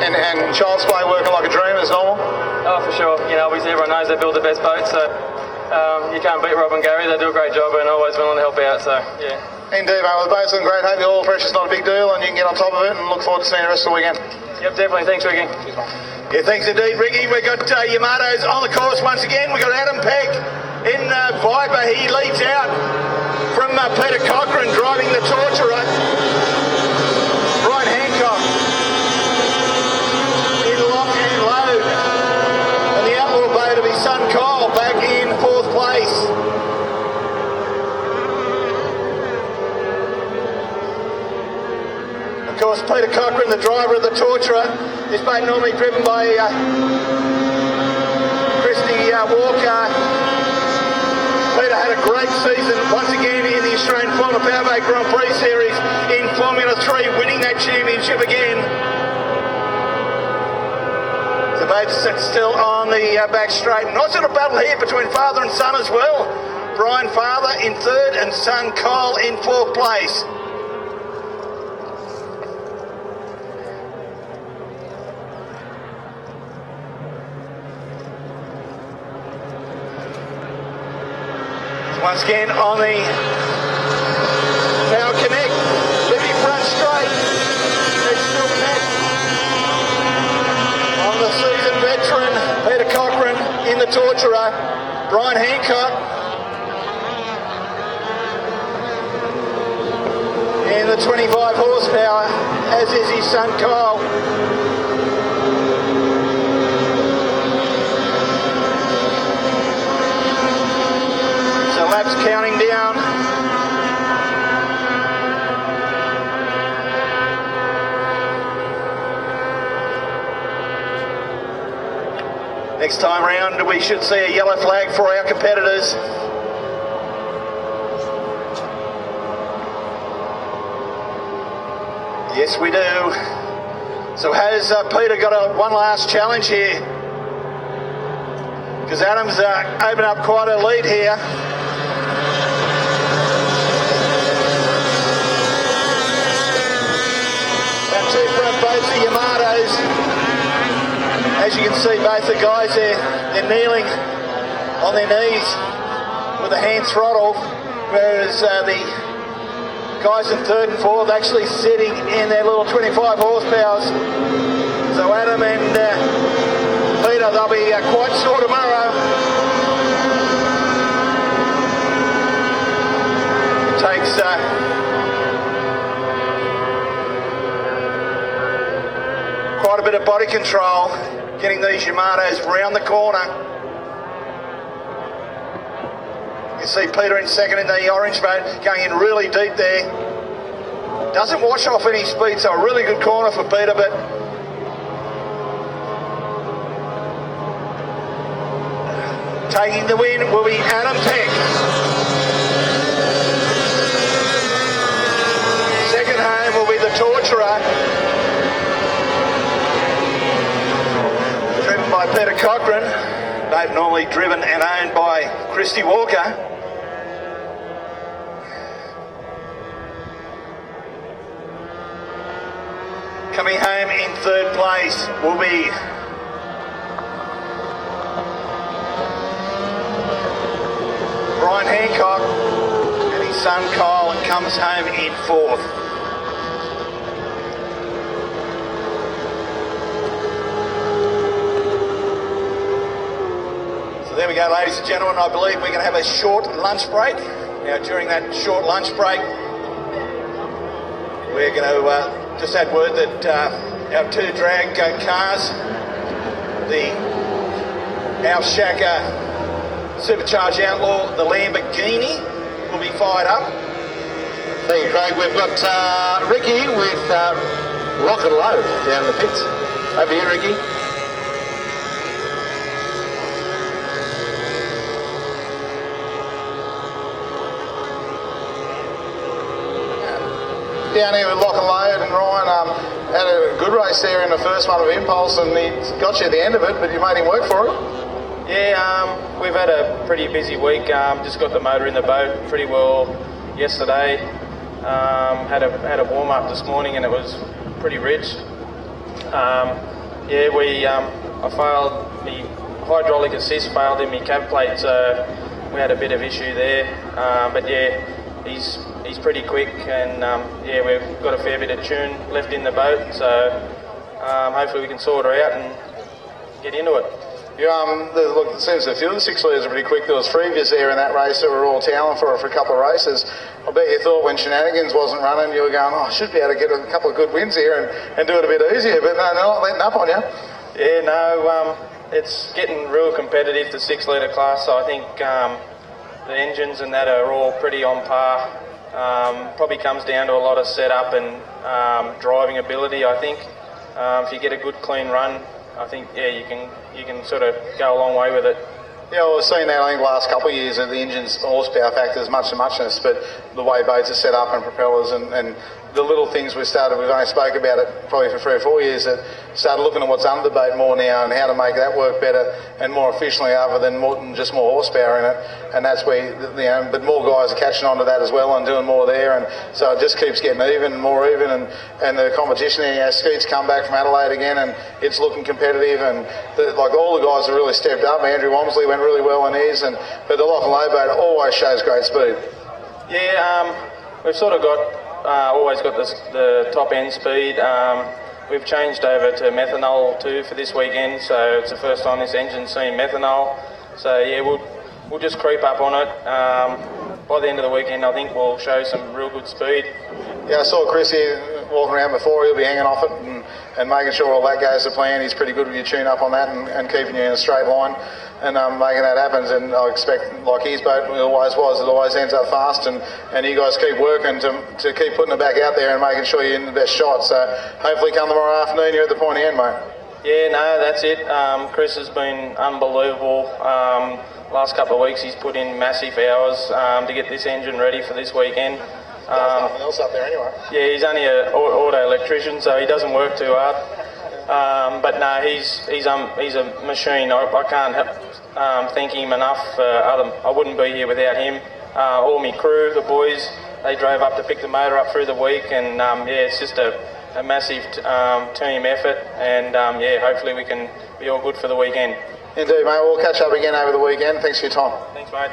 Speaker 12: And Child's Play working like a dream as normal?
Speaker 19: Oh, for sure. Obviously everyone knows they build the best boats, so you can't beat Rob and Gary. They do a great job and always willing to help out, so yeah.
Speaker 12: Indeed, mate. Well, the boat's looking great. Hope the oil pressure's not a big deal and you can get on top of it, and look forward to seeing the rest of the weekend.
Speaker 19: Yep, definitely. Thanks, Ricky.
Speaker 6: Yeah, thanks indeed, Ricky. We've got Yamato's on the course once again. We've got Adam Peck in Viper. He leads out from Peter Cochrane driving the Torturer. Brian Hancock in lock and load. And the outlaw boat of his son Kyle back in fourth place. Of course, Peter Cochrane, the driver of the Torturer, this boat normally driven by Christy Walker. Peter had a great season once again in the Australian Formula Powerboat Grand Prix Series in Formula 3, winning that championship again. The boat's still on the back straight. Nice little battle here between father and son as well. Brian, father in third, and son Kyle in fourth place. Once again on the Power Connect, Libby front straight, it's still packed. On the seasoned veteran, Peter Cochrane in the Torturer, Brian Hancock in the 25 horsepower, as is his son Kyle. Laps counting down. Next time round we should see a yellow flag for our competitors. Yes, we do. So has Peter got one last challenge here? Because Adam's opened up quite a lead here. Two front boats, the Yamatos. As you can see, both the guys there, they're kneeling on their knees with a hand throttle, whereas the guys in third and fourth actually sitting in their little 25 horsepowers. So Adam and Peter, they'll be quite sore tomorrow. It takes quite a bit of body control getting these Yamatos round the corner. You see Peter in second in the orange boat, going in really deep there. Doesn't wash off any speed, so a really good corner for Peter, but Taking the win will be Adam Peck. Second home will be the Torturer, driven by Peter Cochran. They've normally driven and owned by Christy Walker. Coming home in third place will be Brian Hancock, and his son Kyle, and comes home in fourth. So there we go, ladies and gentlemen. I believe we're going to have a short lunch break. Now, during that short lunch break, we're going to just add word that our two drag cars, the House Shacker Supercharged Outlaw, the Lamborghini, will be fired up.
Speaker 20: Thank you, Craig. We've got Ricky with Rock and Load down in the pits. Over here, Ricky.
Speaker 12: Down here with Lock and Load, and Ryan had a good race there in the first one of Impulse, and he got you at the end of it, but you made him work for it.
Speaker 21: Yeah, we've had a pretty busy week. Just got the motor in the boat pretty well yesterday. Had a warm up this morning, and it was pretty rich. I failed. My hydraulic assist failed in my cab plate, so we had a bit of issue there. But yeah, he's pretty quick, and we've got a fair bit of tune left in the boat, so hopefully we can sort her out and get into it.
Speaker 12: Look, it seems a few of the 6 litres are pretty quick. There was 3 of us there in that race that were all talent for a couple of races. I bet you thought when Shenanigans wasn't running, you were going, I should be able to get a couple of good wins here and do it a bit easier, but no, they're not letting up on you.
Speaker 21: Yeah, no, it's getting real competitive, the 6 litre class, so I think the engines and that are all pretty on par. Probably comes down to a lot of setup and driving ability, I think. If you get a good clean run, I think you can sort of go a long way with it.
Speaker 12: Yeah, well, we've seen that I think the last couple of years of the engine's horsepower factor is much to muchness, but the way boats are set up and propellers and the little things we've only spoke about it probably for 3 or 4 years, that started looking at what's under the boat more now and how to make that work better and more efficiently other than just more horsepower in it. And that's where, but more guys are catching on to that as well and doing more there, and so it just keeps getting even and more even, and the competition there, Skeet's come back from Adelaide again and it's looking competitive, and all the guys have really stepped up. Andrew Wamsley went really well in his, but the Lock and Load boat always shows great speed.
Speaker 21: Yeah, we've sort of always got the top end speed. We've changed over to methanol too for this weekend, so it's the first time this engine's seen methanol. So yeah, we'll just creep up on it. By the end of the weekend, I think we'll show some real good speed.
Speaker 12: Yeah, I saw Chris here walking around before. He'll be hanging off it and making sure all that goes to plan. He's pretty good with your tune up on that and keeping you in a straight line and making that happen. And I expect, like his boat always was, it always ends up fast, and you guys keep working to keep putting it back out there and making sure you're in the best shot. So hopefully come tomorrow afternoon, you're at the pointy end, mate.
Speaker 21: Yeah, no, that's it. Chris has been unbelievable. Last couple of weeks he's put in massive hours to get this engine ready for this weekend.
Speaker 12: There's nothing else up there anyway.
Speaker 21: Yeah, he's only an auto electrician, so he doesn't work too hard. But no, he's a machine. I can't thank him enough. I wouldn't be here without him. All my crew, the boys, they drove up to pick the motor up through the week, and it's just a massive team effort, and hopefully we can be all good for the weekend.
Speaker 12: Indeed, mate. We'll catch up again over the weekend. Thanks for your time.
Speaker 21: Thanks, mate.